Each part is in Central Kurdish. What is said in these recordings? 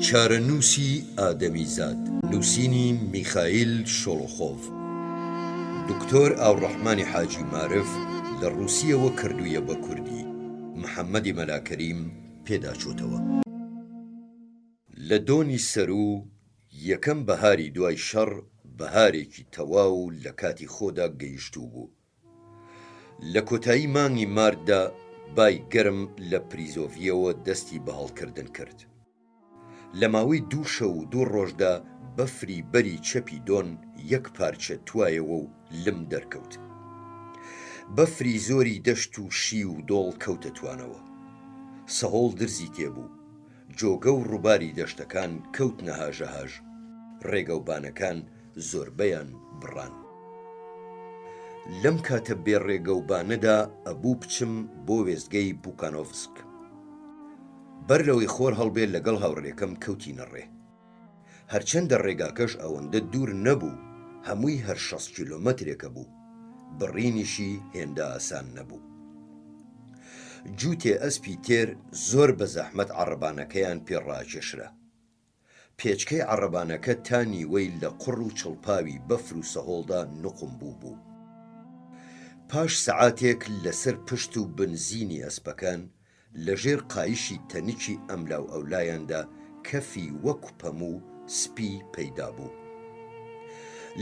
چارەنووسی ئادەمیزاد نووسینی میخائیل شۆڵۆخۆڤ دکتۆر ئاوڕەحمانی حاجی مارف لە ڕووسیەوە کردوویە بە کوردی محەممەدی مەلاکەریم پێداچۆتەوە. لە دۆنی سەرو یەکەم بەهاری دوای شەڕ بەهارێکی تەواو لە کاتی خۆدا گەیشتوو بوو. لە کۆتایی مانگی مارددا بای گەرم لە پریزۆڤیەوە دەستی بە هەڵکردن کرد. لە ماوەی 2 شەو و 2 ڕۆژدا بەفری بەری چەپی دۆن یەک پارچە توایەوە و لم دەرکەوت. بەفری زۆری دەشت و شی و دۆڵ کەوتە توانەوە. سەهۆڵ درزی تێبوو. جۆگە و ڕووباری دەشتەکان کەوتنە هاژەهاژ. ڕێگەوبانەکان زۆربەیان بڕان. لەم کاتە بێ ڕێگەوبانەدا ئەبوو بچم بۆ وێستگەی بوکانۆڤسک. بەر لەوەی خۆر هەڵبێت لەگەڵ هاوڕێکەم کەوتینە ڕێ. هەرچەندە ڕێگاکەش ئەوەندە دوور نەبوو، هەمووی هەر 6 کیلۆمەترێکە بوو. بڕینیشی هێندە ئاسان نەبوو. جووتێ ئەسپی تێر زۆر بە زەحمەت عەرەبانەکەیان پێڕاکێشرا. پێچکەی عەرەبانەکە تا نیوەی لە قوڕ و چڵپاوی بەفر و سەهۆڵدا نوقم بوو. پاش سەعاتێک لەسەر پشت و بنزینی ئەسپەکان لەژێر قایشی تەنیکی ئەملاو ئەولایاندا کەفی وەکو پەموو سپی پەیدا بوو.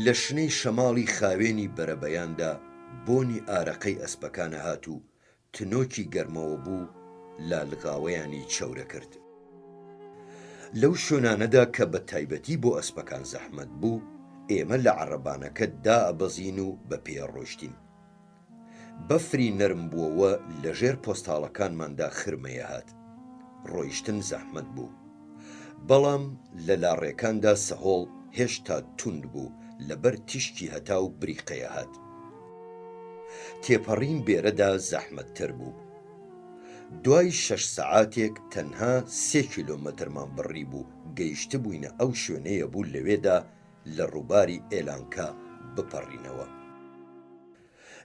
لە شنەی شەماڵی خاوێنی بەرەبەیاندا بۆنی ئارەقەی ئەسپەکانە هات و تنۆکی گەرمەوە بوو لالغاوەیانی چەورە کرد. لەو شوێنانەدا کە بە تایبەتی بۆ ئەسپەکان زەحمەت بوو، ئێمە لە عەرەبانەکە دائەبەزین و بە پێڕۆشتین. بەفری نەرم بووەوە لەژێر پۆستاڵەکانماندا خرمەیە هات. ڕۆیشتن زەحمەت بوو. بەڵام لە لاڕێکاندا سەهۆڵ هێشتا توند بوو لەبەر تیشکی هەتا و بریقەیە هات. تێپەڕین بێرەدا زەحمەتتر بوو. دوای 6 سەعاتێک تەنها 3 کیلۆمەترمان بڕی بوو گەیشت بووینە ئەو شوێنەیە بوو لەوێدا لە ڕووباری ئێلانکا بپەڕینەوە.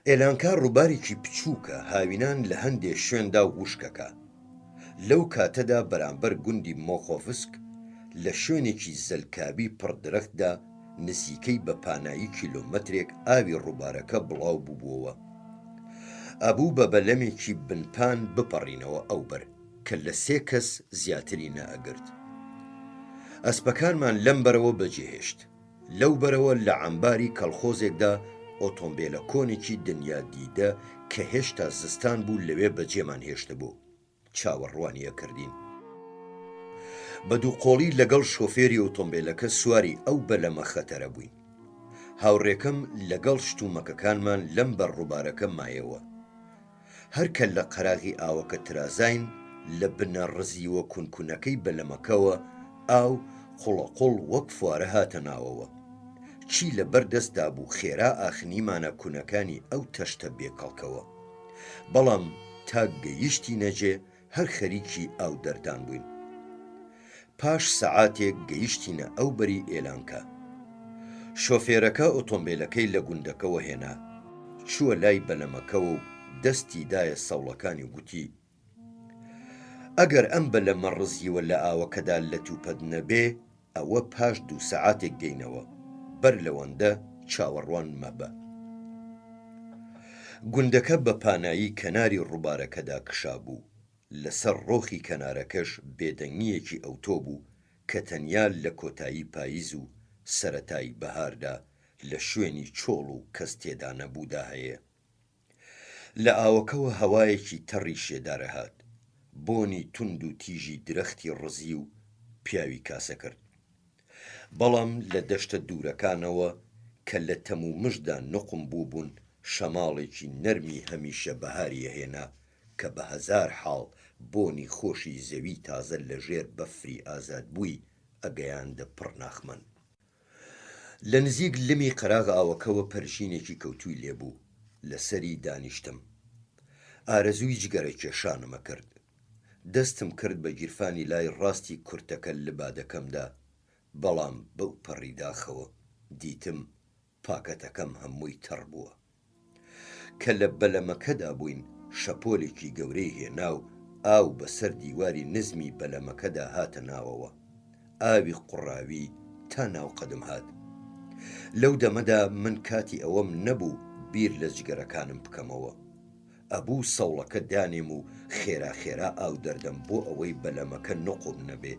ئێلانکا ڕووبارێکی بچووکە، هاوینان لە هەندێک شوێندا وشکەکە. لەو کاتەدا بەرامبەر گوندی مۆخۆڤسک لە شوێنێکی زەلکابی پڕدرەختدا نزیکەی بە پانایی کیلۆمەترێک ئاوی ڕووبارەکە بڵاو بووبووەوە. ئەبوو بە بەلەمێکی بنپان بپەڕینەوە ئەوبەر کە لە 3 کەس زیاتری نەئەگرت. ئەسپەکانمان لەم بەرەوە بەجێهێشت. لەو بەرەوە لە عەمباری کەڵخۆزێکدا ئۆتۆمبێلە کۆنێکی دنیا دیدە کە هێشتا زستان بوو لەوێ بەجێمان هێشت بوو. چاوەڕوانیە کردین. بە دووقۆڵی لەگەڵ شۆفێری ئۆتۆمبێلەکە سواری ئەو بەلەمە خەتەرە بووین. هاوڕێکەم لەگەڵ شتومەکەکانمان لەم بەر ڕووبارەکە مایەوە. هەرکە لە قەراغی ئاوەکە ترازاین لە بنە ڕزیوە کونکونەکەی بەلەمەکەوە ئاو قوڵەقوڵ وەک فوارە هاتە ناوەوە. چی لە بەردەستدا بوو خێرا ئاخنیمانە کوونەکانی ئەو تەشتە بێکەڵکەوە. بەڵام تا گەیشتی نەجێ هەر خەریکی ئاو دەردان بووین. پاش سەعاتێک گەیشتینە ئەو بەری ئێلانکا. شۆفێرەکە ئۆتۆمبێلەکەی لە گوندەکەوە هێنا. چووە لای بەلەمەکەوە و دەستی دایە سەوڵەکانی گوتی: ئەگەر ئەم بەلەمە ڕزیوە لە ئاوەکەدا لە تووپەت نەبێ، ئەوە پاش 2 سەعاتێک دێینەوە. بەر لەوەندە چاوەڕوان مەبە. گوندەکە بە پانایی کەناری ڕووبارەکەدا کشا بوو. لەسەر ڕۆخی کەنارەکەش بێدەنگیەکی ئەوتۆ بوو کە تەنیا لە کۆتایی پاییز و سەرەتای بەهاردا لە شوێنی چۆڵ و کەس تێدا نەبوودا هەیە. لە ئاوەکەوە هەوایەکی تەڕی شێدارە هات. بۆنی تند و تیژی درەختی ڕزی و پیاوی کاسە کرد. بەڵام لە دەشتە دوورەکانەوە کە لە تەم و مژدا نوقم بووبوون، شەماڵێکی نەرمی هەمیشە بەهاریە هێنا کە بە 1000 حاڵ بۆنی خۆشی زەوی تازە لە ژێر بەفری ئازاد بووی ئەگەیاندە پڕ ناخمەن. لە نزیک لمی قەراغ ئاوەکەوە پەرژینێکی کەوتووی لێبوو. لەسەری دانیشتم. ئارەزووی جگەرە کێشانمە کرد. دەستم کرد بە گیرفانی لای ڕاستی کورتەکە لە بادەکەمدا. بەڵام بەو پەڕی داخەوە دیتم پاکەتەکەم هەمووی تەڕ بووە. کە لە بەلەمەکەدا بووین، شەپۆلێکی گەورەی هێنا و ئاو بەسەر دیواری نزمی بەلەمەکەدا هاتە ناوەوە. ئاوی قوڕاوی تا ناو قەدم هات. لەو دەمەدا من کاتی ئەوەم نەبوو بیر لە جگەرەکانم بکەمەوە. ئەبوو سەوڵەکە دانێم و خێرا خێرا ئاو دەردەم بۆ ئەوەی بەلەمەکە نقۆم نەبێ.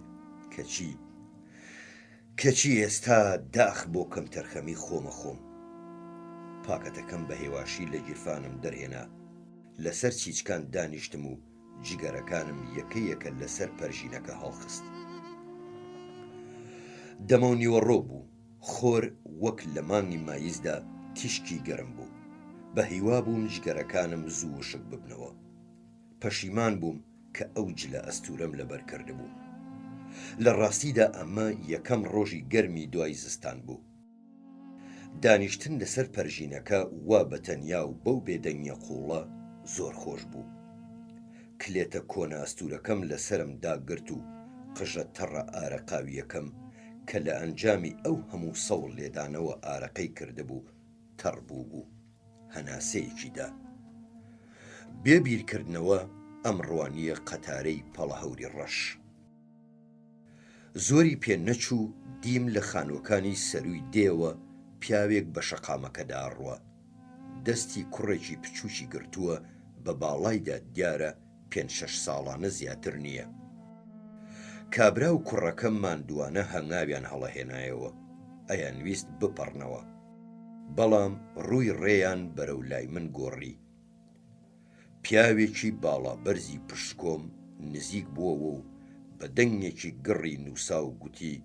کەچی ئێستا داخ بۆ کەم تەرخەمی خۆمە خۆم. پاکەتەکەم بە هێواشی لە گیرفانم دەرهێنا، لەسەر چیچکان دانیشتم و جگەرەکانم یەکە یەکە لەسەر پەرژینەکە هەڵخست. دەمە و نیوەڕۆ بوو، خۆر وەک لە مانگی مایزدا تیشکی گەرم بوو. بە هیوا بووم جگەرەکانم زوو وشک ببنەوە. پەشیمان بووم کە ئەو جلە ئەستورەم لەبەر کرده بوو. لە ڕاستیدا ئەمە یەکەم ڕۆژی گەرمی دوای زستان بوو. دانیشتن لەسەر پەرژینەکە وا بەتەنیا و بەو بێدەنگیە قوڵە زۆر خۆش بوو. کلێتە کۆنە ئەستورەکەم لەسرم داگرت و قژە تەڕە ئارەقاویەکەم کە لە ئەنجامی ئەو هەموو سەوڵ لێدانەوە ئارەقەی کردبوو تەڕ بوو. هەناسەیەکیدا بێبیرکردنەوە ئەم ڕوانیە قەتارەی پەڵەهەوری ڕەش. زۆری پێ نەچوو دیم لە خانووەکانی سەرووی دێوە پیاوێک بە شەقامەکەدا ڕوە. دەستی کوڕێکی بچووکی گرتووە، بە باڵایدا دیارە 5-6 ساڵانە زیاتر نییە. کابرا و کوڕەکەم ماندووانە هەنگاویان هەڵەهێنایەوە، ئەیان ویست بپەڕنەوە، بەڵام ڕووی ڕێیان بەرەو لای من گۆڕی. پیاوێکی باڵا بەرزی پشکۆم نزیک بووەوە و بە دەنگێکی گڕی نووسا و گوتی: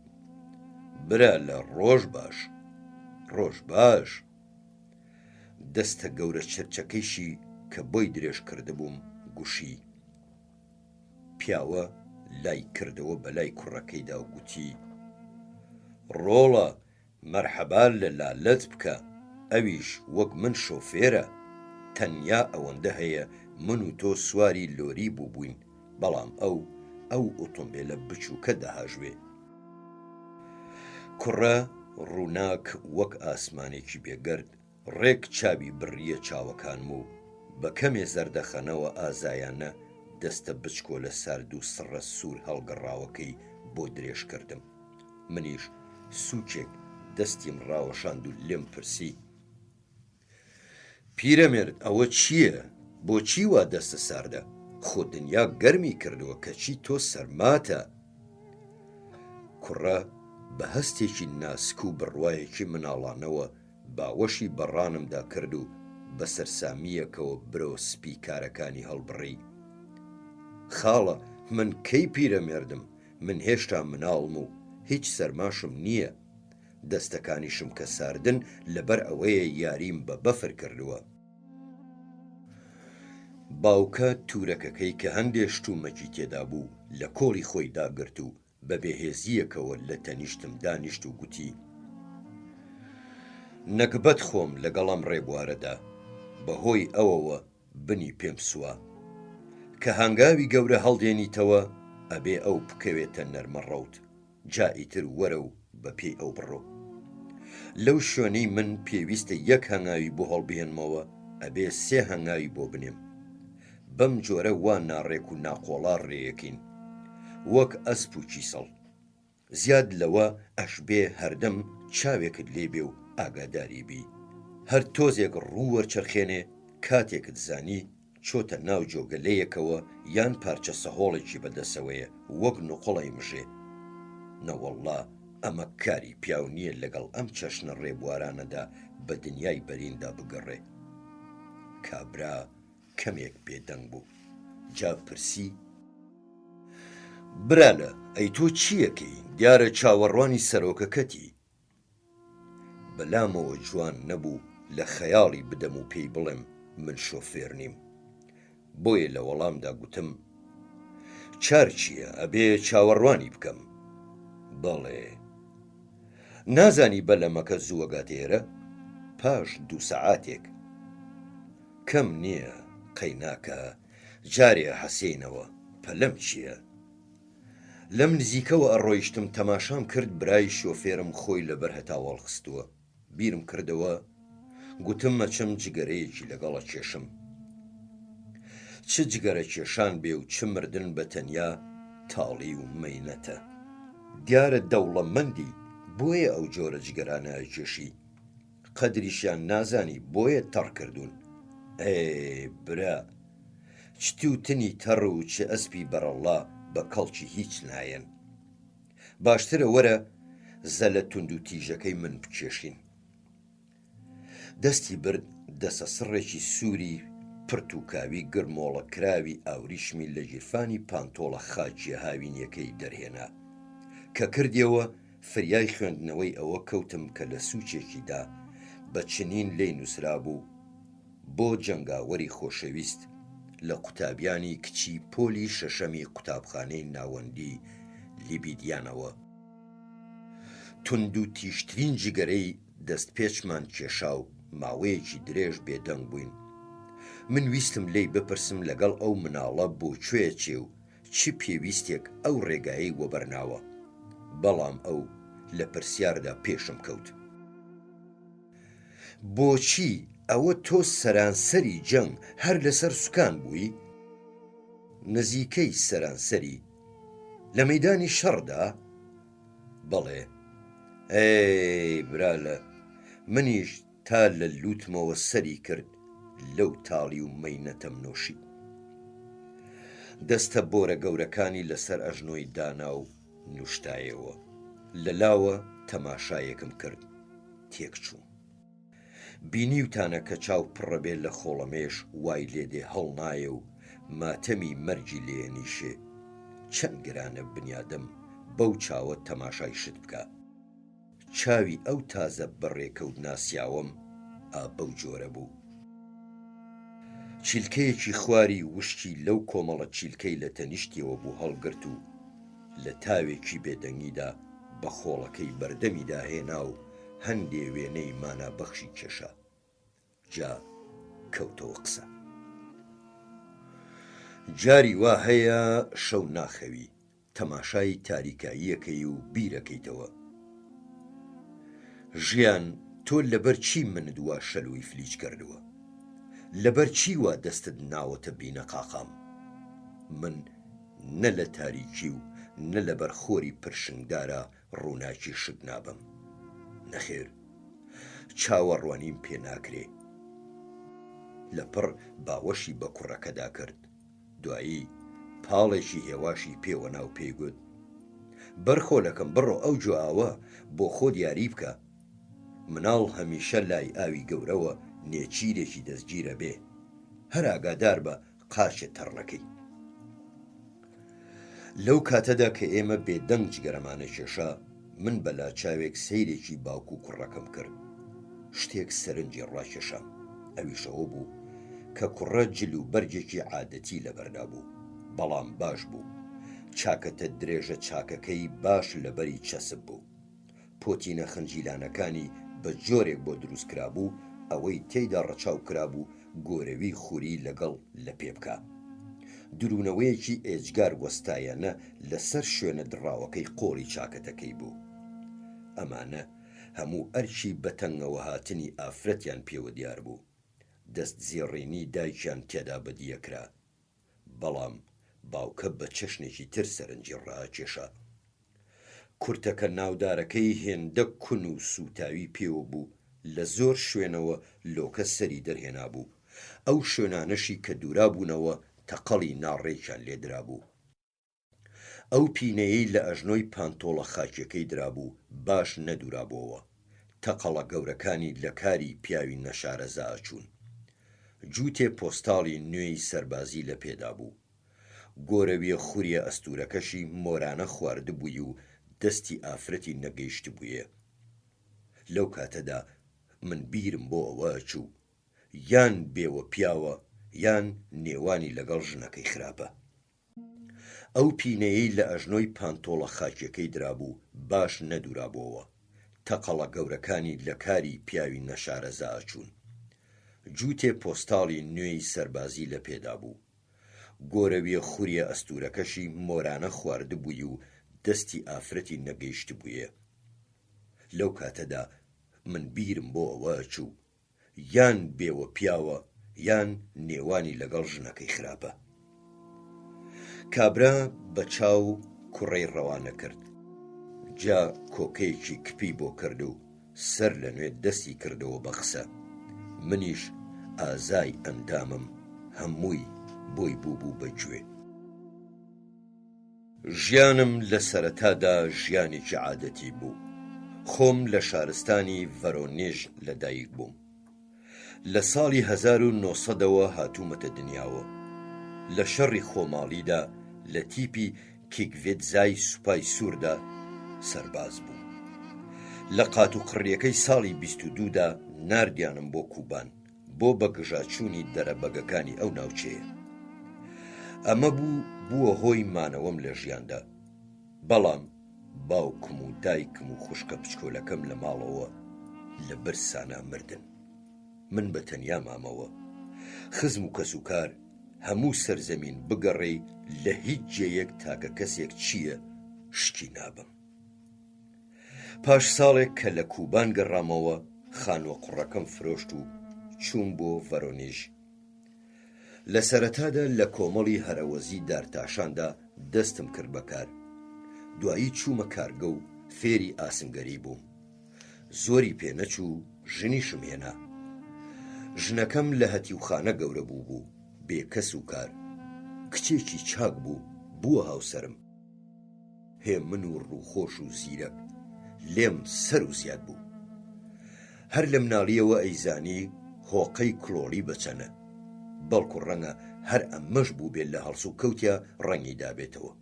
برا لە ڕۆژ باش. دەستە گەورە چرچەکەیشی کە بۆی درێژ کردبووم گوشی. پیاوە لای کردەوە بەلای کوڕەکەیدا و گوتی: ڕۆڵە مەرحەبا لە لالەت بکە، ئەویش وەک من شۆفێرە، تەنیا ئەوەندە هەیە من و تۆ سواری لۆری بووبووین، بەڵام ئەو ئۆتۆمبیلە بچووکە داهاژوێ. کوڕە ڕووناک وەک ئاسمانێکی بێگەرد ڕێک چاوی بڕیە چاوەکانم و بە کەمێ زەردەخەنەوە ئازایانە دەستە بچکۆ لە سارد و سڕە سوور هەڵگەڕاوەکەی بۆ درێژ کردم. منیش سوچێک دەستیم ڕاوەشاند و لێم پرسی: پیرەمێرد ئەوە چییە؟ بۆچی وا دەستە ساردە؟ خۆ دنیا گەرمی کردووە کەچی تۆ سەرماتە. کوڕە بە هەستێکی ناسک و بڕوایەکی مناڵانەوە باوەشی بەڕانمدا کرد و بە سەرسامیەکەوە برۆ سپیکارەکانی هەڵبڕی: خاڵە من کەی پیرەمێردم، من هێشتا مناڵم و هیچ سەرماشم نییە، دەستەکانیشم کە ساردن لەبەر ئەوەیە یاریم بە بەفر کردووە. باوکە تورەکەکەی کە هەندێک شتومەکی تێدا بوو لە کۆڵی خۆی داگرت و بە بێهێزیەکەوە لە تەنیشتم دانیشت و گوتی: نەکبەت خۆم لەگەڵم ڕێبوارەدا، بەهۆی ئەوەوە بنی پێم سووە کە هەنگاوی گەورە هەڵدێنیتەوە ئەبێ ئەو بکەوێتە نەرمە ڕەوت، جائیتر وەرە و بە پێی ئەو بڕۆ. لەو شوێنەی من پێویستە یەک هەنگاوی بۆ هەڵبێنمەوە ئەبێ 3 هەنگاوی بۆ بنێم. بەم جۆرە وا ناڕێک و ناقۆڵا ڕێیەکین وەک ئەسپ و چیسەڵ. زیاد لەوە ئەشبێ هەردەم چاوێکت لێبێ و ئاگاداری بی، هەر تۆزێک ڕوو وەرچەرخێنێ کاتێکت زانی چۆتە ناو جۆگەلەیەکەوە یان پارچە سەهۆڵێکی بەدەسەوەیە وەک نوقڵەی مژێ. نەوەڵڵا ئەمە کاری پیاو نییە لەگەڵ ئەم چەشنە ڕێبوارانەدا بە دنیای بەریندا بگەڕێ. کابرا کەمێک بێدەنگ بوو، جا پرسی: برالە ئەی تۆ چیەکەی؟ دیارە چاوەڕوانی سەرۆکەکەتی. بەلامەوە جوان نەبوو لە خەیاڵی بدەم و پێی بڵێم من شۆفێر نیم، بۆیە لە وەڵامدا گوتم: چار چییە؟ ئەبێ چاوەڕوانی بکەم. بەڵێ. نازانی بەلەمەکە زووەگاتێرە؟ پاش 2 سەعاتێک. کەم نییە قەیناکە، جارێ حەسێنەوە پەلەم چییە؟ لەم نزیکەوە ئەڕۆیشتم تەماشام کرد برای شۆفێرم خۆی لەبەر هەتاوەڵ خستووە. بیرم کردەوە گوتم مەچەم جگەرەیەکی لەگەڵە کێشم. چ جگەرە کێشان بێ و چ مردن بە تەنیا تاڵی و مەینەتە. دیارە دەوڵەمەندی بۆیە ئەو جۆرە جگەرانە ئەکێشی، قەدریشیان نازانی بۆیە تەڕ کردوون. برا چتی و تنی تەڕ و چه ئەسپی بەرەڵا بە کەڵکی هیچ نایەن. باشترە وەرە زەلە تونند و تیژەکەی من بکێشین. دەستی برد دەسە سڕێکی سووری پرت و کاوی گرمۆڵە کراوی ئاوریشمی لە ژیرفانی پانتۆڵە خاچیە هاوینیەکەی دەرهێنا کە کردیەوە فریای خوێندنەوەی ئەوە کەوتم کە لە سوچێکیدا بە چنین لێی نووسرا بوو بۆ جەنگاوەری خۆشەویست لە قوتابیانی کچی پۆلی شەشەمی قوتابخانەی ناوەندی لیبیدیانەوە. تونند و تیشترین جگەرەی دەستپێچمان کێشا و ماوەیەکی درێژ بێدەنگ بووین. من ویستم لێی بپرسم لەگەڵ ئەو مناڵە بۆ کوێ چێ و چی پێویستێک ئەو ڕێگایی وەبەرناوە، بەڵام ئەو لە پرسیاردا پێشم کەوت. بۆچی ئەوە تۆ سەرانسەری جەنگ هەر لەسەر سوکان بووی؟ نزیکەی سەرانسەری لە مەیدانی شەڕدا؟ بەڵێ. برالە منیش تا لە لووتمەوە سەری کرد لەو تاڵی و مەینەتەم نۆشی. دەستە بۆرە گەورەکانی لەسەر ئەژنۆی دانا و نوشتایەوە لە لاوە تەماشایەکم کرد. تێکچوو بینی وتانە کە چاو پڕەبێت لە خۆڵەمێش وای لێدێ هەڵنایە و ماتەمی مەرجی لێنیشێ. چەند گرانە بنیادم بەو چاوە تەماشای شت بکە. چاوی ئەو تازە بەڕێکەوت ناسیاوم بەو جۆرە بوو. چیلکەیەکی خواری وشکی لەو کۆمەڵە چیلکەی لە تەنیشتیەوە بوو هەڵگرت و لە تاوێکی بێدەنگیدا بە خۆڵەکەی بەردەمیدا هێنا و هەندێ وێنەی مانە بەخشی کێشە. جا کەوتەوە قسە. جاری وا هەیە شەو ناخەوی تەماشای تاریکاییەکەی و بیرەکەیتەوە. ژیان تۆ لەبەر چی منت وا شەلوی فلیج کردووە؟ لەبەر چی وا دەستت ناوەتە بینە قاقام؟ من نە لە تاریکی و نە لەبەر خۆری پرشنگدارە ڕووناکی شت نابم. نەخێر چاوەڕوانیم پێ ناکرێ. لەپڕ باوەشی بە کوڕەکەدا کرد. دوایی پاڵێکی هێواشی پێوە ناو پێیگوت بەرخۆلەکەم بڕۆ ئەو جوئاوە بۆ خۆ دیاری بکە. مناڵ هەمیشە لای ئاوی گەورەوە نێچیرێکی دەستگیرە بێ، هەر ئاگادار بە قاچێ تەڕنەکەی. لەو کاتەدا کە ئێمە بێدەنگ جگەرەمانە کێشا من بەلا چاوێک سەیرێکی باوکو و کوڕەکەم کرد. شتێک سەرنجی ڕاکێشام. ئەویشەوە بوو کە کوڕە جل و بەرگێکی عادەتی لەبەردا بوو، بەڵام باش بوو. چاکەتە درێژە چاکەکەی باش لەبەری چەسب بوو. پۆتینە خنجیلانەکانی بە جۆرێک بۆ دروست کرابوو ئەوەی تێیدا ڕەچاو کرابوو گۆرەوی خوری لەگەڵ لە پێ بکە. درونەوەیەکی ئێجگار وەستایەنە لەسەر شوێنە دڕاوەکەی قۆڵی چاکەتەکەی بوو. ئەمانە هەموو ئەرچی بەتەنگەوە هاتنی ئافرەتیان پێوە دیار بوو. دەست زێڕینی دایکیان تێدا بەدیەکرا، بەڵام باوکە بە چەشنێکی تر سەرنجی ڕاکێشا. کورتەکە ناودارەکەی هێندە کون و سوتاوی پێوە بوو. لە زۆر شوێنەوە لۆکە سەری دەرهێنا بوو. ئەو شوێنانەشی کە دوورا بوونەوە تەقەڵی ناڕێکیان لێدرا بوو. ئەو پینەیەی لە ئەژنۆی پانتۆڵە خاکیەکەی درابوو باش نەدورابەوە. تەقەڵە گەورەکانی لە کاری پیاوی نەشارەزا ئەچوون. جووتێ پۆستاڵی نوێی سەربازی لە پێدا بوو. گۆرەویە خوریە ئەستورەکەشی مۆرانە خواردبووی و دەستی ئافرەتی نەگەیشت بوویە. لەو کاتەدا من بیرم بۆ ئەوە چوو یان بێوە پیاوە یان نێوانی لەگەڵ ژنەکەی خراپە. ئەو پینەیەی لە ئەژنۆی پانتۆڵە خاکیەکەی درابوو باش نەدورابەوە. تەقەڵە گەورەکانی لە کاری پیاوی نەشارەزا ئەچوون. جووتێ پۆستاڵی نوێی سەربازی لە پێدا بوو. گۆرەویە خوریە ئەستورەکەشی مۆرانە خواردبووی و دەستی ئافرەتی نەگەیشت بوویە. لەو کاتەدا من بیرم بۆ ئەوە چوو یان بێوە پیاوە یان نێوانی لەگەڵ ژنەکەی خراپە. کابرا بە چاو کوڕەی ڕەوانە کرد. جا کۆکەیەکی کپی بۆ کرد و سەر لە نوێ دەستی کردەوە بە قسە. منیش ئازای ئەندامم هەمووی بۆی بوو بەگوێ. ژیانم لە سەرەتادا ژیانێکی عادەتی بوو. خۆم لە شارستانی ڤەرۆنێژ لەدایک بووم. لە ساڵی 1900ەوە هاتوومەتە دنیاوە. لە شەڕی خۆماڵیدا لە تیپی کیگڤێتزای سوپای سووردا سەرباز بووم. لە قات و قڕیەکەی ساڵی 22دا ناردیانم بۆ کوبان بۆ بەگژاچوونی دەرەبەگەکانی ئەو ناوچەیە. ئەمە بووە هۆی مانەوەم لە ژیاندا. بەڵام باوکم و دایکم و خوشکە پچکۆلەکەم لە ماڵەوە لە برسانە مردن. من بە تەنیا مامەوە. خزم و کەسوکار هەموو سەرزەمین بگەڕێی لە هیچ جێیەک تاکە کەسێک چییە شتی نابم. پاش ساڵێک کە لە کوبان گەڕامەوە خانوە قوڕەکەم فرۆشت و چووم بۆ ڤەرۆنێژ. لە سەرەتادا لە کۆمەڵی هەرەوەزی دارتاشاندا دەستم کرد بەکار. دوایی چوومە کارگە و فێری ئاسنگەری بووم. زۆری پێنەچوو ژنیشم هێنا. ژنەکەم لە هەتیوخانە گەورە بوو بێکەس و کار. کچێکی چاک بووە هاوسەرم. هێ من و ڕووخۆش و زیرەک لێم سەر و زیاد بوو. هەر لە مناڵیەوە ئەیزانی هۆقەی کڵۆڵی بەچەنە، بەڵکو ڕەنگە هەر ئەمەش بوو بێت لە هەڵس و کەوتیا ڕەنگی دابێتەوە.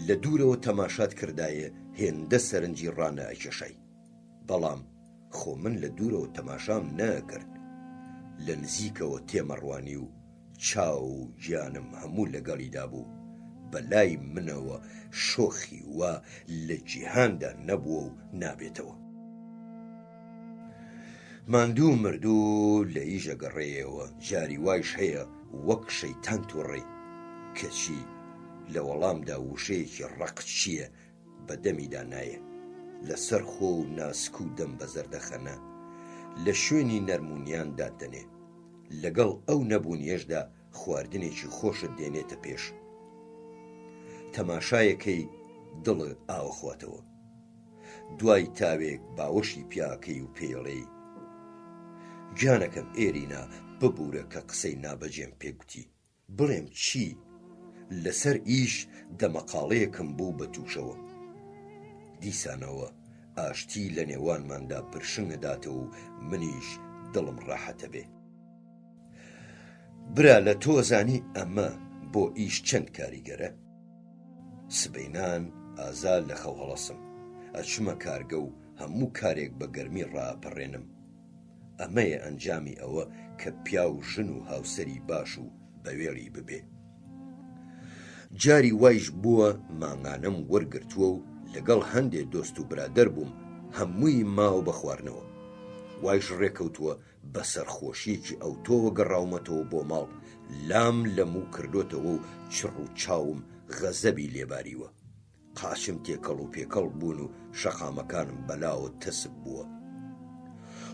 لە دوورەوە تەماشات کردایە هێندە سەرنجی ڕانە ئەکێشای. بەڵام خۆ من لە دوورەوە تەماشام نەکرد. لە نزیکەوە تێمەڕوانی و چاو و گیانم هەموو لەگەڵیدا بوو. بەلای منەوە شۆخی وا لە جیهاندا نەبووە و نابێتەوە. ماندوو مردوو لە ئیژە گەڕێیەوە جاری وایش هەیە وەک شەیتان تووڕێ کەچی لە وەڵامدا وشەیەکی ڕەق چییە بەدەمیدا نایە. لەسەر خۆ و ناسک و دەم بە زەردەخەنە لە شوێنی نەرمونیان دادەنێ. لەگەڵ ئەو نەبوونیەشدا خواردنێکی خۆشت دێنێتە پێش. تەماشایەکەی دڵ ئاوەخواتەوە. دوای تاوێک باوەشی پیاکەی و پێڵێی گیانەکەم ئێرینا ببوورە کە قسەی نابەجێم پێگوتی. بڵێم چی؟ لەسەر ئیش دەمەقاڵەیەکم بوو بە تووشەوە. دیسانەوە ئاشتی لە نێوانماندا پرشنگەداتەوە و منیش دڵم ڕاحەتە بێ. برا لە تۆ زانی ئەمە بۆ ئیش چەند کاریگەرە؟ سبەینان ئازار لە خەو هەڵەسم. ئەچمە کارگە و هەموو کارێک بە گەرمی ڕاپەڕێنم. ئەمەیە ئەنجامی ئەوە کە پیا و ژن و هاوسەری باش و بەوێڵی ببێ. جاری وایش بووە ماڭانەم وەرگرتووە و لەگەڵ هەندێک دۆست و برادەر بووم هەمووی ماوە بە خواردنەوە. وایش ڕێکەوتووە بە سەرخۆشیەکی ئەوتۆوە گەڕاومەتەوە بۆ ماڵ. لام لەموو کردوتەوە و چڕ و چاوم غەزەبی لێباریوە. قاچم تێکەڵ و پێکەڵ بوون و شەقامەکانم بەلاوە تەسب بووە.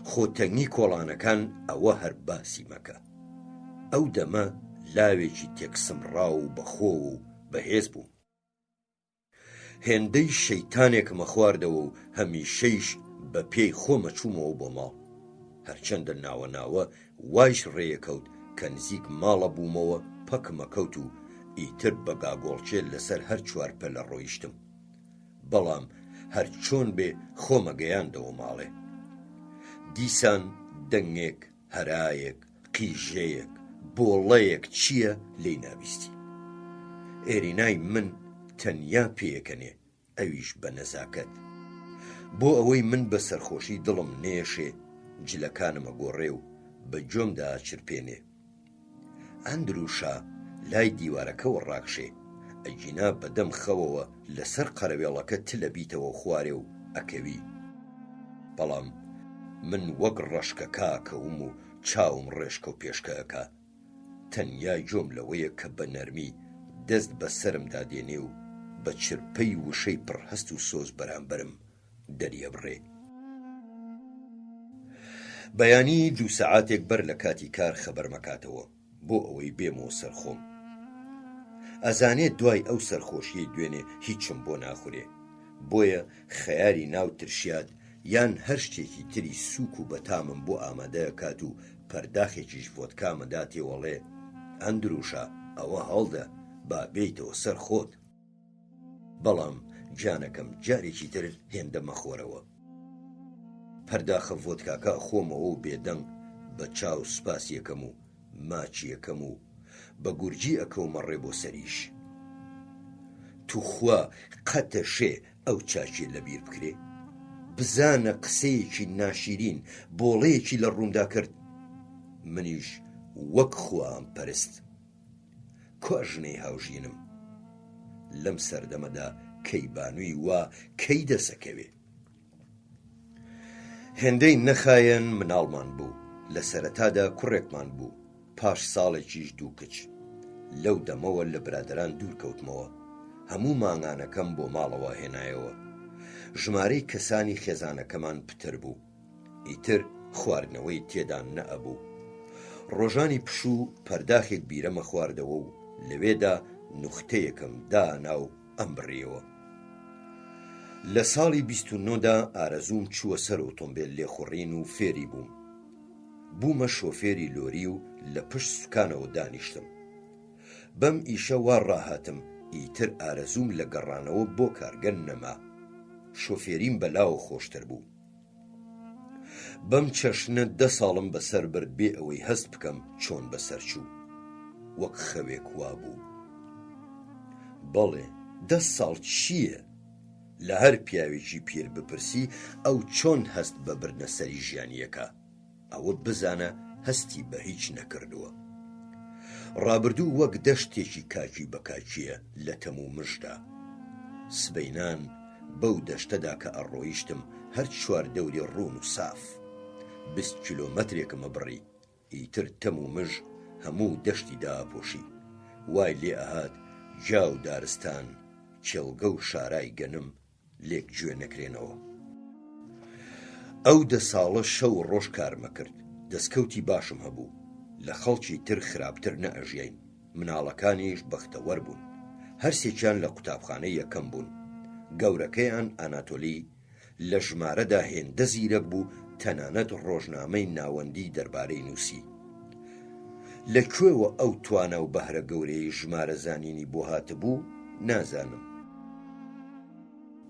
خۆتەنگی کۆڵانەکان ئەوە هەر باسی مەکە. ئەو دەمە لاوێکی تێکسم ڕاو و بەخۆ و بەهێز بووم. هێندەی شەیتانێکمە خواردەوە و هەمیشەیش بە پێی خۆمە چوومەوە بۆ ماڵ. هەرچەندە ناوە ناوە وایش ڕێیەکەوت کە نزیک ماڵە بوومەوە پەکمە کەوت و ئیتر بە گاگۆڵچێ لەسەر هەر چوارپە لە ڕۆیشتم. بەڵام هەر چۆن بێ خۆمە گەیاندەوە ماڵێ. دیسان دەنگێک، هەرایەک، قیژەیەک، بۆڵەیەک چییە لێی نابیستی. ئێرینای من تەنیا پێیەکەنێ، ئەویش بە نەزاکەت. بۆ ئەوەی من بە سەرخۆشی دڵم نێشێ جلەکانمە گۆڕێ و بە جۆمدا چرپێنێ. ئەندروشا لای دیوارەکەەوە ڕاکشێ ئەگینا بەدەم خەوەوە لەسەر قەرەوێڵەکە تلە بیتەوە خوارێ و ئەکەوی. بەڵام من وەک ڕەشکە کاکەوم و چاوم ڕێشکە و پێشکەکە. تەنیا جۆم لەوەیە کە بە نەرمی دەست بە سەرمدا دێنێ و بە چرپەی وشەی پڕهەست و سۆز بەرامبەرم دەریە بڕێ. بەیانی 2 سەعاتێک بەر لە کاتی کار خەبەر مەکاتەوە بۆ ئەوەی بێمەوە سەرخۆم. ئەزانێت دوای ئەو سەرخۆشیەی دوێنێ هیچم بۆ ناخورێ. بۆیە خەیاری ناو ترشیات یان هەر شتێکی تری سووک و بەتامم بۆ ئامادەکات و پەرداخێکیش ڤۆدکامەدا تێوەڵێ ئەندروشە ئەوە هەڵدە با بێیتەوە سەر خۆت. بەڵام جانەکەم جارێکی تر هێندە مەخۆرەوە. پەرداخە ڤۆدکاکە خۆمەوە و بێدەنگ بە چاو سوپاس یەکەم و ماچی یەکەم و بە گورجی ئەکەومە ڕێ بۆ سەریش. توخوا قەتە شێ ئەو چاچێ لەبیر بکرێ، بزانە قسەیەکی ناشیرین بۆڵەیەکی لە ڕووندا کرد. منیش وەک خوام پەرست کواژنەی هاوژینم لەم سەردەمەدا کەیبانووی وا کەی دەسەکەوێ. هێندەی نەخایەن مناڵمان بوو، لە سەرەتادا کوڕێکمان بوو، پاش ساڵێکیش دوو کچ. لەو دەمەوە لە برادەران دوور کەوتمەوە، هەموو مانگانەکەم بۆ ماڵەوە هێنایەوە. ژمارەی کەسانی خێزانەکەمان پتر بوو، ئیتر خواردنەوەی تێدا نەئەبوو. ڕۆژانی پشوو پەرداخێک بیرەمە خواردەوە و لەوێدا نوختەیەکم داناو ئەم بڕیەوە. لە ساڵی 29دا ئارەزوم چووە سەر ئۆتۆمبیل لێخوڕین و فێری بووم. بوومە شۆفێری لۆری و لە پشت سوکانەوە دانیشتم. بەم ئیشە وا ڕاهاتم ئیتر ئارەزوم لە گەڕانەوە بۆ کارگەر نەما. شۆفێریم بەلاوە خۆشتر بوو. بەم چەشنە 10 ساڵم بەسەر برد بێ ئەوەی هەست بکەم چۆن بەسەر چوو، وەک خەوێک وا بوو. بەڵێ 10 ساڵ چییە؟ لە هەر پیاوێکی پیر بپرسی ئەو چۆن هەست بە بردنە سەری ژیانیەکە، ئەوە بزانە هەستی بە هیچ نەکردووە. ڕابردوو وەک دەشتێکی کاکی بە کاکیە لە تەموو مژدا. سبەینان بەو دەشتەدا کە ئەڕۆیشتم هەر چوار دەوری ڕوون و ساف 20 کیلۆمەترێکمە بڕی، ئیتر تەموو مژ هەموو دەشتی داپۆشی. وای لێ ئەهات جا و دارستان چێڵگە و شارای گەنم لێک گوێ نەکرێنەوە. ئەو 10 ساڵە شەو ڕۆژ کارمە کرد، دەستکەوتی باشم هەبوو، لە خەڵکی تر خراپتر نەئەژیین. مناڵەکانیش بەختەوەر بوون، هەرسێکیان لە قوتابخانەی یەکەم بوون. گەورەکەیان ئاناتۆلی لە ژمارەدا هێندە زیرەک بوو، تەنانەت ڕۆژنامەی ناوەندی دەربارەی نووسی. لەکوێوە ئەو توانە و بەهرە گەورەی ژمارە زانینی بۆ هاتبوو نازانم.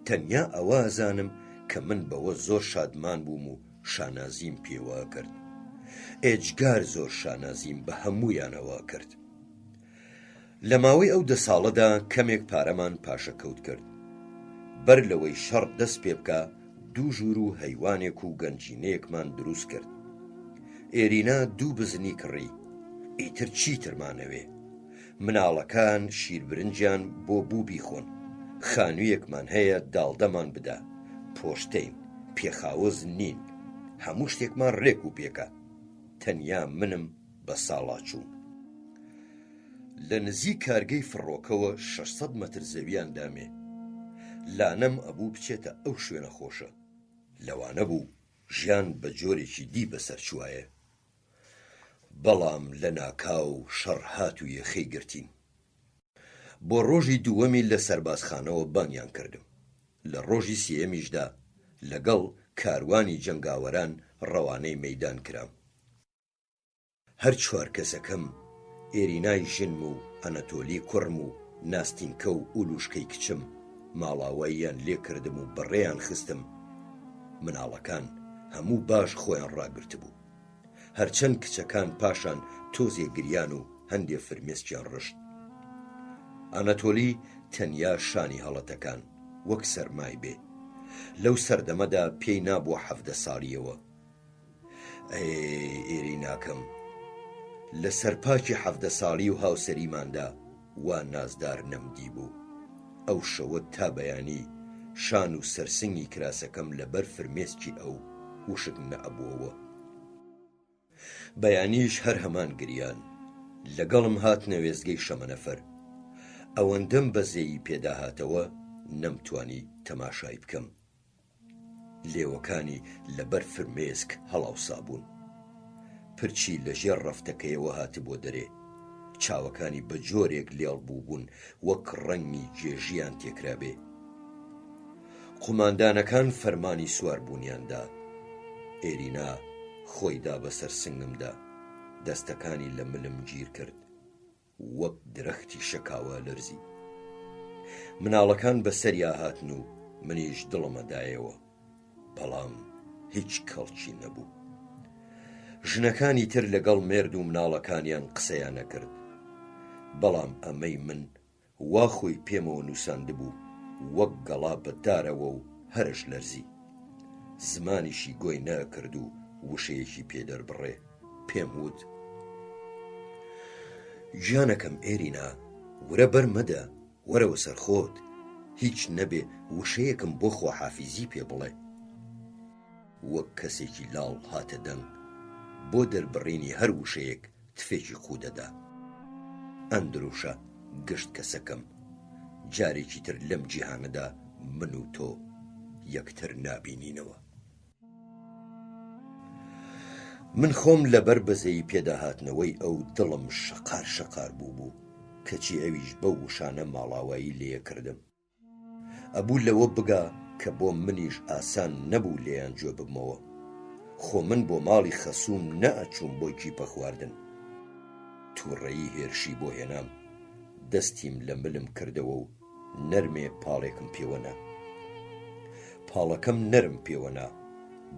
تەنیا ئەوە زانم کە من بەوە زۆر شادمان بووم و شانازیم پێوە کرد. ئێجگار زۆر شانازیم بە هەموویانەوە کرد. لە ماوەی ئەو 10 ساڵەدا کەمێک پارەمان پاشەکەوت کرد. بەر لەوەی شەڕ دەست پێ بکە 2 ژوور و هەیوانێک و گەنجینەیەکمان دروست کرد. ئێرینا 2 بزنی کڕی، ئیتر چیترمانەوێ. مناڵەکان شیربرنجیان بۆ بوو بیخۆن، خانوویەکمان هەیە داڵدەمان بدە، پۆشتین پێخاوەز نین، هەموو شتێکمان ڕێک و پێکە. تەنیا منم بە ساڵاچوو. لە نزیک کارگەی فڕۆکەوە 600 مەتر زەویان دامێ. لانەم ئەبوو بچێتە ئەو شوێنە خۆشە. لەوانە بوو ژیان بە جۆرێکی دی بەسەر چوایە. بەڵام لە ناکاو شەڕ هاتوویە خەی گرتین. بۆ ڕۆژی دووەمی لە سەربازخانەوە بانیان کردم. لە ڕۆژی سێمیشدا لەگەڵ کاروانی جەنگاوەران ڕەوانەی مەیدان کرام. هەر 4 کەسەکەم ئێرینای ژنم و ئەنەتۆلی کوڕم و ناستینکە و ئولوشکەی کچم ماڵاواییان لێ کردم و بەڕێیان خستم. مناڵەکان هەموو باش خۆیان ڕاگرت بوو، هەرچەند کچەکان پاشان تۆزێ گریان و هەندێ فرمێسکیان ڕشت. ئەنەتۆلی تەنیا شانی هەڵەتەکان وەک سەرمای بێ. لەو سەردەمەدا پێی نابووە 17 ساڵیەوە. ئێریناکەم لە سەرپاکی 17 ساڵی و هاوسەریماندا وا نازدار نەمدی بوو. ئەو شەوە تا بەیانی شان و سەرسنگی کراسەکەم لەبەر فرمێسکی ئەو وشک نەئەبووەوە. بەیانیش هەر هەمان گریان. لەگەڵم هاتنە وێزگەی شەمەنەفەر. ئەوەندەم بەزەیی پێداهاتەوە نەمتوانی تەماشای بکەم. لێوەکانی لەبەر فرمێسک هەڵاوسا بوون. پرچی لەژێر ڕەفتەکەیەوە هاتبۆ دەرێ. چاوەکانی بە جۆرێک لێڵ بوو بوون وەک ڕەنگی جێژیان تێکرابێ. قوماندانەکان فەرمانی سواربوونیاندا. ئێرینا خۆیدا بەسەر سنگمدا، دەستەکانی لە ملم گیر کرد، وەک درەختی شەکاوە لەرزی. مناڵەکان بەسەریا هاتن و منیش دڵمەدایەوە، بەڵام هیچ کەڵکی نەبوو. ژنەکانی تر لەگەڵ مێرد و مناڵەکانیان قسەیان نەکرد، بەڵام ئەمەی من وا خۆی پێمەوە نووساندبوو وەک گەڵا بەدارەوە و هەرش لەرزی. زمانیشی گۆی نەکرد و وشەیەکی پێدەربڕێ. پێم وت: گیانەکەم ئێرینا، ورە بەرمەدە، وەرەوە سەرخۆت، هیچ نەبێ وشەیەکم بۆ خۆحافیزی پێ بڵێ. وەک کەسێکی لاڵ هاتە دەنگ، بۆ دەربڕینی هەر وشەیەک تفێکی قوودەدا. ئەندروشە گشت کەسەکەم، جارێکی تر لەم جیهانەدا من و تۆ یەکتر نابینینەوە. من خۆم لەبەر بەزەی پێداهاتنەوەی ئەو دڵم شەقار شەقار بوو کەچی ئەویش بەو وشانە ماڵاوایی لێە کردم. ئەبوو لەوە بگا کە بۆ منیش ئاسان نەبوو لێیان گوێ ببمەوە. خۆ من بۆ ماڵی خەسووم نەئەچووم بۆی گیپە خواردن. تووڕەیی هێرشی بۆ هێنام، دەستیم لە ملم کردەوە و نەرمێ پاڵێکم پێوەنا. پاڵەکەم نەرم پێوەنا،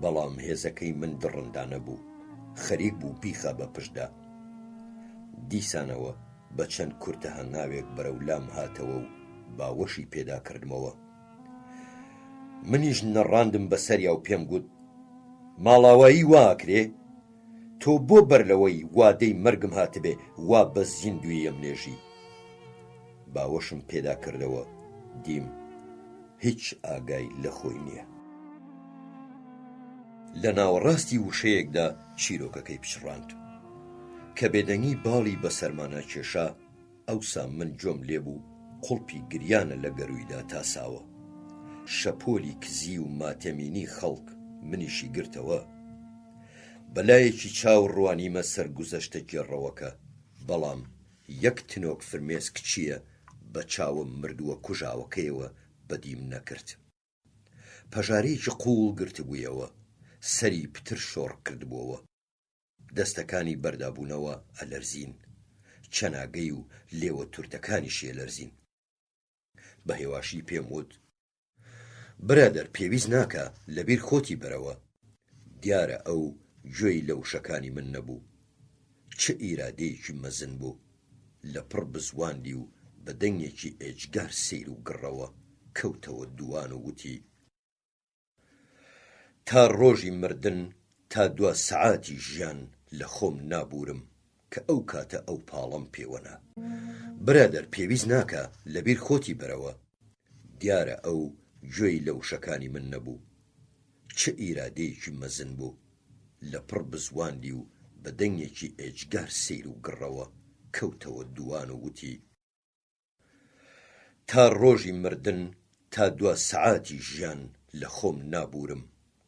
بەڵام هێزەکەی من دڕندانە بوو، خەریک بوو بیخە بە پشتدا. دیسانەوە بە چەند کورتە هەنگاوێک بەرەو لام هاتەوە و باوەشی پێدا کردمەوە. منیش نەڕاندم بەسەریا و پێم گوت: ماڵاوایی واکرێ؟ تۆ بۆ بەر لەوەی وادەی مەرگم هاتبێ وا بە زیندوی ئەمنێژی. باوەشم پێدا کردەوە، دیم هیچ ئاگای لە خۆی نییە. لە ناوەڕاستی وشەیەکدا چیرۆکەکەی پچڕاند کە بێدەنگی باڵی بە سەرمانە کێشا. ئەوسا من جۆم لێبوو، قوڵپی گریانە لە گەرویدا تاساوە. شەپۆلی کزی و ماتەمینی خەڵک منیشی گرتەوە. بەلایەکی چاو ڕوانیمە سەرگوزەشتە گێڕەوەکە، بەڵام یەک تنۆک فرمێس کچیە بە چاوم مردووە کوژاوەکەیەوە بەدیم نەکرد. پەژارەیەکی قوڵ گرتبوویەوە، سەری پتر شۆڕ کردبووەوە، دەستەکانی بەردابوونەوە ئەلەرزین، چەناگەی و لێوە تورتەکانیشی ئەلەرزین. بە هێواشی پێم وت: برادەر، پێویست ناکە لەبیر خۆتی بەرەوە. دیارە ئەو گوێی لە وشەکانی من نەبوو. چه ئیرادەیەکی مەزن بوو، لە پڕ بزواندی و بە دەنگێکی ئێجگار سیر و گڕەوە کەوتەوە دووان و وتی: تا ڕۆژی مردن، تا 2 سەعاتی ژیان لە خۆم نابورم کە ئەو کاتە ئەو پاڵەم پێوەنا. برادەر، پێویست ناکە لەبیر خۆتی بەرەوە. دیارە ئەو گوێی لە وشەکانی من نەبوو. چه ئیرادەیەکی مەزن بوو، لە پڕ بزواندی و بە دەنگێکی ئێجگار سیر و گڕەوە کەوتەوە دووان و وتی: تا ڕۆژی مردن، تا 2 سەعاتی ژیان لە خۆم نابورم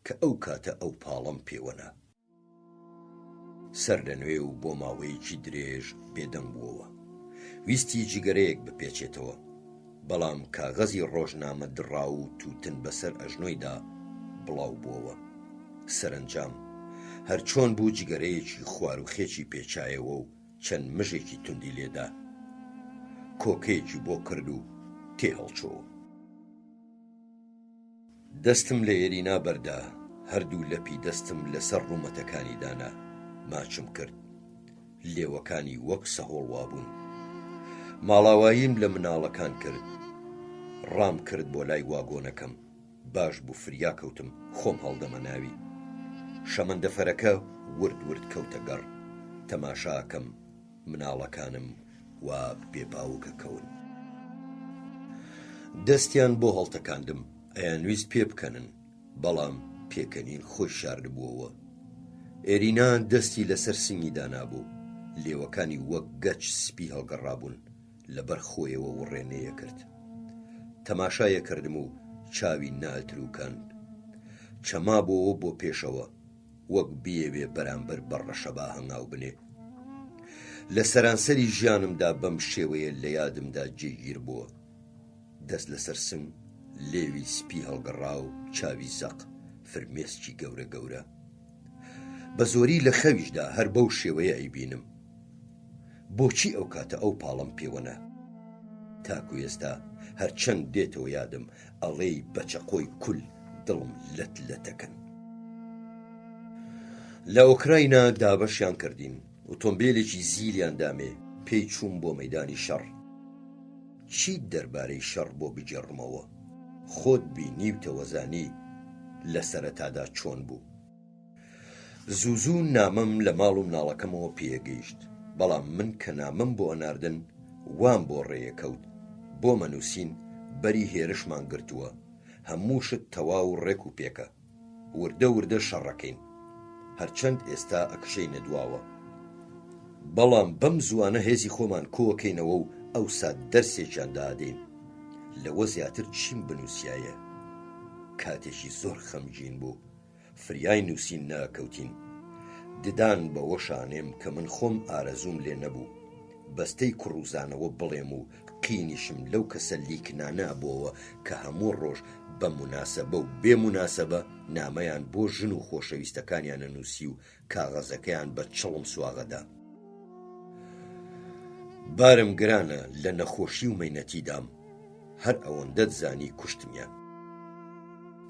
کە ئەو کاتە ئەو پاڵەم پێوەنا. سەر لە نوێ و بۆ ماوەیەکی درێژ بێدەنگ بووەوە. ویستی جگەرەیەک بپێچێتەوە، بەڵام کاغەزی ڕۆژنامە دڕا و تووتن بەسەر ئەژنۆیدا بڵاو بووەوە. سەرنجام هەر چۆن بوو جگەرەیەکی خوار و خێکی پێچایەوە و چەند مژێکی توندی لێدا. کۆکەیەکی بۆ کرد و تێ هەڵچۆوە. دەستم لە ئێرینا بەردا، هەردوو لەپی دەستم لەسەر ڕوومەتەکانی دانا، ماچم کرد. لێوەکانی وەک سەهۆڵوا بوون. ماڵاواییم لە مناڵەکان کرد. ڕام کرد بۆ لای واگۆنەکەم. باش بوو فریا کەوتم خۆم هەڵدەمە ناوی. شەمەندەفەرەکە ورد ورد کەوتە گەڕ. تەماشاکەم مناڵەکانم وا بێباوکە کەون. دەستیان بۆ هەڵتەکاندم، ئەیانویست پێ بکەنن، بەڵام پێکەنین خۆی شاردبووەوە. ئێرینا دەستی لەسەر سنگی دانابوو. لێوەکانی وەک گەچ سپی هەڵگەڕابوون، لەبەر خۆیەوە وڕێنەیە کرد. تەماشایە کردم و چاوی نائەترووکاند. چەما بۆەوە بۆ پێشەوە، وەک بیەوێ بەرامبەر بەڕەشەبا هەنگاو بنێ. لە سەرانسەری ژیانمدا بەم شێوەیە لە یادمدا جێگیر بووە. دەست لەسەر سنگ، لێوی سپی هەڵگەڕا و چاوی زەق فرمێسکی گەورە گەورە بە زۆری لە خەویشدا هەر بەو شێوەیە ئەیبینم. بۆچی ئەو کاتە ئەو پاڵم پێوەنا؟ تاکو ئێستا هەرچەند دێتەوە یادم ئەڵێی بەچەقۆی کول دڵم لەت لەتەکەن. لە ئۆکراینا دابەشیان کردین، ئۆتۆمبیلێکی زیلیان دامێ، پێی چووم بۆ مەیدانی شەڕ. چیت دەربارەی شەڕ بۆ بجێڕمەوە؟ خۆت بینیوتەوە زانی لە سەرەتادا چۆن بوو. زوو نامەم لە ماڵ و مناڵەکەمەوە پێگەیشت، بەڵام من کە نامەم بۆ ئەناردن وام بۆ ڕێیەکەوت، بۆ مەنووسین بەری هێرشمان گرتووە، هەمووشت تەواو ڕێک و پێکە، وردە وردە شەڕەکەین، هەرچەند ئێستا ئەکشەینە دواوە. بەڵام بەم زوانە هێزی خۆمان کۆکەینەوە و ئەوسا دەرسێکیان دادەین. لەوە زیاتر چیم بنووسایە؟ کاتێکی زۆر خەمگین بوو، فریای نووسین ناکەوتین. ددان بەوە شانێم کە من خۆم ئارەزوم لێ نەبوو، بەستەی کوڕوزانەوە بڵێم و قینیشم لەو کەسە لیکنانە بووەوە کە هەموو ڕۆژ بە مناسەبە و بێ مناسەبە نامەیان بۆ ژن و خۆشەویستەکانیان نووسی و کاغەزەکەیان بە چڵم سواغەدا. بارم گرانە لە نەخۆشی و مەینەتیدام، هەر ئەوەندە زانی کوشتمیان.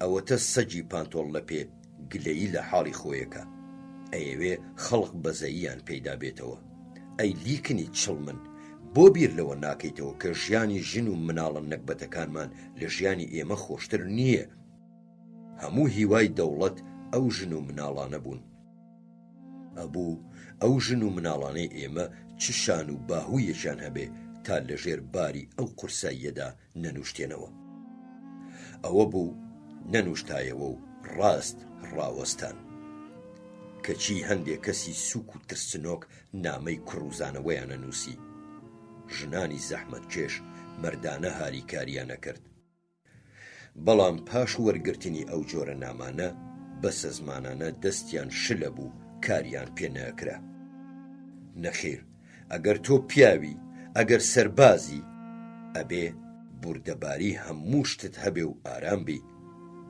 ئەوەتە سەجی پانتۆڵ لە پێ گلەیی لە حاڵی خۆیەکە، ئەیەوێ خەڵق بەزەییان پەیدا بێتەوە. ئەی لیکنی چڵمن، بۆ بیر لەوە ناکەیتەوە کە ژیانی ژن و مناڵە نەکبەتەکانمان لە ژیانی ئێمە خۆشتر نییە. هەموو هیوای دەوڵەت ئەو ژن و مناڵانە بوون. ئەبوو ئەو ژن و مناڵانەی ئێمە چ شان و باهوویەکیان هەبێ تا لەژێر باری ئەو قورساییەدا نەنوشتێنەوە. ئەوە بوو نەنوشتایەوە و ڕاست ڕاوەستان. کەچی هەندێک کەسی سووک و ترسنۆک نامەی کوڕوزانەوەیانە نووسی، ژنانی زەحمەت کێش مەردانە هاریکاریانە کرد. بەڵام پاش وەرگرتنی ئەو جۆرە نامانە بەسە زمانانە دەستیان شلە بوو، کاریان پێ نەکرا. نەخێر، ئەگەر تۆ پیاوی، ئەگەر سەربازی، ئەبێ بوردەباری هەموو شتت هەبێ و ئارام بی،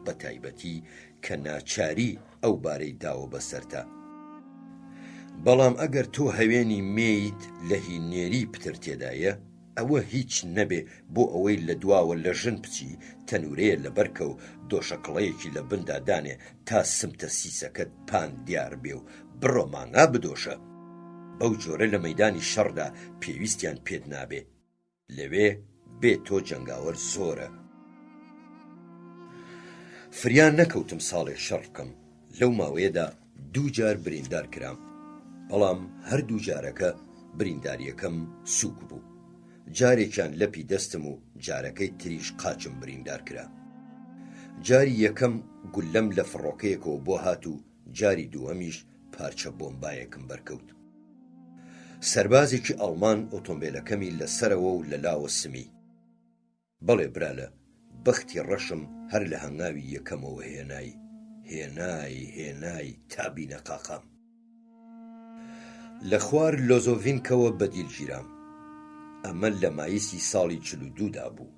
بە تایبەتی کە ناچاری ئەو بارەی داوە بەسەرتا. بەڵام ئەگەر تۆ هەوێنی مێیت لە هینێری پتر تێدایە، ئەوە هیچ نەبێ بۆ ئەوەی لە دواوە لە ژن بچی، تەنورەیە لە بەرکە و دۆشەکڵەیەکی لە بندادانێ تا سمتە سیسەکەت پان دیار بێ و بڕۆ مانگا بدۆشە. بەو جۆرە لە مەیدانی شەڕدا پێویستیان پێت نابێ، لەوێ بێ تۆ جەنگاوەر زۆرە. فریان نەکەوتم ساڵێک شەڕ بکەم، لەو ماوەیەدا 2 جار بریندار کرام، بەڵام هەردوو جارەکە برینداریەکەم سووک بوو. جارێکیان لەپی دەستم و جارەکەی تریش قاچم بریندار کرا. جاری یەکەم گولەم لە فڕۆکەیەکەوە بۆ هات و جاری دووەمیش پارچە بۆمبایەکم بەرکەوت. سەربازێکی ئەڵمان ئۆتۆمبیلەکەمی لەسەرەوە و لە لاوە سمی. بەڵێ برالە، بەختی ڕەشم هەر لە هەنگاوی یەکەمەوە هێنای تابینە قاقام. لە خوار لۆزۆڤینکەوە بەدیل گیرام. ئەمە لە مایسی ساڵی 42دا بوو.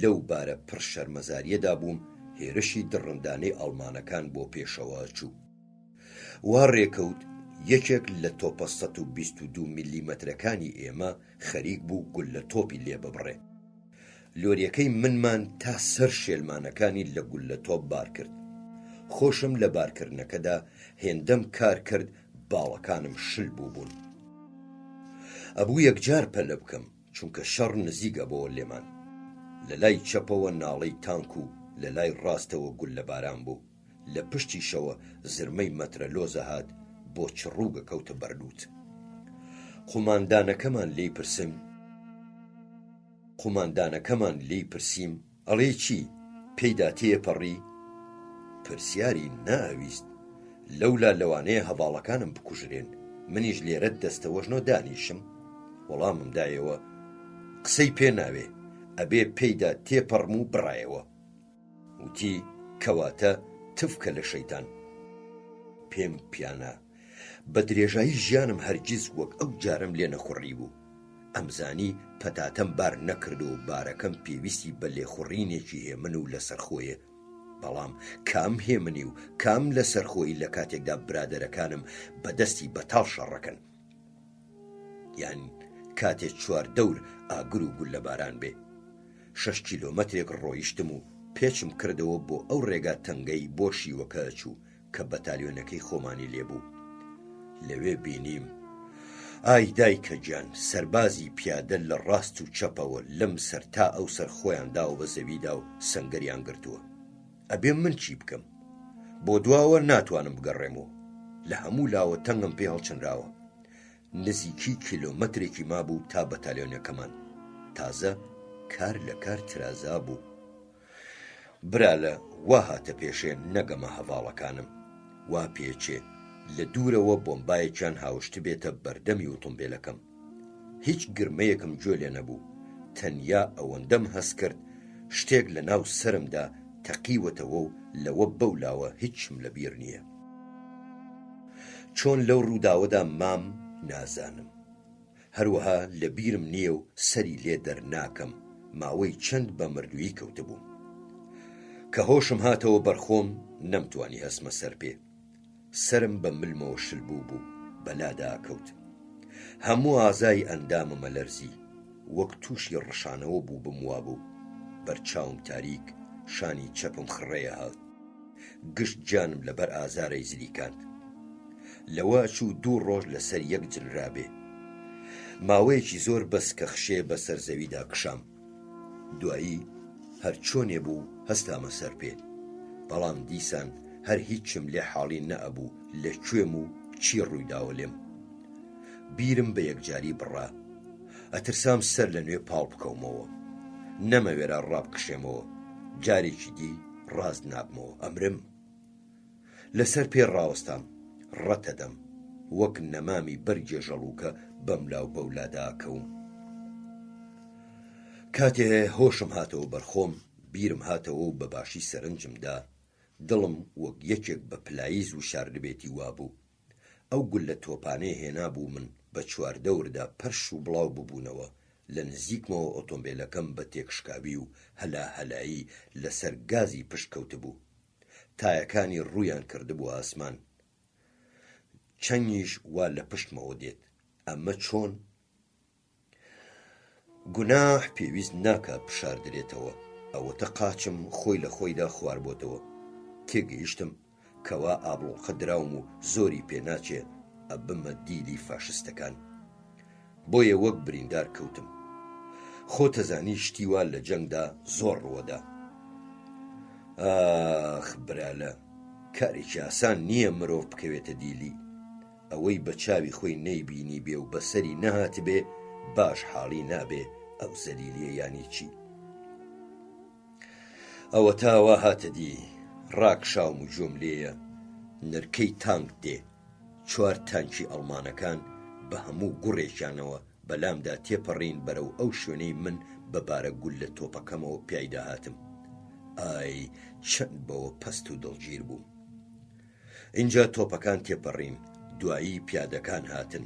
لەو بارە پڕ شەرمەزاریەدا بووم، هێرشی دڕندانەی ئەڵمانەکان بۆ پێشەوە چوو. وا ڕێکەوت یەکێک لە تۆپە 122 میلیمەترەکانی ئێمە خەریک بوو گول لە تۆپی لێ ببڕێ. لۆریەکەی منمان تا سەر شێلمانەکانی لە گول لە تۆپ بار کرد. خۆشم لە بارکردنەکەدا هێندەم کار کرد، باڵەکانم شل بوون. ئەبوو یەکجار پەلە بکەم، چونکە شەڕ نزیگە بۆوە لێمان. لە لای چەپەوە ناڵەی تانک و لە لای ڕاستەوە گول لە باران بوو. لە پشتیشەوە زرمەی مەترە لۆزە هات بۆ چڕووگە کەوتە بەرلووت. قوماندانەکەمان لێی پرسییم، ئەڵێ چی پێیدا تێپەڕی؟ پرسیاری ناویست. لەولا لەوانەیە هەواڵەکانم بکوژرێن، منیش لێرە دەستەوەژنۆ دانیشم. وەڵامم دایەوە، قسەی پێ ناوێ، ئەبێ پێیدا تێپەڕم و بڕایەوە. وتی کەواتە تفکە لە شەیتان. پێم پیانە، بە درێژایی ژیانم هەرگیز وەک ئەو جارم لێ نەخوڕی بوو. ئەمزانی پەتاتەم بار نەکرد و بارەکەم پێویستی بە لێخوڕینێکی هێمن و لەسەرخۆیە. بەڵام کام هێمنی و کام لەسەرخۆی لە کاتێکدا برادەرەکانم بەدەستی بەتاڵ شەڕەکەن، یان کاتێک چوار دەور ئاگر و گول لە باران بێ. 6 کیلۆمەترێک ڕۆیشتم و پێچم کردەوە بۆ ئەو ڕێگا تەنگەی بۆ شیوەکە ئەچوو کە بەتالیۆنەکەی خۆمانی لێبوو. لەوێ بینیم ئای دایکە گیان، سەربازی پیادە لە ڕاست و چەپەوە لەم سەر تا ئەو سەر خۆیاندا و بە زەویدا و سەنگەریان گرتووە. ئەبێ من چی بکەم؟ بۆ دواوە ناتوانم بگەڕێمەوە. لە هەموو لاوە تەنگم پێ هەڵچنراوە. نزیکی کیلۆمەترێکی مابوو تا بەتالیۆنەکەمان. تازە کار لە کار ترازا بوو. برالە وا هاتە پێشێ نەگەمە هەڤاڵەکانم. وا پێچێ لە دوورەوە بۆمبایەکیان هاوشت بێتە بەردەمی ئۆتۆمبیلەکەم. هیچ گرمەیەکم گوێ لێ نەبوو. تەنیا ئەوەندەم هەست کرد شتێک لە ناو سەرمدا تەقیوەتەوە و لەوە بەولاوە هیچم لەبیر نییە. چۆن لەو ڕووداوەدا مام نازانم. هەروەها لە بیرم نییە و سەری لێ دەرناکەم ماوەی چەند بە مردووی کەوتبووم. کە هۆشم هاتەوە بەرخۆم نەمتوانی هەسمە سەر پێ. سرم بە ملمەوە شل بوو بەلادا کەوت. هەموو ئازای ئەنداممە لەرزی وەک تووشی ڕشانەوە بوو بموا بوو. بەرچاوم تاریک، شانی چەپم خڕەیە هات. گشت جانم لەبەر ئازارەی زلیکاند. لەوە چوو 2 ڕۆژ لەسەر یەک جلرابێ. ماوەیەکی زۆر بەس کە خشێ بەسەر زەویدا کشام. دوایی هەر چۆنێ بوو هەستامە سەر پێ. بەڵام دیسان هەر هیچم لێ حاڵی نەئەبوو لەکوێم و چی ڕوویداوە لێم. بیرم بە یەکجاری بڕا. ئەترسام سەر لە نوێ پاڵ بکەومەوە. نەمەوێرا ڕابکشێمەوە. جارێکی دی ڕاست نابمەوە، ئەمرم. لەسەر پێ ڕاوەستام، ڕەتەدەم وەک نەمامی بەرگێ ژەڵووکە بەم لاو بەولادا کەوم. کاتێ هۆشم هاتەوە بەرخۆم، بیرم هاتەوە و بە باشی سەرنجمدا دڵم وەک یەکێک بە پلاییز و شاردبێتی وابوو. ئەو گول لە تۆپانەی هێنا بوو من بە چواردەوردا پەرش و بڵاو ببوونەوە. لە نزیکمەوە ئۆتۆمبیلەکەم بە تێکشکاوی و هەلایی لەسەر گازی پشت کەوتبوو. تایەکانی ڕوویان کردبوو ئاسمان. چەنگیش وا لە پشتمەوە دێت. ئەمە چۆن؟ گوناح پێویست ناکە بشاردرێتەوە. ئەوەتە قاچم خۆی لە خۆیدا خواردبۆتەوە. تێگەیشتم کەوا ئابڵۆخە دراوم و زۆری پێناچێ ئەبمە دیلی فاشستەکان. بۆیە وەک بریندار کەوتم. خۆ تەزانی شتی وا لە جەنگدا زۆر ڕوەدا. ئاخ برالە، کارێکی ئاسان نییە مرۆڤ بکەوێتە دیلی. ئەوەی بە چاوی خۆی نەیبینی بێ و بەسەری نەهات بێ باش حاڵی نابێ ئەو زەلیلیە یانی چی. ئەوە تاوا هاتە دی. ڕاکشاوم و جۆم لێیە. نرکەی تانک دێ. 4 تانکی ئەڵمانەکان بە هەموو گوڕێکیانەوە بەلامدا تێپەڕین بەرەو ئەو شوێنەی من بەبارە گول لە تۆپەکەمەوە پیایدا هاتم. ئای چەند بەوە پەست و دڵگیر بووم. اینجا تۆپەکان تێپەڕین. دوایی پیادەکان هاتن.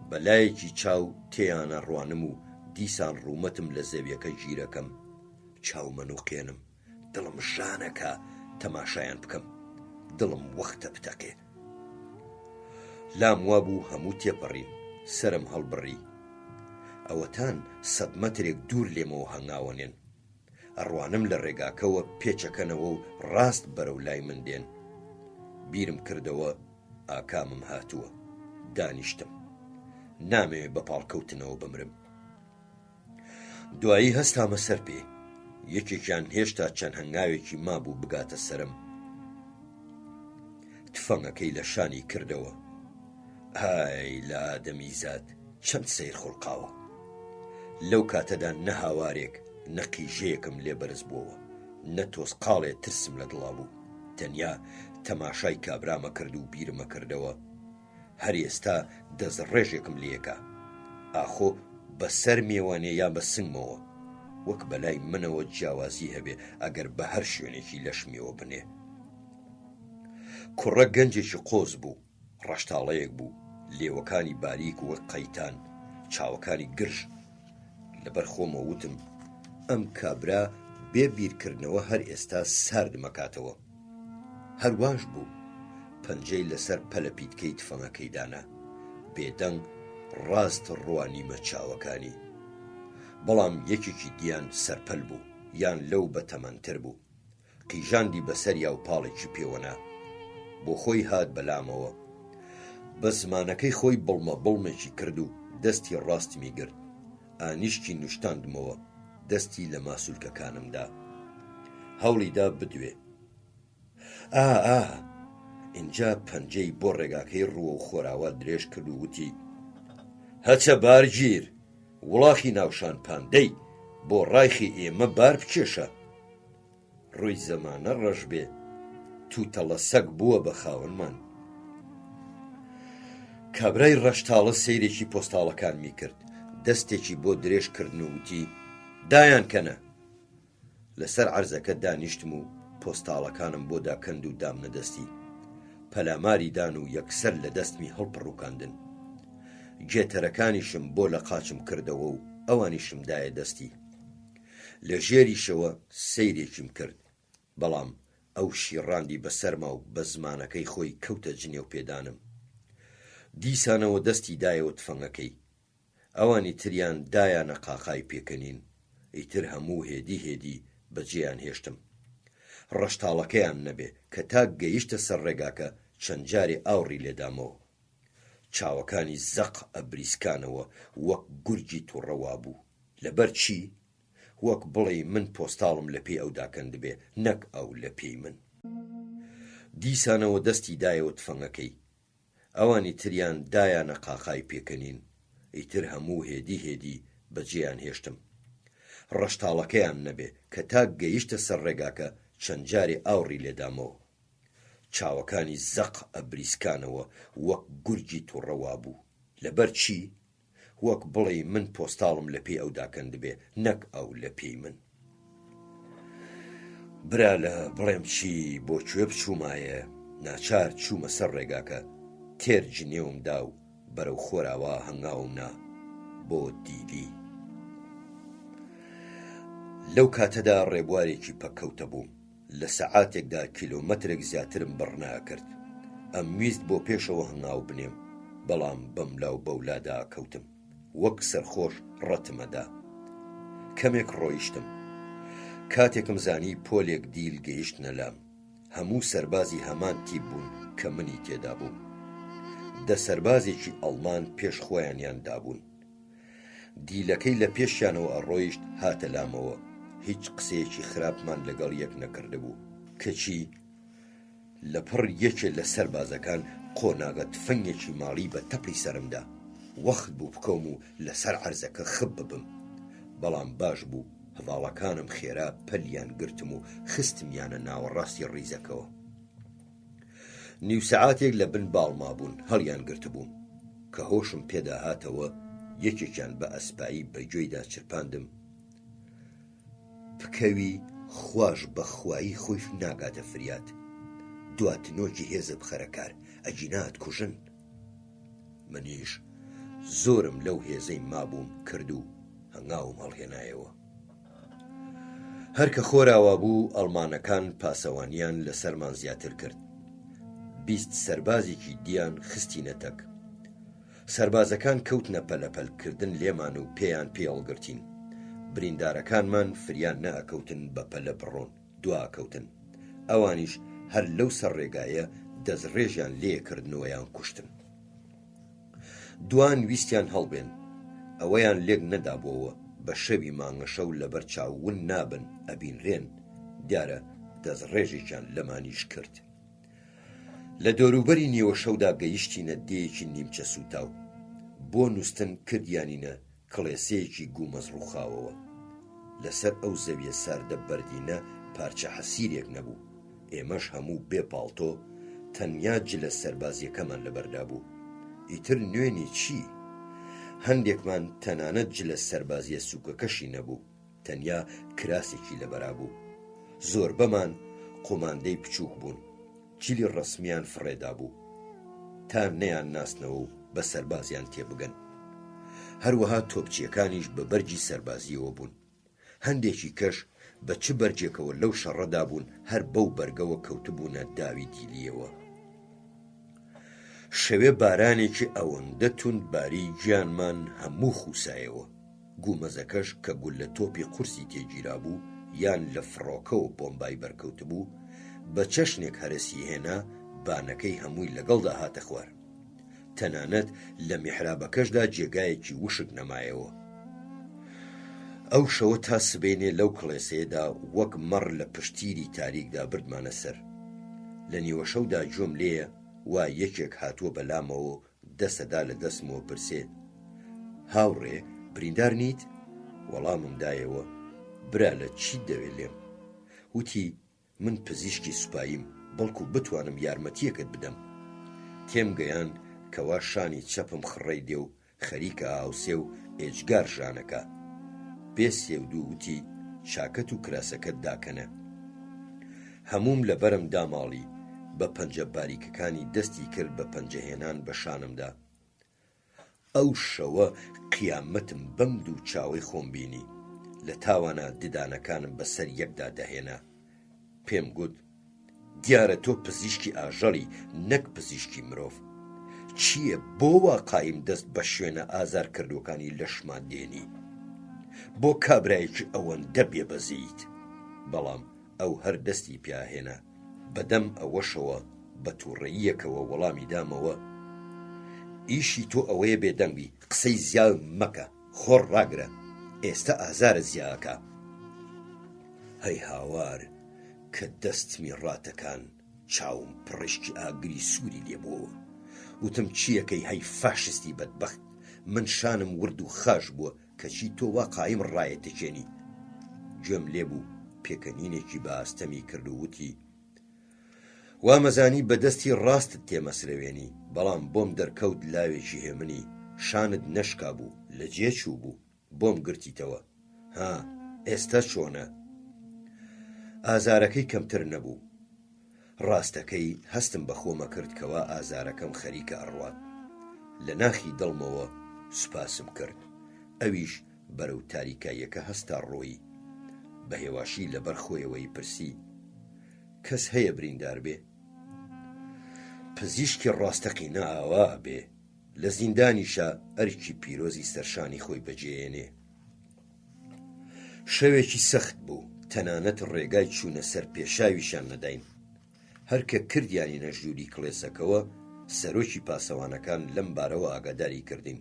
بەلایەکی چاو تێیانە ڕوانم و دیسان ڕوومەتم لە زەویەکە گیرەکەم. چاومەنوقێنم. دڵم ژانەکە تەماشایان بکەم. دڵم وەختە بتەقێ. لام وابوو هەموو تێپەڕین. سرم هەڵبڕی. ئەوەتان 100 مەترێک دوور لێمەوە هەنگاوەنێن. ئەڕوانم لە ڕێگاکەوە پێچەکەنەوە و ڕاست بەرەو لای من دێن. بیرم کردەوە ئاکامم هاتووە. دانیشتم. نامەوێ بە پاڵکەوتنەوە بمرم. دوایی هەستامە سەر پێ. یەکێکیان هێشتا چەند هەنگاوێکی مابوو بگاتە سرم. تفەنگەکەی لە شانی کردەوە. ئای لە ئادەمی زاد چەند سەیر خوڵقاوە. لەو کاتەدا نە هاوارێک نە قیژەیەکم لێ بەرز بووەوە، نە تۆسقاڵێ ترسم لە دڵا بوو. تەنیا تەماشای کابرامە کرد و بیرمە کردەوە. هەر ئێستا دەست ڕێژێکم لێکە. ئاخۆ بەسەر میێوانێ یا بە سنگمەوە. وەک بەلای منەوە جیاوازی هەبێ ئەگەر بە هەر شوێنێکی لەشمیەوە بنێ. کوڕە گەنجێکی قۆز بوو. ڕەشتاڵەیەک بوو. لێوەکانی باریک وەک قەیتان. چاوەکانی گرژ لەبەر خۆمە وتم ئەم کابرا بێ بیرکردنەوە هەر ئێستا ساردمەکاتەوە. هەرواش بوو پەنجەی لەسەر پەلە پیتکەی تفەنگەکەی دانا، بێدەنگ ڕاست ڕوانیمە چاوەکانی. بەڵام یەکێکی دیان سەرپەل بوو، یان لەو بەتەمەنتر بوو، قیژاندی بەسەریا و پاڵێکی پێوەنا، بۆ خۆی هات بەلامەوە. بە زمانەکەی خۆی بڵمە بڵمێکی کرد و دەستی ڕاستمی گرت، ئانیشکی نوشتاندمەوە، دەستی لە ماسوولکەکانمدا، هەوڵیدا بدوێ. ئینجا پەنجەی بۆ ڕێگاکەی ڕووە و خۆراوە درێژ کرد و وتی هەچە بارگیر، وڵاخی ناوشان پاندەی، بۆ ڕایخی ئێمە بار بکێشە. ڕووی زەمانە ڕەش بێ، تووتەڵە سەگ بووە بە خاوەنمان. کابرای ڕەشتاڵە سەیرێکی پۆستاڵەکانمی کرد، دەستێکی بۆ درێژ کردن و وتی دایان کەنە. لەسەر عەرزەکە دانیشتم و پۆستاڵەکانم بۆ داکەند و دامنە دەستی، پەلاماری دان و یەکسەر لە دەستمی هەڵپڕووکاندن. گێتەرەکانیشم بۆ لە قاچم کردەوە و ئەوانیشم دایە دەستی. لە ژێریشەوە سەیرێکیم کرد، بەڵام ئەو شیڕاندی بەسەرما و بە زمانەکەی خۆی کەوتە جنێ و پێدانم. دیسانەوە دەستی دایەوە تفەنگەکەی، ئەوانی تریان دایانە قاقای پێکەنین، ئیتر هەموو هێدی هێدی بەجێیان هێشتم. ڕەشتاڵەکەیان نەبێ کە تا گەیشتە سەر ڕێگاکە چەند جارێ ئاوڕی لێدامەوە. چاوەکانی زەق ئەبریسکانەوە وەک گورجی تووڕەوا بوو. لەبەر چی؟ وەک بڵێ من پۆستاڵم لە پێی ئەو داکەند بێ، نەک ئەو لە پێی من. دیسانەوە دەستی دایەوە تفەنگەکەی، ئەوانی تریان دایانە قاقای پێکەنین، ئیتر هەموو هێدی هێدی بەجێیان هێشتم. ڕەشتاڵەکەیان نەبێ کە تا گەیشتە سەر ڕێگاکە چەند جارێ ئاوڕی لێدامەوە. چاوەکانی زەق ئەبریسکانەوە وەک گورجی تووڕەوا بوو. لەبەر چی؟ وەک بڵێ من پۆستاڵم لە پێی ئەو داکەند بێ، نەک ئەو لە پێی من. برا لە بڵێم چی بۆ کوێ بچوومایە، ناچار چوومە سەر ڕێگاکە، تێر جنێومدا و بەرەو خۆراوە هەنگاومنا بۆ دیلی. لەو کاتەدا ڕێبوارێکی پەکەوتە بووم، لە سەعاتێکدا کیلۆمەترێک زیاترم بڕناکرد. ئەم ویست بۆ پێشەوە هەنگاو بنێم، بەڵام بەم لاو بەولادا کەوتم، وەک سەرخۆش ڕەتمەدا. کەمێک ڕۆیشتم، کاتێکم زانی پۆلێک دیل گەیشتنە لام. هەموو سەربازی هەمان تیپ بوون کە منی تێدا بووم. دە سەربازێکی ئەڵمان پێش خۆیانیان دابوون. دیلەکەی لە پێشیانەوە ئەڕۆیشت هاتە لامەوە. هیچ قسەیەکی خراپمان لەگەڵ یەک نەکرده بوو، کەچی لەپڕ یەکێ لە سەربازەکان قۆناغە تفەنگێکی ماڵی بە تەپڵی سەرمدا. وەخت بوو بکەوم و لەسەر عەرزەکە خب ببم، بەڵام باش بوو هەواڵەکانم خێرا پەلیان گرتم و خستمیانە ناوەڕاستی ڕیزەکەوە. نیو سەعاتێک لە بن باڵما بوون، هەڵیان گرتبووم کە هۆشم پێدا هاتەوە. یەکێکیان بە ئەسپایی بەگوێیدا چرپاندم، پکەوی خوۆش بەخوایی خۆی ناگاتە فریات، دواتنۆکی هێزە بخەرەکار، ئەجینات کوژن. منیش زۆرم لەو هێزەی مابووم کرد و هەنگاوم هەڵهێنایەوە. هەرکە خۆراوە بوو ئەڵمانەکان پاسەوانیان لەسەرمان زیاتر کرد. 20 سەربازێکی دیان خستینە تەک. سەربازەکان کەوتنە پەلەپەلکردن لێمان و پێیان پێڵگرتین. بریندارەکانمان فریان نەئەکەوتن بە پەلە بڕۆن، دواکەوتن. ئەوانیش هەر لەو سەر ڕێگایە دەستڕێژیان لێکردنەوەیان کوشتن. دوان ویستیان هەڵبێن، ئەوەیان لێک نەدابەوە بە شەوی مانگە شەو لەبەر چاوون نابن ئەبینرێن. دیارە دەستڕێژێکیان لەمانیش کرد. لە دەوروبەری نیوە شەودا گەیشتینە دێیەکی نیمچە سوتاو. بۆ نووسن کردیانینە کڵێسەیەکی گومەزڕووخاوەوە. لەسەر ئەو زەویە ساردە بەردینە پارچە حەسیرێک نەبوو. ئێمەش هەموو بێ پاڵتۆ تەنیا جلە سەربازیەکەمان لەبەردا بوو. ئیتر نوێنی چی؟ هەندێکمان تەنانەت جلە سەربازیە سووکەکەشی نەبوو، تەنیا کراسێکی لەبەرا بوو. زۆربەمان قۆماندەی بچووک بوون، جلی ڕەسمیان فڕێدا بوو تا نەیان ناسنەوە و بە سەربازیان تێبگەن. هەروەها تۆپچیەکانیش بە بەرجی سەربازیەوە بوون. هەندێکی کەش بە چ بەرجێکەوە لەو شەڕەدا بوون هەر بەو بەرگەوە کەوتبوونە داوی دیلیەوە. شەوێ بارانێکی ئەوەندە توندباری گیانمان هەموو خوسایەوە. گومەزەکەش کە گول لە تۆپی قورسی تێگیرا بوو یان لە فڕۆکەوە بۆمبای بەرکەوت بوو بە چەشنێک هەرسی هێنا بانەکەی هەمووی لەگەڵدا هاتە خوار. تەنانەت لە میحرابەکەشدا جێگایەکی وشک نەمایەوە. ئەو شەوە تا سبێنێ لەو کڵێسەیەدا وەک مەڕ لە پشتیری تاریکدا بردمانە سەر. لە نیوە شەودا جۆم لێیە وا یەکێک هاتووە بەلامەوە دەسەدا لە دەستمەوە پرسێ: هاوڕێ بریندار نیت؟ وەڵامم دایەوە: برا لە چیت دەوێت لێم؟ وتی: من پزیشکی سوپاییم، بەڵکو بتوانم یارمەتیەکت بدەم. تێم گەیان کەوا شانی چەپم خڕەی دێ و خەریکە ئاوسێ و ئێجگار ژانەکە. بێ سێودوو وتی: چاکەت و کراسەکەت داکەنە. هەموم لە بەرم داماڵی، بە پەنجە باریکەکانی دەستی کرد بە پەنجەهێنان بە شانمدا. ئەو شەوە قیامەتم بەم دوو چاوەی خۆم بینی، لە تاوانە ددانەکانم بەسەر یەکدا دەهێنا. پێم گوت: دیارە تۆ پزیشکی ئاژەڵی نەک پزیشکی مرۆڤ. چییە بۆ وا قایم دەست بە شوێنە ئازار کردوەکانی لەشمان دێنی؟ بۆ کابرایەکی ئەوەندە بێبەزیت؟ بەڵام ئەو هەر دەستی پیاهێنا. بەدەم ئەوەشەوە بە تووڕەییەکەوە وەڵامی دامەوە: ئیشی تۆ ئەوەیە بێدەنگی، قسەی زیاو مەکە، خۆڕ ڕاگرە، ئێستا ئازارە زیاکە. هەی هاوار کە دەستمی ڕاتەکان چاوم پڕشکی ئاگری سووری لێبووە. وتم: چیەکەی هەی فاشستی بەدبەخت، من شانم ورد و خاش بووە کەچی تۆ وا قایم ڕایەتەکێنی. گوێم لێبوو پێکەنینێکی بە ئاستەمی کرد و وتی: وا مەزانی بە دەستی ڕاستت تێمەسرەوێنی، بەڵام بۆم دەرکەوت لاوێکی هێمنی، شانت نەشکا بوو، لە جێ چوو بوو، بۆم گرتیتەوە. ها ئێستا چۆنە؟ ئازارەکەی کەمتر نەبوو. ڕاستەکەی هەستم بە خۆمە کرد کەوا ئازارەکەم خەریکە ئەڕوات. لە ناخی دڵمەوە سوپاسم کرد. ئەویش بەرەو تاریکاییەکە هەستا ڕۆیی. بە هێواشی لەبەر خۆیەوەی پرسی: کەس هەیە بریندار بێ؟ پزیشکی ڕاستەقینە ئاوا بێ، لە زیندانیشە ئەرکی پیرۆزی سەرشانی خۆی بەجێێنێ. شەوێکی سەخت بوو، تەنانەت ڕێگای چوونە سەر پێشاویشان نەداین. هەرکە کردیانی نەژووری کڵێسەکەوە سەرۆکی پاسەوانەکان لەم بارەوە ئاگاداری کردین.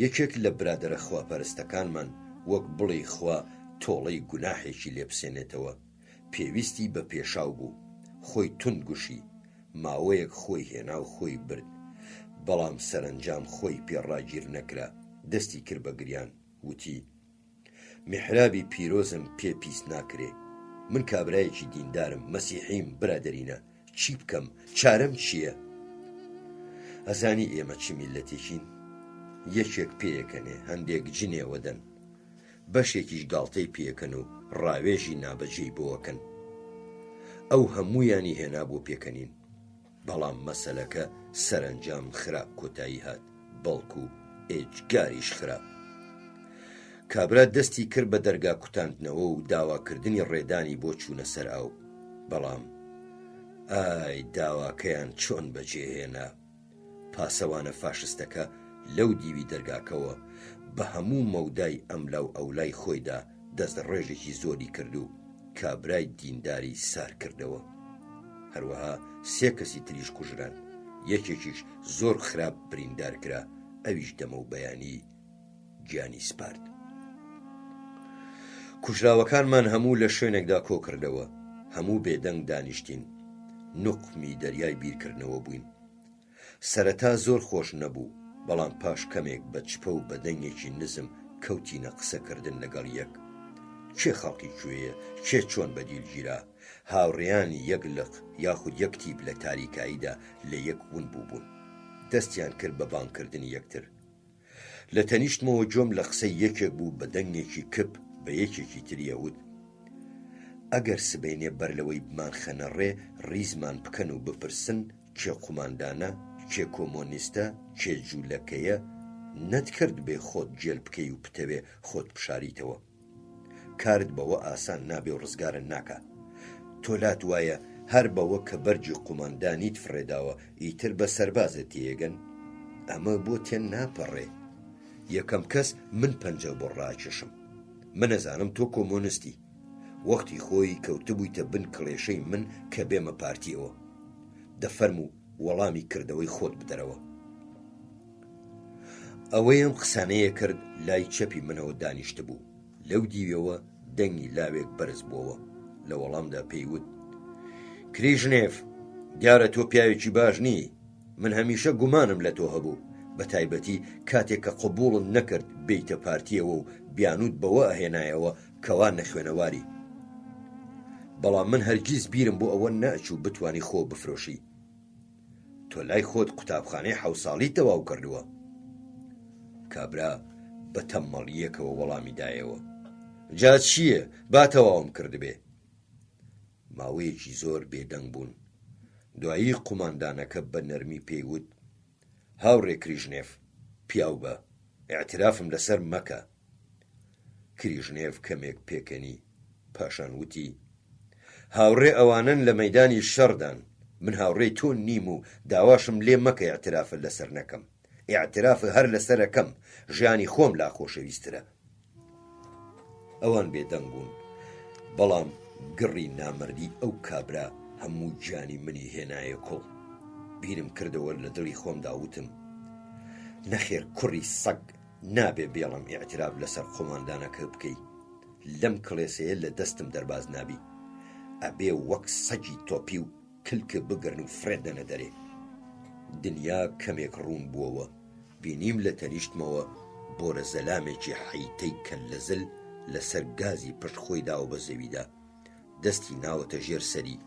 یەکێک لە برادەرە خواپەرستەکانمان وەک بڵێ خوا تۆڵەی گوناحێکی لێبسێنێتەوە، پێویستی بە پێشاو بوو. خۆی تون گوشی، ماوەیەک خۆی هێنا و خۆی برد، بەڵام سەرنجام خۆی پێڕاگیر نەکرا. دەستی کرد بە گریان، وتی: میحرابی پیرۆزم پێ پیس ناکرێ. من کابرایەکی دیندارم، مەسیحیم، برادەرینە. چی بکەم؟ چارەم چییە؟ ئەزانی ئێمە چ میلەتێکین؟ یەکێک پێیەکەنێ، هەندێک جنێوەدەن، بەشێکیش گاڵتەی پێکەن و ڕاوێژی نابەجێی بۆەکەن. ئەو هەموویانی هێنا بۆ پێکەنین، بەڵام مەسەلەکە سەرنجام خراپ کۆتایی هات، بەڵکو ئێجگاریش خراپ. کابرا دەستی کرد بە دەرگا کوتاندنەوە و داواکردنی ڕێدانی بۆ چوونە سەر ئاو. بەڵام ئای داواکەیان چۆن بەجێهێنا. پاسەوانە فاشستەکە لەو دیوی دەرگاکەوە بە هەموو مەودای ئەملاو ئەولای خۆیدا دەست ڕێژێکی زۆری کرد و کابرای دینداری سار کردەوە. هەروەها 3 کەسی تریش کوژران، یەکێکیش زۆر خراپ بریندار کرا، ئەویش دەمە و بەیانی گیانی سپارد. کوژراوەکانمان هەموو لە شوێنێکدا کۆ کردەوە، هەموو بێدەنگ دانیشتین، نوقمی دەریای بیرکردنەوە بووین. سەرەتا زۆر خۆش نەبوو، بەڵام پاش کەمێک بە چپە و بەدەنگێکی نزم کەوتینە قسەکردن لەگەڵ یەک. کێ خەڵکی کوێیە، کێ چۆن بەدیلگیرا، هاوڕێیانی یەک لق یاخود یەک تیب لە تاریکاییدا لە یەک ون بووبوون. دەستیان کرد بە بانکردنی یەکتر. لە تەنیشتمەوە جۆم لە قسەی یەکێک بوو بە دەنگێکی کپ بە یەکێکی تریەوت: ئەگەر سبەینێ بەر لەوەی بمان خەنەڕێ ڕیزمان بکەن و بپرسن کێ قوماندانە، کێ کۆمۆنیستە، کێ جوولەکەیە، نەتکرد بێ خۆت جێل بکەی و بتەوێ خۆت بشاریتەوە. کارت بەوە ئاسان نابێ و ڕزگارن ناکە. تۆ لات وایە هەر بەوە کە بەرجی قوماندانیت فڕێداوە ئیتر بە سەربازت تێگەن؟ ئەمە بۆ تێن ناپەڕێ. یەکەم کەس من پەنجە بۆ ڕاکێشم. من ئەزانم تۆ کۆمۆنیستی. وەختی خۆی کەوتبوویتە بن کڵێشەی من کە بێمە پارتیەوە. دەفەرموو وەڵامی کردەوەی خۆت بدەرەوە. ئەوەی ئەم قسانەیە کرد لای چەپی منەوە دانیشت بوو. لەو دیوێەوە دەنگی لاوێک بەرز بووەوە. لە وەڵامدا پێیوت: کریژنێف، دیارە تۆ پیاوێکی باش نی. من هەمیشە گومانم لە تۆ هەبوو، بە تایبەتی کاتێک کە قبوڵت نەکرد بیتە پارتیەوە و بیانوت بەوە ئەهێنایەوە کەوا نەخوێنەواری. بەڵام من هەرگیز بیرم بۆ ئەوە نەئەچوو بتوانی خۆ بفرۆشی. تۆ لای خۆت قوتابخانەی 7 ساڵی تەواو کردووە. کابرا بە تەمەڵیەکەوە وەڵامی دایەوە: جا چییە؟ با تەواوم کردبێ. ماوەیەکی زۆر بێدەنگ بوون. دوایی قوماندانەکە بە نەرمی پێیوت: هاوڕێ کریژنێف، پیاو بە، ئاعترافم لەسەر مەکە. کریژنێف کەمێک پێکەنی، پاشان وتی: هاوڕێ ئەوانن لە مەیدانی شەڕدان. من هاوڕێی تۆ نیم و داواشم لێ مەکە ئاعترافە لەسەر نەکەم. ئاعترافە هەر لەسەرەکەم، ژیانی خۆم لا خۆشەویسترە. ئەوان بێدەنگ بوون، بەڵام گڕی نامەردی ئەو کابرا هەموو گیانی منی هێنایە کۆڵ. بیرم کردەوە لە دڵی خۆمدا وتم: نەخێر کوڕی سەگ، نابێ بێڵم ئاعتراف لەسەر قۆماندانەکە بکەی. لەم کڵێسەیە لە دەستم دەرباز نابی. ئەبێ وەک سەگی تۆپی و کلکە بگرن و فرێدەنە دەرێ. دنیا کەمێک ڕوون بووەوە. بینیم لە تەنیشتمەوە بۆرە زەلامێکی حەیتەی کەللەزل لەسەر گازی پشت خۆی داوە بە زەویدا. دەستی ناوەتە ژێر سەری.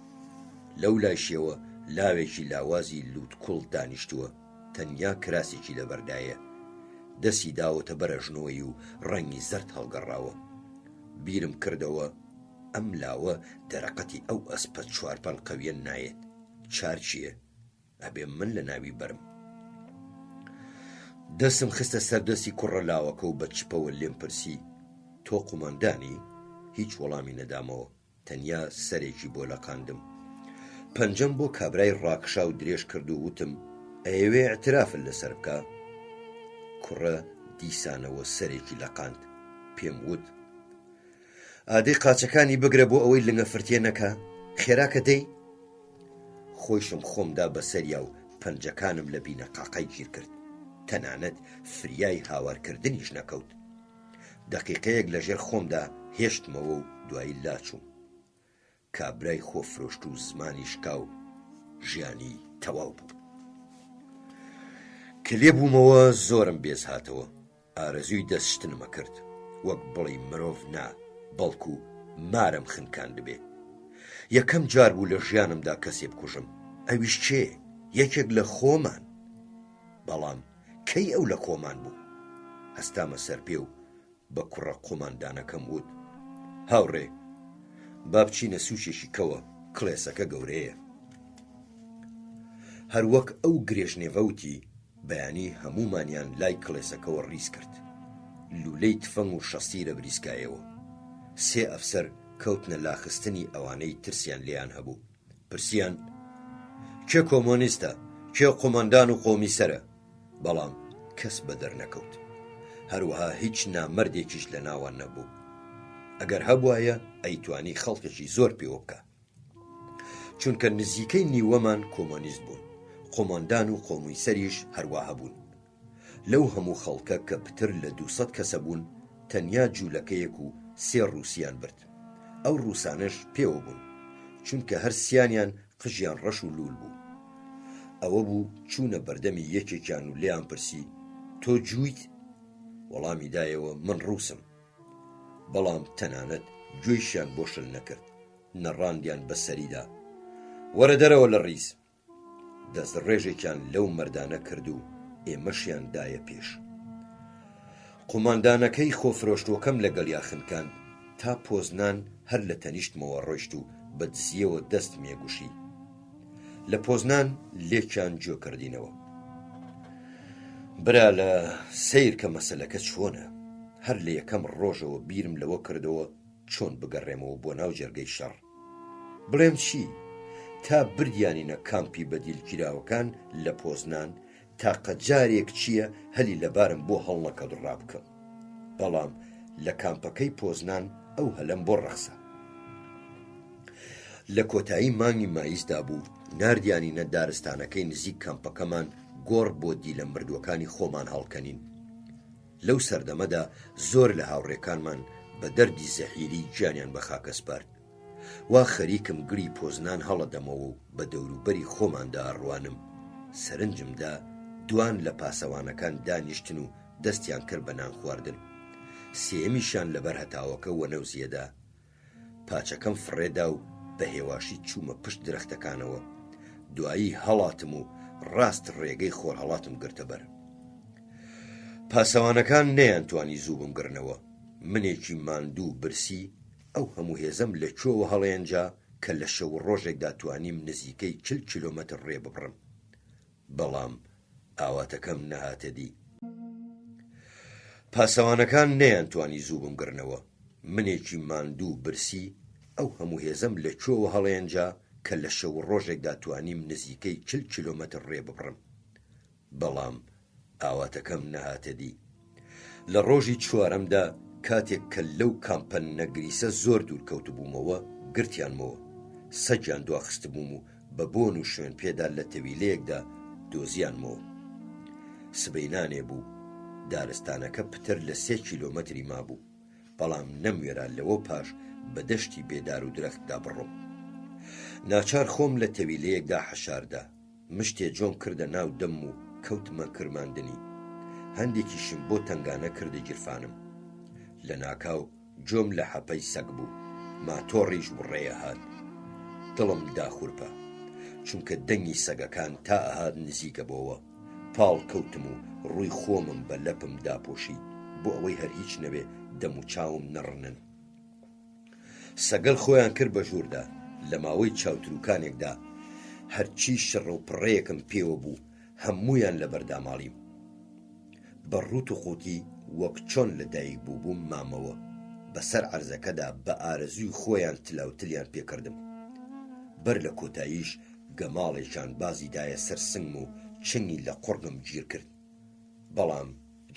لەو لاشیەوە لاوێکی لاوازی لووتکوڵ دانیشتووە، تەنیا کراسێکی لەبەردایە. دەستی داوەتە بەرە ژنۆی و ڕەنگی زەرد هەڵگەڕاوە. بیرم کردەوە ئەم لاوە دەرەقەتی ئەو ئەسپە 4 پەڵقەویە نایێت. چار چییە؟ ئەبێ من لە ناوی بەرم. دەستم خستە سەردەستی کوڕە لاوەکە و بە چپەوە لێم پرسی: تۆ قوماندانی؟ هیچ وەڵامی نەدامەوە، تەنیا سەرێکی بۆ لەقاندم. پەنجەم بۆ کابرای ڕاکشا و درێژ کرد و وتم: ئەیەوێ ئاعترافت لەسەر بکە؟ کوڕە دیسانەوە سەرێکی لەقاند. پێم وت: ئادەی قاچەکانی بگرە بۆ ئەوەی لنگە فرتێ نەکە. خێراکە دەی؟ خۆشم خۆمدا بەسەریا و پەنجەکانم لە بینە قاقای گیر کرد. تەنانەت فریای هاوارکردنیش نەکەوت. دەقیقەیەک لەژێر خۆمدا هێشتمەوە و دوایی لاچووم. کابرای خۆفرۆشت و زمانی شکاو، ژیانی تەواو بوو. کە لێبوومەوە زۆرم بێز هاتەوە. ئارەزووی دەستشتنمە کرد، وەک بڵی مرۆڤ نا، بەڵکو مارم خنکان دەبێ. یەکەم جار بوو لە ژیانمدا کەسێ بکوژم. ئەویش چێ؟ یەکێک لە خۆمان. بەڵام کەی ئەو لە کۆمان بوو؟ هەستامە سەر پێ و بە کوڕە قۆماندانەکەم وت: هاوڕێ، با بچینە سوچێکی کەوە، کڵێسەکە گەورەیە. هەروەک ئەو گرێژنێڤەوتی بەیانی هەمومانیان لای کڵێسەکەوە ڕیز کرد. لولەی تفەنگ و شەستیرە بریسکایەوە. 3 ئەفسەر کەوتنە لاخستنی ئەوانەی ترسیان لێیان هەبوو. پرسیان: کێ کۆمۆنیستە؟ کێ قۆماندان و قۆمی سەرە؟ بەڵام کەس بەدەر نەکەوت. هەروەها هیچ نامەردێکیش لە ناوان نەبوو. ئەگەر هەبوایە ئەیتوانی خەڵکێکی زۆر پێوە بکە، چونکە نزیکەی نیوەمان کۆمۆنیست بوون. قۆماندان و قۆمی سەریش هەروە هەبوون. لەو هەموو خەڵکە کە پتر لە 200 کەسە بوون، تەنیا جوولەکەیەک و 3 ڕووسیان برد. ئەو ڕووسانش پێوە بوون، چونکە هەر سیانیان قژیان ڕەش و لول بوو. ئەوە بوو چوونە بەردەمی یەکێکیان و لێیان پرسی: تۆ جویت؟ وەڵامی دایەوە: من ڕووسم. بەڵام تەنانەت گوێیشیان بۆ شل نەکرد. نەڕاندیان بەسەریدا: وەرە دەرەوە لە ڕیز. دەست ڕێژێکیان لەو مەردانە کرد و ئێمەشیان دایە پێش. قوماندانەکەی خۆفرۆشتوەکەم لەگەڵ یاخنکان تا پۆزنان هەر لە تەنیشتمەوە ڕۆیشت و بە دزیەوە دەست مێگوشی. لە پۆزنان لێکیان جۆ کردینەوە. برا لە سیر کە مەسەلەکە چۆنە، هەر لە یەکەم ڕۆژەوە بیرم لەوە کردەوە چۆن بگەڕێمەوە بۆ ناو جەرگەی شەڕ. بڵێم چی؟ تا بردیانینە کامپی بەدیلگیراوەکان لە پۆزنان تاقە جارێک چییە هەلی لەبارم بۆ هەڵنەکە دڕا بکەم. بەڵام لە کامپەکەی پۆزنان ئەو هەلەم بۆ ڕەخسە. لە کۆتایی مانگی ماییسدا بوو ناردیانینە دارستانەکەی نزیک کامپەکەمان گۆڕ بۆ دیلە مردووەکانی خۆمان هەڵکەنین. لەو سەردەمەدا زۆر لە هاوڕێکانمان بە دەردی زەحیری گیانیان بە خاکە سپارد. وا خەریکم گری پۆزنان هەڵەدەمەوە و بە دەوروبەری خۆماندا ئەڕوانم. سەرنجمدا دوان لە پاسەوانەکان دانیشتن و دەستیان کرد بە نان خواردن. سێمیشان لەبەر هەتاوەکە وەنەوزیەدا. پاچەکەم فڕێدا و بە هێواشی چوومە پشت درەختەکانەوە. دوایی هەڵاتم و ڕاست ڕێگەی خۆر هەڵاتم گرتەبەر. پاسەوانەکان نەیانتوانی زوو بمگرنەوە. منێکی ماندوو برسی ئەو هەموو هێزەم لە کوێوە هەڵێنجا کە لە شەو ڕۆژێکدا توانیم نزیکەی 40 کیلۆمەتر ڕێ ببڕم. بەڵام ئاواتەکەم نەهاتە دی. پاسەوانەکان نەیانتوانی زوو بمگرنەوە. منێکی ماندوو برسی ئەو هەموو هێزەم لە کوێوە هەڵێنجا کە لە شەو ڕۆژێکدا توانیم نزیکەی 40 کیلۆمەتر ڕێ ببڕم. بەڵام ئاواتەکەم نەهاتە دی. لە ڕۆژی چوارەمدا کاتێک کە لەو کامپە نەگریسە زۆر دوور کەوتبوومەوە گرتیانمەوە. سەجیان دواخست بووم و بە بۆن و شوێن پێدا لە تەویلەیەکدا دۆزیانمەوە. سبەینانێ بوو. دارستانەکە پتر لە 3 کیلۆمەتری مابوو. بەڵام نەموێرا لەوە پاش بە دەشتی بێدار و درەختدا بڕۆم. ناچار خۆم لە تەویلەیەکدا حەشاردا. مشتێ جۆم کردە ناو دەم و کەوتمە کرماندنی. هەندێکیشم بۆ تنگانە کردە گیرفانم. لە ناکاو جۆم لە حەپەی سەگ بوو. ماتۆڕیش وڕێیە هات. دڵم داخورپە چونکە دەنگی سەگەکان تا ئەهات نزیکە بۆەوە. پاڵ کەوتم و ڕووی خۆمم بە لەپم داپۆشی بۆ ئەوەی هەر هیچ نەبێ دەم و چاوم نەڕنن. سەگەل خۆیان کرد بە ژووردا. لە ماوەی چاوتروکانێکدا هەرچی شڕ و پڕەیەکم پێوە بوو هەموویان لە بەرداماڵیم. بەڕوت و قوتی وەک چۆن لەدایک بوو بووم مامەوە. بەسەر عەرزەکەدا بە ئارەزووی خۆیان تلاوتلیان پێکردم. بەر لە کۆتاییش گەماڵێکیان بازی دایە سەر سنگم و چنگی لە قوڕگم گیر کرد. بەڵام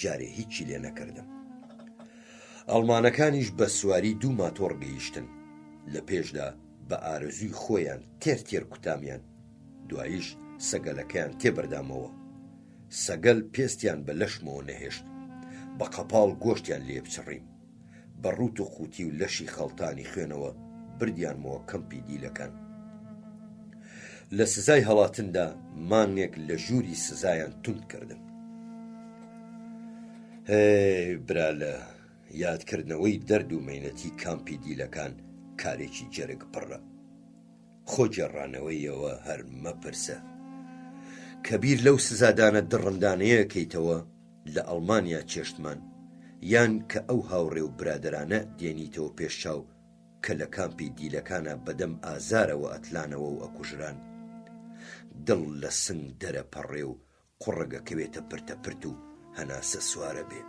جارێ هیچی لێ نەکردم. ئەڵمانەکانیش بە سواری 2 ماتۆڕ گەیشتن. لە پێشدا بە ئارەزووی خۆیان تێر کوتامیان. دواییش سەگەلەکەیان تێبەردامەوە. سەگەل پێستیان بە لەشمەوە نەهێشت. بە قەپاڵ گۆشتیان لێ بچڕیم. بە ڕوت و قوتی و لەشی خەڵتانی خوێنەوە بردیانمەوە کەمپی دیلەکان. لە سزای هەڵاتندا مانگێک لە ژووری سزایان توند کردم. هێ برا لە یادکردنەوەی دەرد و مەینەتی کامپی دیلەکان کارێکی جەرگ پڕە. خۆ جێڕانەوەیەوە هەر مەپرسە. کەبیر لەو سزادانە دڕندانەیەکەیتەوە لە ئەڵمانیا چێشتمان یان کە ئەو هاوڕێ و برادرانە دێنیتەوە پێشچاو کە لە کامپی دیلەکانە بەدەم ئازارەوە ئەتلانەوە و ئەکوژران. دڵ لە سنگ دەرەپەڕێ و قوڕەگەکەوێتە پرتەپرت و هەناسە سوارە بێ.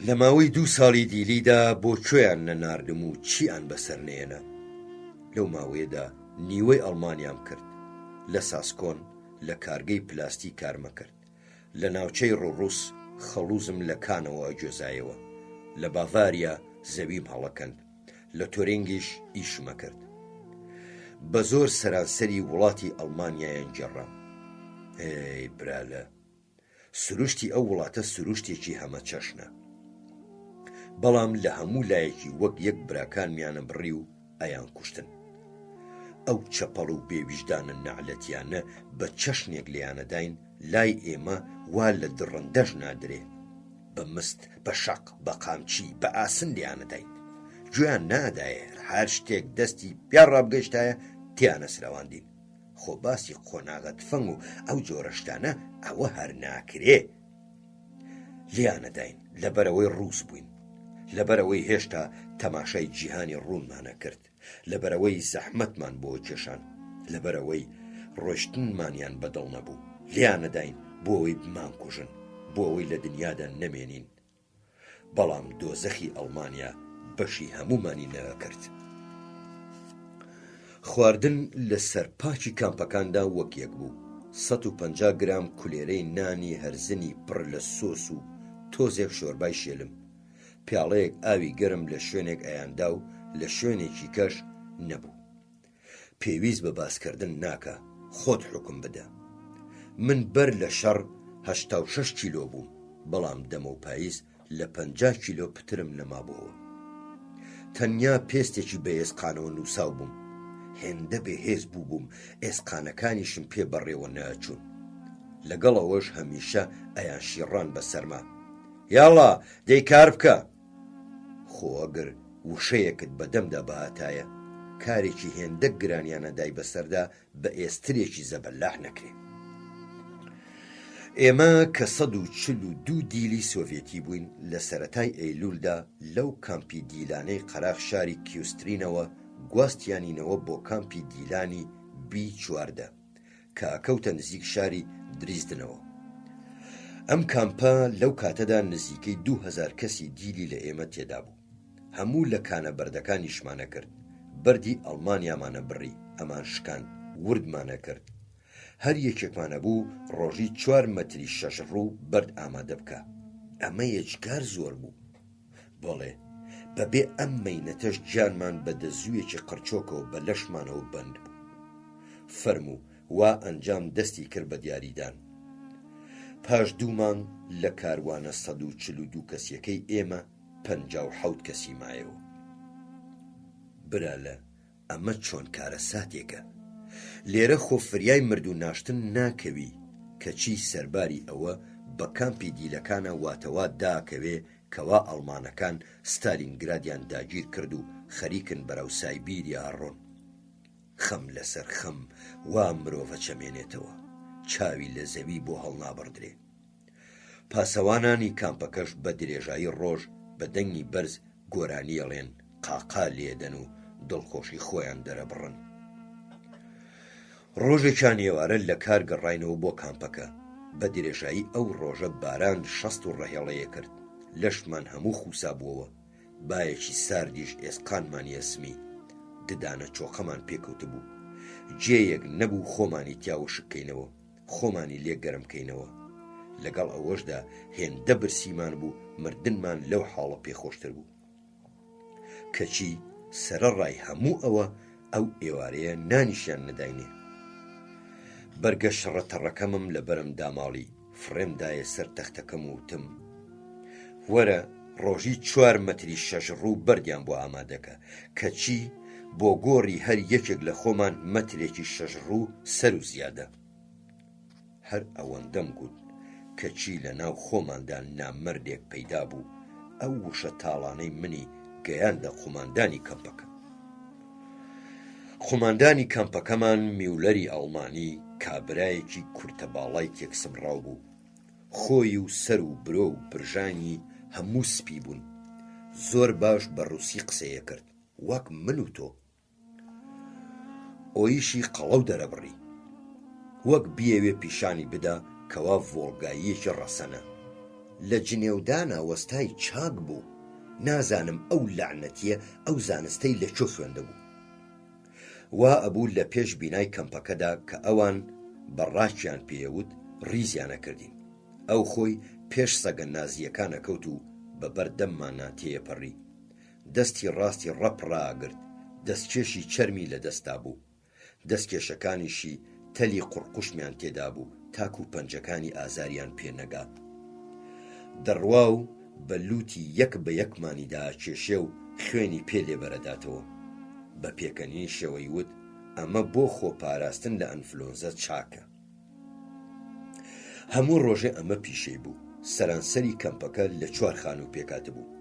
لە ماوەی 2 ساڵی دیلیدا بۆ کوێیان نەناردم و چیان بەسەر نێنە. لەو ماوەیەدا نیوەی ئەڵمانیام کرد. لە ساسکۆن لە کارگەی پلاستی کارمە کرد. لە ناوچەی ڕۆڕوس خەڵوزم لە کانەوە ئەجۆزایەوە. لە باڤاریا زەویم هەڵەکەند. لە تۆرینگیش ئیشمە کرد. بە زۆر سەرانسەری وڵاتی ئەڵمانیایان گێڕام. ئێ برالە سروشتی ئەو وڵاتە سروشتێکی هەمە چەشنە. بەڵام لە هەموو لایەکی وەک یەک براکانمیانە بڕی و ئەیان کوشتن. ئەو چەپەڵ و بێویژدانە نەعلەتیانە بە چەشنێک لیانەداین لای ئێمە وا لە دڕندەش نادرێ. بە مست بە شەق بە قامچی بە ئاسن لیانەداین. گویان نادایە هەر شتێک دەستی پیا ڕابگەشتایە تیانە سراواندین. خۆ باسی قۆناغەت فەنگ و ئەو جۆرەشتانە ئەوە هەر ناکرێ. لیانەداین لەبەرەوەی ڕووس بووین. لەبەرەوەی هێشتا تەماشای جیهانی ڕوونمانە کرد. لەبەرەوەی زەحمەتمان بۆ کێشان. لەبەرەوەی ڕۆشتنمانیان بەدڵ نەبوو. لیانەداین بۆ ئەوەی بمانکوژن، بۆ ئەوەی لە دنیادا نەمێنین. بەڵام دۆزەخی ئەڵمانیا بەشی هەمومانی نەوە کرد. خواردن لە سەرپاچی کامپەکاندا وەک یەک بوو. 150 گرام کولێرەی نانی هەرزنی پڕ لە سۆس و تۆزێک شۆربای شێلم، پیاڵەیەک ئاوی گەرم لە شوێنێک ئەیاندا و لە شوێنێکی کەش نەبوو. پێویست بە باسکردن ناکە، خۆت حکم بدە. من بەر لە شەڕ 86 کیلۆ بووم، بەڵام دەمە و پاییز لە 50 کیلۆ پترم نەمابووەوە. تەنیا پێستێکی بە ئێسقانەوە نووساو بووم. هێندە بێهێز بووبووم، ئێسقانەکانیشم پێ بەڕێوە نەچوون. لەگەڵەوەش هەمیشە ئەیان شیڕان بەسەرما، یاڵا دەی کار بکە. خۆ ئەگەر وشەیەکت بەدەمدا بەهاتایە، کارێکی هێندە گرانیانە دای بەسەردا بە ئێسترێکی زەبەلاح نەکرێ. ئێمە کە 142 دیلی سۆڤێتی بووین لە سەرەتای ئەیلولدا لەو کامپی دیلانەی قەراغ شاری کیوسترینەوە گواستیانینەوە بۆ کامپی دیلانی B14 کە ئەکەوتە نزیک شاری دریزدنەوە. ئەم کامپە لەو کاتەدا نزیکەی 2000 کەسی دیلی لە ئێمە تێدا بوو. هەموو لە کانە بەردەکانیشمانە کرد، بەردی ئەڵمانیامانە بڕی، ئەمان شکاند، وردمانە کرد. هەر یەکێکمانە بوو ڕۆژی 4 مەتری 6 ڕوو بەرد ئامادە بکە. ئەمە یەجگار زۆر بوو. بەڵێ بەبێ ئەم مەینەتەش گیانمان بە دەزوویەکی قڕچۆکەوە بە لەشمانەوە بەند بوو. فەرموو وا ئەنجام دەستی کرد بە دیاریدان. پاش 2 مانگ لە کاروانە 142 کەسیەکەی ئێمە 57 کەسی مایەوە. برالە ئەمە چۆن کارە ساتێکە. لێرە خۆفریای مرد و ناشتن ناکەوی، کەچی سەرباری ئەوە بە کامپی دیلەکانە واتەوا داکەوێ کەوا ئەڵمانەکان ستالینگرادیان داگیر کرد و خەریکن بەرەو سایبیریا ڕۆن. خەم لەسەر خەم وا مرۆڤە چەمێنێتەوە، چاوی لە زەوی بۆ هەڵنابڕدرێ. پاسەوانانی کامپەکەش بە درێژایی ڕۆژ بە دەنگی بەرز گۆرانی ئەڵێن، قاقا لێدەن و دڵخۆشی خۆیان دەرەبڕن. ڕۆژێکیان ئێوارە لە کار گەڕاینەوە بۆ کامپەکە. بە درێژایی ئەو ڕۆژە باران شەست و ڕەهێڵەیە کرد، لەشمان هەموو خوسا بووەوە. بایەکی ساردیش ئێسقانمانی ئەسمی، ددانە چۆقەمان پێکەوت بوو. جێیەک نەبوو خۆمانی تیاوە شکەینەوە، خۆمانی لێ گەرمکەینەوە. لەگەڵ ئەوەشدا هێندە برسیمان بوو، مردنمان لەو حاڵە پێخۆشتر بوو. کەچی سەرەڕای هەموو ئەو ئێوارەیە نانیشیان نەداینێ. بەرگە شڕەتەڕەکەمم لە بەرم داماڵی، فڕێمدایە سەر تەختەکەم وتم، وەرە ڕۆژی 4 مەتری 6 ڕوو بەردیان بۆ ئامادەکە، کەچی بۆ گۆڕی هەر یەکێک لە خۆمان مەترێکی 6 ڕوو سەر و زیادە. هەر ئەوەندەم گوت کەچی لە ناو خۆماندا نامەردێک پەیدا بوو. ئەو وشە تاڵانەی منی گەیاندە قوماندانی کەمپەکە. قوماندانی کەمپەکەمان میولەری ئەڵمانی، کابرایەکی کورتە باڵای تێکسمڕاو بوو. خۆی و سەر و برۆ و برژانی هەموو سپی بوون. زۆر باش بە ڕووسی قسەیە کرد، وەک من و تۆ. ئۆیشی قەڵەو دەرەبڕی، وەک بیەوێ پیشانی بدا کەوا ڤۆڵگاییەکی ڕەسەنە. لە جنێودانا وەستای چاک بوو. نازانم ئەو لەعنەتیە ئەو زانستەی لەکوێ خوێندە بوو. وا ئەبوو لە پێش بینای کەمپەکەدا کە ئەوان بەڕاکیان پێوت ڕیزیانە کردین. ئەو خۆی پێش سەگە نازیەکانە کەوت و بە بەردەممانە تێپەڕی. دەستی ڕاستی ڕەپڕاگرت، دەستکێشی چەرمی لە دەستا بوو. دەستکێشەکانیشی تەلی قوڕقوشمیان تێدا بوو، تاک و پەنجەکانی ئازاریان پێنەگات. دەڕوا و بە لوتی یەک بە یەکمانیدا کێشێ و خوێنی پێ لێبەرەداتەوە. بە پێکەنی شێوەی وت، ئەمە بۆ خۆپاراستن لە ئەنفلۆنزە چاکە. هەموو ڕۆژێ ئەمە پیشەی بوو. سەرانسەری کەمپەکە لە 4 خانوو پێکات بوو.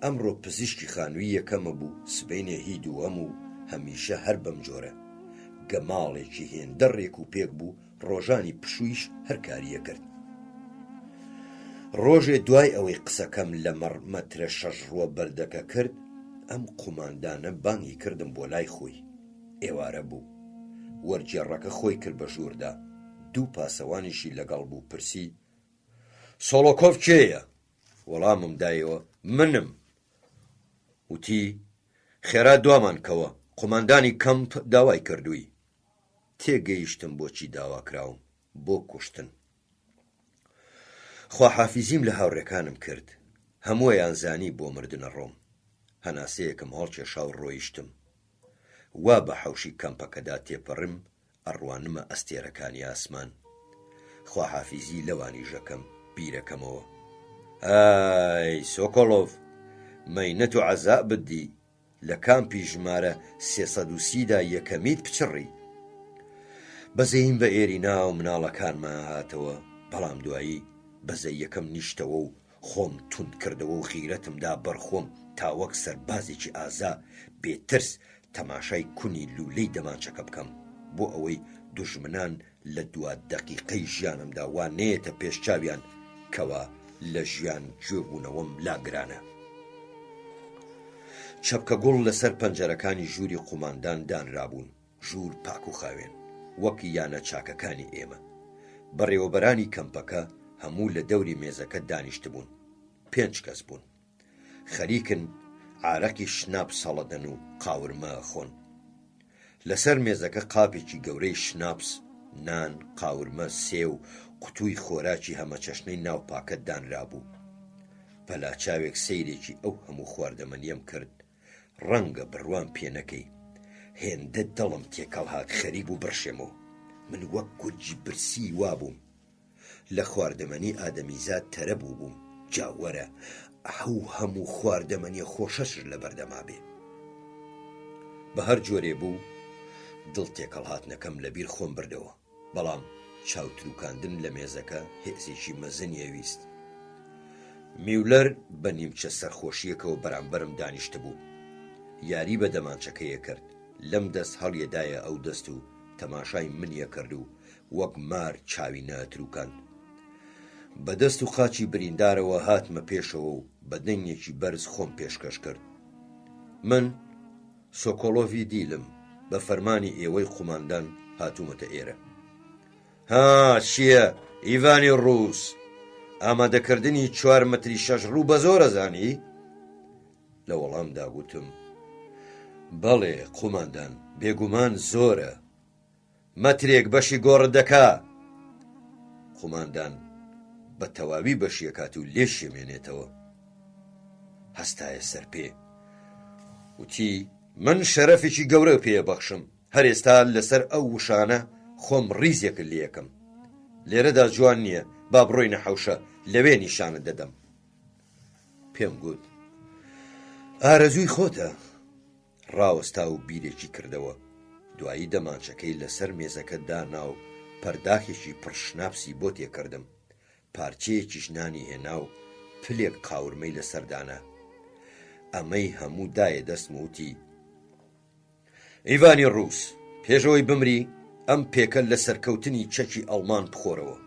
ئەمڕۆ پزیشکی خانووی یەکەمە بوو، سبەینێ هی دووەم و هەمیشە هەر بەم جۆرە. گەماڵێکی هێندە ڕێک و پێک بوو، ڕۆژانی پشوویش هەر کاریە کرد. ڕۆژێ دوای ئەوەی قسەکەم لە مەترە 6 ڕووە بەردەکە کرد، ئەم قوماندانە بانگی کردم بۆ لای خۆی. ئێوارە بوو. وەرگێڕەکە خۆی کرد بە ژووردا. دوو پاسەوانیشی لەگەڵ بوو پرسی سۆڵۆکۆف کێیە؟ وەڵامم دایەوە منم. وتی خێرا دوامان کەوە قوماندانی کەمپ داوای کردووی. تێگەیشتم بۆچی داوا کراوم بۆ کوشتن. خواحافیزیم لە هاوڕێکانم کرد، هەموویان زانی بۆ مردنە ڕۆم. هەناسەیەکم هەڵکێشا و ڕۆیشتم. وا بە حەوشی کەمپەکەدا تێپەڕم ئەڕوانمە ئەستێرەکانی ئاسمان. خواحافیزی لەوانی ژەکەم بیرەکەمەوە. ئای سۆکۆڵۆڤ، مەینەت و عەزا بدی لە کامپی ژمارە 330دا یەکەمیت پچڕی. بەزەیم بە ئێری ناو مناڵەکانمان هاتەوە، بەڵام دوایی بەزەی یەکەم نیشتەوە و خۆم توند کردەوە و خیرەتمدا بەرخۆم تا وەک سەربازێکی ئازا بێترس تەماشای کونی لولەی دەمانچەکە بکەم، بۆ ئەوەی دوژمنان لە 2 دەقیقەی ژیانمدا وانەیەتە پێشچاویان کەوا لە ژیان گوێبوونەوەم لاگرانە. چەپکە گوڵ لەسەر پەنجەرەکانی ژووری قوماندان دانرابوون، ژوور پاک و خاوێن وەک یانە چاکەکانی ئێمە. بەڕێوەبەرانی کەمپەکە هەموو لە دەوری مێزەکە دانیشتبوون، 5 کەس بوون. خەریکن عارەقی شناب سەڵەدەن و قاورمە ئەخۆن. لەسەر مێزەکە قاپێکی گەورەی شناپس، نان، قاورمە، سێ و قوتووی خۆراکی هەمەچەشنەی ناوپاکە دانرابوو. پەلاچاوێک سەیرێکی ئەو هەموو خواردەمەنیەم کرد، ڕەنگە بڕوان پێ نەکەی. هێندە دڵم تێکەڵ هات خەریب و بڕشێمەوە. من وەک گورجی برسی وابووم. لە خواردەمەنی ئادەمیزاد تەرە بووبووم. جاوەرە ئەو هەموو خواردەمەنیە خۆشەشر لە بەردەما بێ. بە هەر جۆرێ بوو دڵ تێکەڵ هاتنەکەم لەبیر خۆم بردەوە، بەڵام چاوتروکاندن لە مێزەکە هێزێکی مەزنیە ویست. میولەر بە نیمچە سەرخۆشیەکەوە بەرامبەرم دانیشتە بوو. یاری بە دەمانچەکەیە کرد. لەم دەست هەڵیەدایە ئەو دەست و تەماشای منیە کرد و وەک مار چاوی نەتروکاند. بە دەست و خاچی بریندارەوە هاتمە پێشەوە و بە دەنگێکی بەرز خۆم پێشکەش کرد. من سۆکۆڵۆڤی دیلم، بە فەرمانی ئێوەی قوماندان هاتوومەتە ئێرە. ها چییە ئیڤانی ڕووس؟ ئامادەکردنی 4 مەتری 6 ڕوو بە زۆرە زانی؟ لە وەڵامدا گوتم بەڵێ قوماندان، بێگومان زۆرە. مەترێک بەشی گۆڕت دەکا. قوماندان بە تەواوی بەشیەکات و لێ شێمێنێتەوە. هەستایە سەر پێ وتی من شەرەفێکی گەورە پێ بەخشم، هەر ئێستا لەسەر ئەو وشانە خۆم ڕیزێکت لێ یەکەم. لێرەدا جوان نییە، با بڕۆینە حەوشە، لەوێ نیشانت دەدەم. پێم گوت ئارەزووی خۆتە. ڕاوەستا و بیرێکی کردەوە. دوایی دەمانچەکەی لەسەر مێزەکە دانا و پەرداخێکی پڕشناپسی بۆ تێکردم. پارچەیەکیش نانی هێنا و پلێک قاورمەی لەسەردانا. ئەمەی هەموو دایە دەستم وتی ئیڤانی ڕووس، پێشەوەی بمری ئەم پێکە لە سەرکەوتنی چەکی ئەڵمان بخۆرەوە.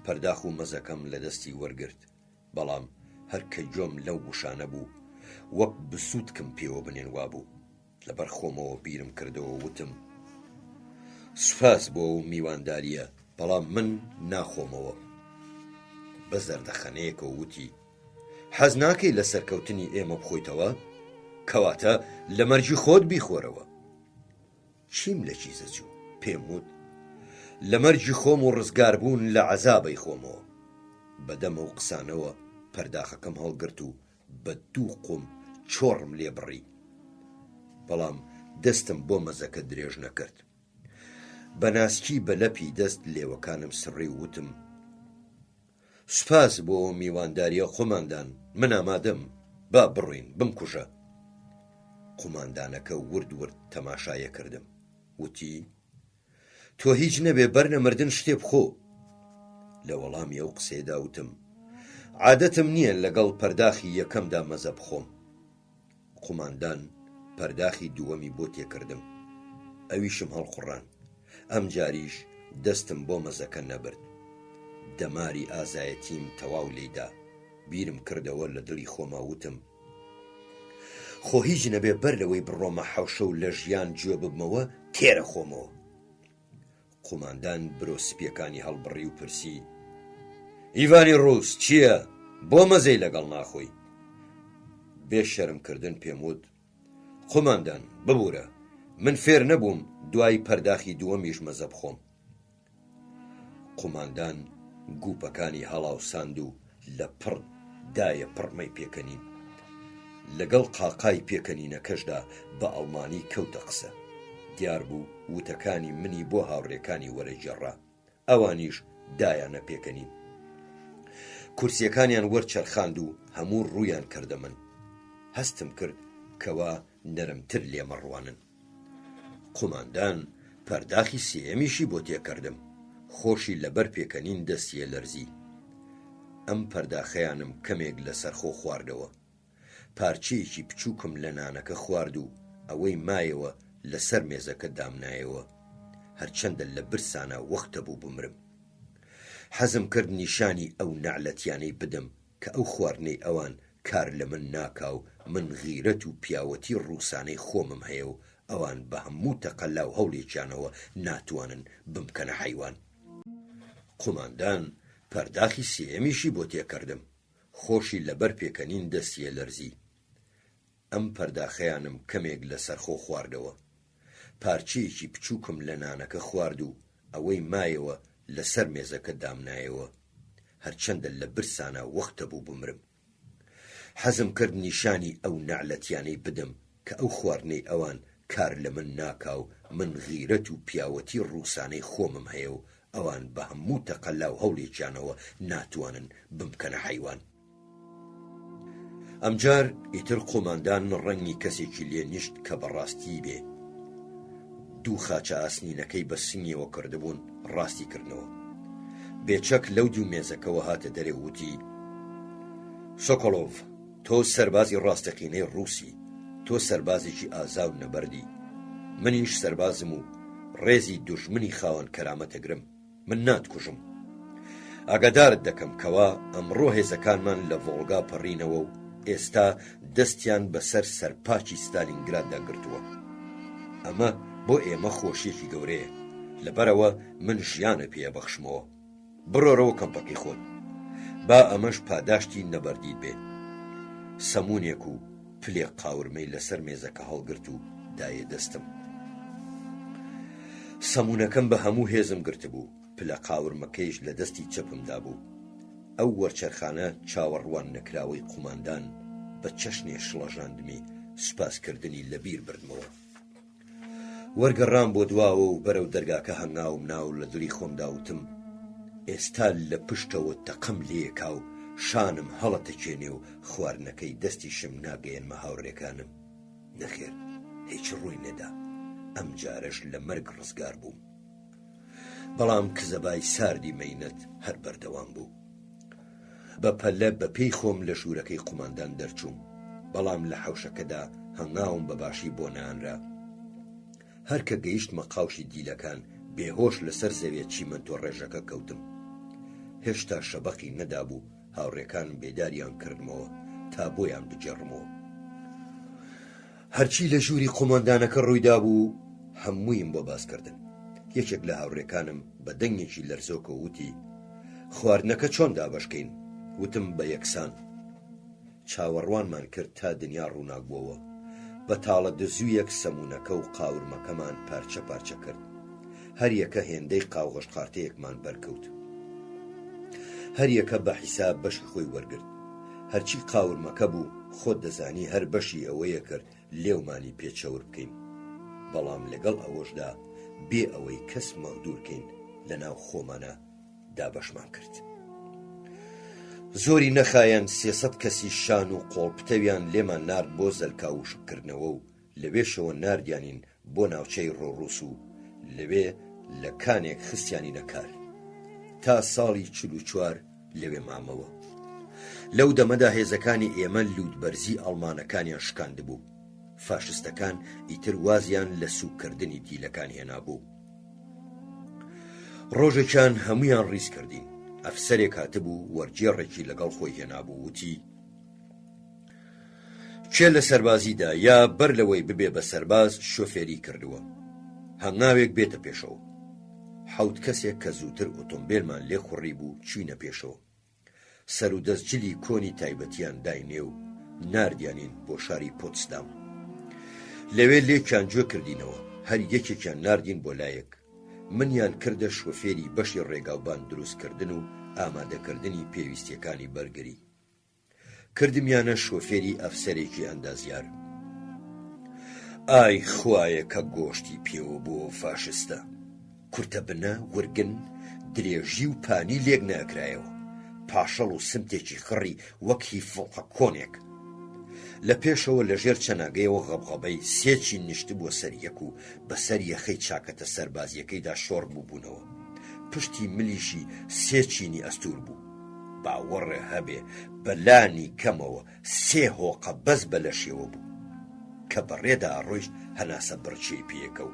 پەرداخ و مەزەکەم لە دەستی وەرگرت، بەڵام هەرکە جۆم لەو وشانە بوو وەک بسوودکم پێوە بنێنوا بوو. لەبەر خۆمەوە بیرم کردەوە وتم سوپاس بۆ ئەو میوانداریە، بەڵام من ناخۆمەوە. بە زەردەخەنەیەکە وتی حەز ناکەی لە سەرکەوتنی ئێمە بخۆیتەوە؟ کەواتە لە مەرجی خۆت بیخۆرەوە. چیم لە چیزە چوو؟ پێم وت لە مەرجی خۆم و ڕزگاربوون لە عەزابەی خۆمەوە. بەدەمە و قسانەوە پەرداخەکەم هەڵگرت و بە 2 قوم چۆڕم لێ بڕی، بەڵام دەستم بۆ مەزەکە درێژ نەکرد. بە ناسکی بە لەپی دەست لێوەکانم سڕی و وتم سوپاس بۆ میوانداریە قوماندان، من ئامادەم، با بڕۆین بمکوژە. قوماندانەکە ورد ورد تەماشایە کردم. وتی تۆ هیچ نەبێ بەرنە مردن شتێ بخۆ. لە وەڵامی ئەو قسێدا وتم عادەتم نییە لەگەڵ پەرداخی یەکەمدا مەزە بخۆم. قوماندان پەرداخی دووەمی بۆ تێکردم، ئەویشم هەڵقوڕان. ئەم جاریش دەستم بۆ مەزەکە نەبرد. دەماری ئازایەتیم تەواو لێدا. بیرم کردەوە لە دڵی خۆما وتم خۆ هیچ نەبێ بەر لەوەی بڕۆمە حەوشە و لە ژیان گوێ ببمەوە تێرە خۆمەوە. قوماندان برۆ سپیەکانی هەڵبڕی و پرسی: ئیڤانی ڕووس چییە؟ بۆ مەزەی لەگەڵ ناخۆی؟ بێ شەرمکردن پێم وت: قوماندان ببوورە، من فێر نەبووم دوای پەرداخی دووەمیش مەزە بخۆم. قوماندان گووپەکانی هەڵاوساند و لە پڕ دایە پڕمەی پێکەنین. لەگەڵ قاقای پێکەنینەکەشدا بە ئەڵمانی کەوتە قسە. دیار بوو وتەکانی منی بۆ هاوڕێکانی وەرەجێڕا، ئەوانیش دایانە پێکەنین. کورسیەکانیان وەرچەرخاند و هەموو ڕوویان کردە من. هەستم کرد کەوا نەرمتر لێمە ڕوانن. قوماندان پەرداخی سێەمیشی بۆ تێکردم، خۆشی لەبەر پێکەنین دەستیە لەرزی. ئەم پەرداخەیانم کەمێک لەسەر خۆ خواردەوە. پارچەیەکی بچووکم لە نانەکە خوارد و ئەوەی مایەوە لەسەر مێزەکە دامنایەوە، هەرچەندە لە برسانە وەختە بوو بمرم. حەزم کرد نیشانی ئەو نەعلەتیانەی بدەم کە ئەو خواردنەی ئەوان کار لە من ناکا و من غیرەت و پیاوەتی ڕووسانەی خۆمم هەیە و ئەوان بە هەموو تەقەلا و هەوڵێکیانەوە ناتوانن بمکەنە حەیوان. قوماندان پەرداخی سێەمیشی بۆ تێکردم، خۆشی لەبەر پێکەنین دەستیە لەرزی. ئەم پەرداخەیانم کەمێک لەسەر خۆ خواردەوە. پارچەیەکی بچووکم لە نانەکە خوارد و ئەوەی مایەوە لەسەر مێزەکە دامنایەوە، هەرچەندە لە برسانە وەختە بوو بمرم. حەزم کرد نیشانی ئەو نەعلەتیانەی بدەم کە ئەو خواردنەی ئەوان کار لە من ناکا و من غیرەت و پیاوەتی ڕووسانەی خۆمم هەیە و ئەوان بە هەموو تەقەلا و هەوڵێکیانەوە ناتوانن بمکەنە حەیوان. ئەمجار ئیتر قوماندان ڕەنگی کەسێکی لێ نیشت کە بەڕاستی بێ. دوو خاچە ئاسنینەکەی بە سنگیەوە کردبوون ڕاستی کردنەوە. بێچەک لەو دوو مێزەکەوە هاتە دەرێ وتی: سۆکۆلۆڤ، تۆ سەربازی ڕاستەقینەی ڕووسی، تۆ سەربازێکی ئازا و نەبەردی. منیش سەربازم و ڕێزی دوژمنی خاوەن کەرامەتەگرم، من ناتکوژم. ئاگادارت دەکەم کەوا ئەمڕۆ هێزەکانمان لە ڤۆڵگا پەڕینەوە و ئێستا دەستیان بەسەر سەرپاچی ستالینگراددا گرتووە. ئەمە بۆ ئێمە خۆشیێکی گەورەیە، لەبەرەوە من ژیانە پێبەخشمەوە. بڕۆرەوە کەمپەکەی خۆت، با ئەمەش پاداشتی نەبەردیت بێ. سەمونێک و پلێک قاورمەی لەسەر مێزەکە هەڵگرت و دایە دەستم. سەمونەکەم بە هەموو هێزم گرتبوو، پلە قاورمەکەیش لە دەستی چەپمدا بوو. ئەو وەرچەرخانە چاوەڕوان نەکراوەی قوماندان بە چەشنێ شڵەژاندمی سوپاسکردنی لەبیر بردمەوە. وەرگەڕام بۆ دواوە و بەرەو دەرگاکە هەنگاوم ناو لە دڵی خۆمدا وتم: ئێستا لە پشتەوە تەقەم لێکا و شانم هەڵەتەکێنێ و خواردنەکەی دەستیشم ناگەیەنمە هاوڕێکانم. نەخێر، هیچ ڕووی نەدا. ئەم جارەش لە مەرگ ڕزگار بووم. بەڵام کزەبای ساردی مەینەت هەر بەردەوام بوو. بە پەلە بە پێی خۆم لە ژوورەکەی قوماندان دەرچووم، بەڵام لە حەوشەکەدا هەنگاوم بەباشی بۆ نانرا. هەر کە گەیشتمە قاوشی دیلەکان بێهۆش لەسەر زەوێت چیمەنتۆ ڕێژەکە کەوتم. هێشتا شەبەقی نەدابوو هاوڕێکان بێداریان کردمەوە تا بۆیان بجێڕمەوە. هەرچی لە ژووری قوماندانەکە ڕوویدا بوو هەموویم بۆ باسکردن. یەکێک لە هاوڕێکانم بە دەنگێکی لەرزۆکە وتی: خواردنەکە چۆن دابەشکەین؟ وتم: بە یەکسان. چاوەڕوانمان کرد تا دنیا ڕووناک بووەوە. بە تاڵە دزوویەک سەمونەکە و قاورمەکەمان پارچە پارچە کرد. هەر یەکە هێندەی قاوغەشت قارتەیەکمان بەرکەوت. هەر یەکە بە حیساب بەشی خۆی وەرگرت. هەرچی قاورمەکە بوو خۆت دەزانی هەر بەشی ئەوەیە کرد لێومانی پێچەور بکەین. بەڵام لەگەڵ ئەوەشدا بێ ئەوەی کەس مەغدوورکەین لە ناو خۆمانە دابەشمان کرد. زۆری نەخایەن 300 کەسی شان و قۆڵپتەویان لێمان نارد بۆ زەلکا و شکردنەوە و لەوێشەوە ناردیانین بۆ ناوچەی ڕۆڕوس و لەوێ لە کانێک خستیانی نەکار. تا ساڵی 44 لەوێ مامەوە. لەو دەمەدا هێزەکانی ئێمە لوودبەرزی ئەڵمانەکانیان شکاندبوو. فاشستەکان ئیتر وازیان لە سوکردنی دیلەکان هێنابوو. ڕۆژێکیان هەمویان ڕیز کردین. ئەفسەرێک هاتبوو وەرجێڕێکی لەگەڵ خۆی هێنابوو، وتی: چێ لە سەربازیدا یا بەر لەوەی ببێ بە سەرباز شۆفێری کردووە، هەنگاوێک بێتە پێشەوە. حەوت کەسێک کە زووتر ئۆتۆمبیلمان لێ خوڕی بوو چوینە پێشەوە. سەر و دەستجلی کۆنی تایبەتیان داینێ و ناردیانین بۆ شاری پۆتسدام. لەوێ لێکیان گوێ کردینەوە، هەر یەکێکیان ناردین بۆ لایەک. منیان کردە شۆفێری بەشی ڕێگاوبان دروستکردن و ئامادەکردنی پێویستیەکانی بەرگری. کردمیانە شۆفێری ئەفسەرێکی ئەندازیار. ئای خوایە کە گۆشتی پێوە بۆ فاشستە، کورتە بنە ورگن درێژی و پانی لێک ناکرایەوە، پاشەڵ و سمتێکی خڕی وەکی فڵقە کۆنێک. لە پێشەوە لە ژێر چەناگەیەوە غەبغەبەی سێکی نیشت بۆ سەر یەک و بەسەر یەخەی چاکەتە سەربازیەکەیدا شۆڕ بووبوونەوە. پشتی ملیشی سێچینی ئەستور بوو. باوەڕێ هەبێ بەلانی کەمەوە 3 هۆقە بەس بە لەشێوە بوو کە بەڕێدا ڕۆیشت هەناسە بڕچەی پێکە و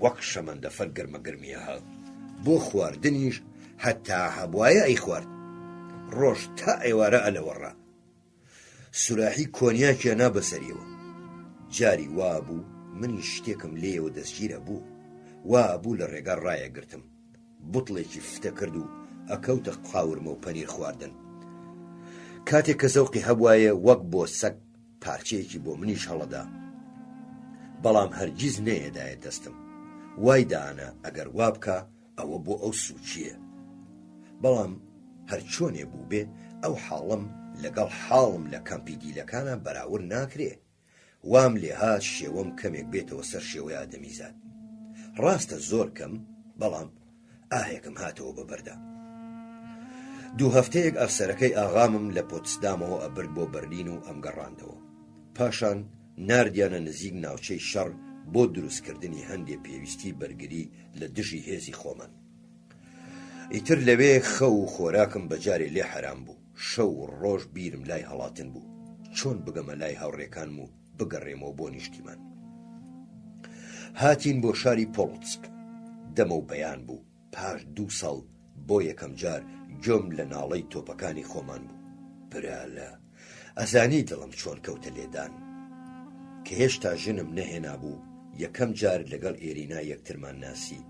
وەک شەمەندەفەر گرمەگرمیە هات. بۆ خواردنیش هەتا هەبوایە ئەی خوارد، ڕۆژ تا ئێوارە ئەلەوەڕا. سوراحی کۆنیاکیانا بەسەریەوە. جاری وا بوو منی شتێکم لێەوە دەستگیرە بوو، وا بوو لە ڕێگا ڕایەگرتم، بوتڵێکی فتە کرد و ئەکەوتە قاورمە و پەنیر خواردن. کاتێک کە زەوقی هەبوایە وەک بۆ سەگ پارچەیەکی بۆ منیش هەڵەدا، بەڵام هەرگیز نەیەدایە دەستم. وای دانا ئەگەر وا بکە ئەوە بۆ ئەو سوچیە. بەڵام هەر چۆنێ بوو بێ ئەو حاڵم لەگەڵ حاڵم لە کەمپی دیلەکانە بەراورد ناکرێ. وام لێهات شێوەم کەمێک بێتەوە سەر شێوەی ئادەمیزاد. ڕاستە زۆر کەم، بەڵام ئاهێکم هاتەوە بەبەردا. 2 هەفتەیەک ئەفسەرەکەی ئاغامم لە پۆتسدامەوە ئەبرد بۆ بەرلین و ئەم گەڕاندەوە. پاشان ناردیانە نزیک ناوچەی شەڕ بۆ دروستکردنی هەندێک پێویستی بەرگری لە دژی هێزی خۆمان. ئیتر لەوێ خەو و خۆراکم بەجارێ لێ حەرام بوو. شەو و ڕۆژ بیرم لای هەڵاتن بوو، چۆن بگەمە لای هاوڕێکانم و بگەڕێمەوە بۆ نیشتیمان. هاتین بۆ شاری پۆڵتسک. دەمە و بەیان بوو. پاش 2 ساڵ بۆ یەکەم جار گوێم لە ناڵەی تۆپەکانی خۆمان بوو. برالە ئەزانی دڵم چۆن کەوتە لێدان کە هێشتا ژنم نەهێنا بوو یەکەم جار لەگەڵ ئێرینا یەکترمان ناسی.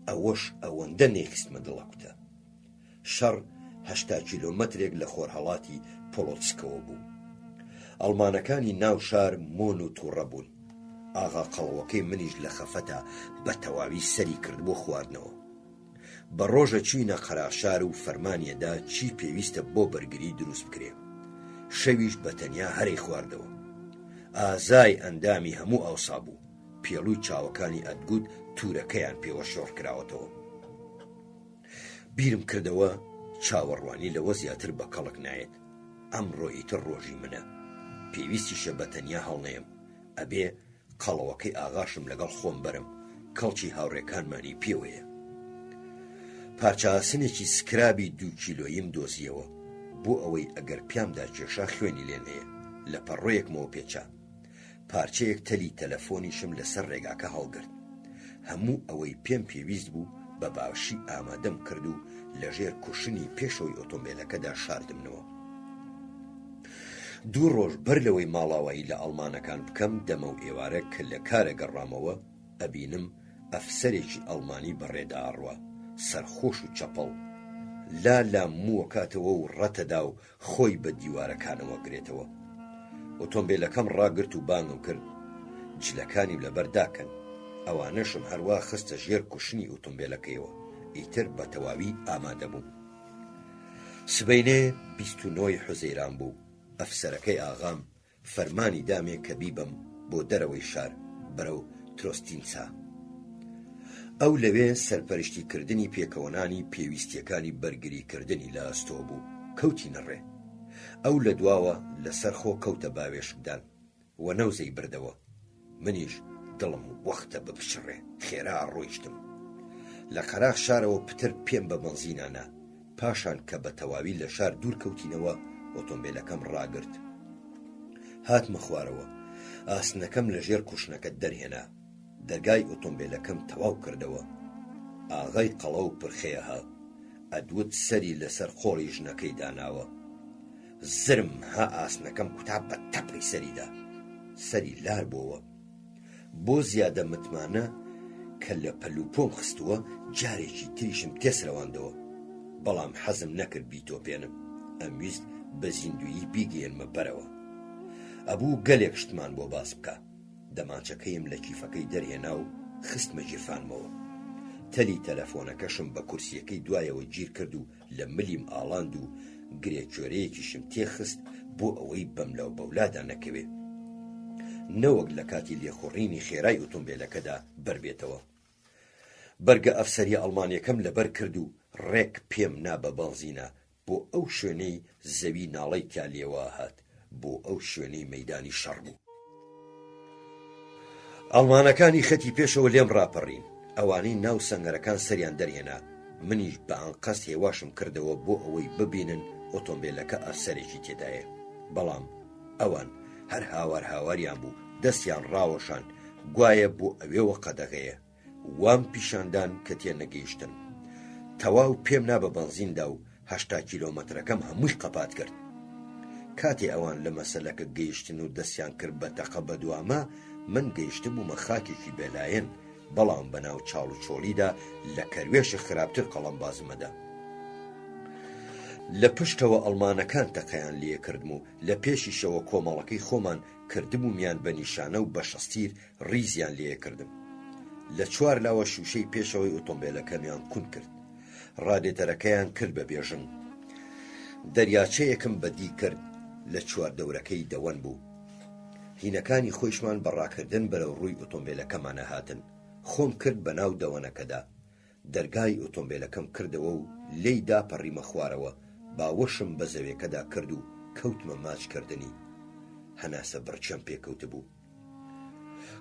ئەوەش ئەوەندە نێخستمە دڵەکوتە. شەڕ 80 کیلۆمەترێک لە خۆرهەڵاتی پۆڵۆتسکەوە بوو. ئەڵمانەکانی ناو شار مۆن و تووڕە بوون. ئاغا قەڵەوەکەی منیش لە خەفەتە بە تەواوی سەری کرد بۆ خواردنەوە. بە ڕۆژە چوینە قەراغشار و فەرمانیەدا چی پێویستە بۆ بەرگری دروست بکرێ. شەویش بە تەنیا هەرەی خواردەوە. ئازای ئەندامی هەموو ئەوسا بوو. پێڵووی چاوەکانی ئەدگوت تورەکەیان پێوە شۆڕ کراوەتەوە. بیرم کردەوە چاوەڕوانی لەوە زیاتر بە کەڵک نایێت. ئەمڕۆ ئیتر ڕۆژی منە. پێویستیشە بە تەنیا هەڵنێم. ئەبێ قەڵەوەکەی ئاغاشم لەگەڵ خۆم بەرم، کەڵکی هاوڕێکانمانی پێوەیە. پارچەسنێکی سکرابی 2 کیلۆییم دۆزیەوە بۆ ئەوەی ئەگەر پیامدا کێشا خوێنی لێن هەیە. لە پەڕۆیەکمەوە پێچا. پارچەیەک تەلی تەلەفۆنیشم لەسەر ڕێگاکە هەڵگرت. هەموو ئەوەی پێم پێویست بوو بە باشی ئامادەم کرد و لەژێر کوشنی پێشەوەی ئۆتۆمبیلەکەدا شاردمنەوە. 2 ڕۆژ بەر لەوەی ماڵاوایی لە ئەڵمانەکان بکەم دەمە و ئێوارە کە لە کارە گەڕامەوە ئەبینم ئەفسەرێکی ئەڵمانی بەڕێدا ئاڕوە، سەرخۆش و چەپەڵ، لا مووەکاتەوە و ڕەتەدا و خۆی بە دیوارەکانەوە گرێتەوە. ئۆتۆمبیلەکەم ڕاگرت و بانگم کرد جلەکانی لەبەرداکەن. ئەوانەشم هەروە خستە ژێر کوشنی ئۆتۆمبیلەکەیەوە. ئیتر بە تەواوی ئامادە بووم. سبەینێ 29 حوزەیران بوو. ئەفسەرەکەی ئاغام فەرمانی دامێ کە بیبم بۆ دەرەوەی شار بەرەو ترۆستینچا. ئەو لەوێ سەرپەرشتیکردنی پێکەوەنانی پێویستیەکانی بەرگریکردنی لە ئەستۆ بوو. کەوتی نەڕێ. ئەو لە دواوە لەسەر خۆ کەوتە باوێشکدان و نەوزەی بردەوە. منیش دڵم وەختە بپشڕێ. خێرا ڕۆیشتم. لە قەراغ شارەوە پتر پێم بە بەنزینانە. پاشان کە بە تەواوی لە شار دوور کەوتینەوە ئۆتۆمبیلەکەم ڕاگرت. هاتمە خوارەوە. ئاسنەکەم لە ژێر کوشنەکە دەرهێنا. دەرگای ئۆتۆمبیلەکەم تەواو کردەوە. ئاغای قەڵە و پرخەیەها. ئەدوت سەری لەسەر خۆڵی ژنەکەی داناوە. زرم ها ئاسنەکەم کوتا بە تەپڕی سەریدا. سەری لار بۆوە. بۆ زیادە متمانە کە لە پەلوپۆم خستووە جارێکی تریشم تێسرەواندەوە، بەڵام حەزم نەکرد بیتۆپێنم، ئەمویست بە زیندویی بیگەێنمە بەرەوە. ئەبوو گەلێک شتمان بۆ باس بکە. دەمانچەکەیم لە کیفەکەی دەرهێنا و خستمە جێفانمەوە. تەلی تەلەفۆنەکەشم بە کورسیەکەی دوایەوە گیر کرد و لە ملیم ئاڵاند و گرێکۆرەیەکیشم تێخست بۆ ئەوەی بەملاو بەولادا نەکەوێ، نەوەک لە کاتی لێخوڕینی خێرای ئۆتۆمبیلەکەدا بەربێتەوە. بەرگە ئەفسەری ئەڵمانیەکەم لەبەر کرد و ڕێک پێم نا بە بەنزینە بۆ ئەو شوێنەی زەوی ناڵەی تیا لێوە هات، بۆ ئەو شوێنەی مەیدانی شەڕ بوو. ئەڵمانەکانی خەتی پێشەوە لێم ڕاپەڕین، ئەوانەی ناو سەنگەرەکان سەریان دەرهێنا، منیش بە ئەنقەس هێواشم کردەوە بۆ ئەوەی ببینن ئۆتۆمبیلەکە ئەفسەرێکی تێدایە، بەڵام ئەوان هەر هاوار هاواریان بوو، دەستیان ڕاوەشان، گوایە بۆ ئەوێوە قەدەغەیە، وام پیشاندان کە تێ نەگەیشتن. تەواو پێم نا بە بەنزیندا و 80 کیلۆمەترەکەم هەمووی قەپات کرد. کاتێ ئەوان لە مەسەلەکە گەیشتن و دەستیان کرد بە تەقە بەدوامە، من گەیشتم بوومە خاکێکی بێلایەن، بەڵام بەناو چاڵ و چۆڵیدا لە کەروێشە خراپتر قەڵەمبازمەدا. لە پشتەوە ئەڵمانەکان تەقەیان لێ کردم و لە پێشیشەوە کۆمەڵەکەی خۆمان کردبوومیان بە نیشانە و بە شەستیر ڕیزیان لێ کردم. لە چوار لاوە شوشەی پێشەوەی ئۆتۆمبیلەکەمیان کون کرد، ڕادێتەرەکەیان کرد بە بێژن. دەریاچەیەکم بەدی کرد لە چواردەورەکەی دەوەن بوو. هینەکانی خۆیشمان بەڕاکردن بەرەو ڕووی ئۆتۆمبیلەکەمانە هاتن. خۆم کرد بە ناو دەوەنەکەدا، دەرگای ئۆتۆمبیلەکەم کردەوە و لێی داپەڕیمە خوارەوە، باوەشم بە زەوێکەدا کرد و کەوتمە ماچکردنی. هەناسە بڕچەم پێکەوت بوو.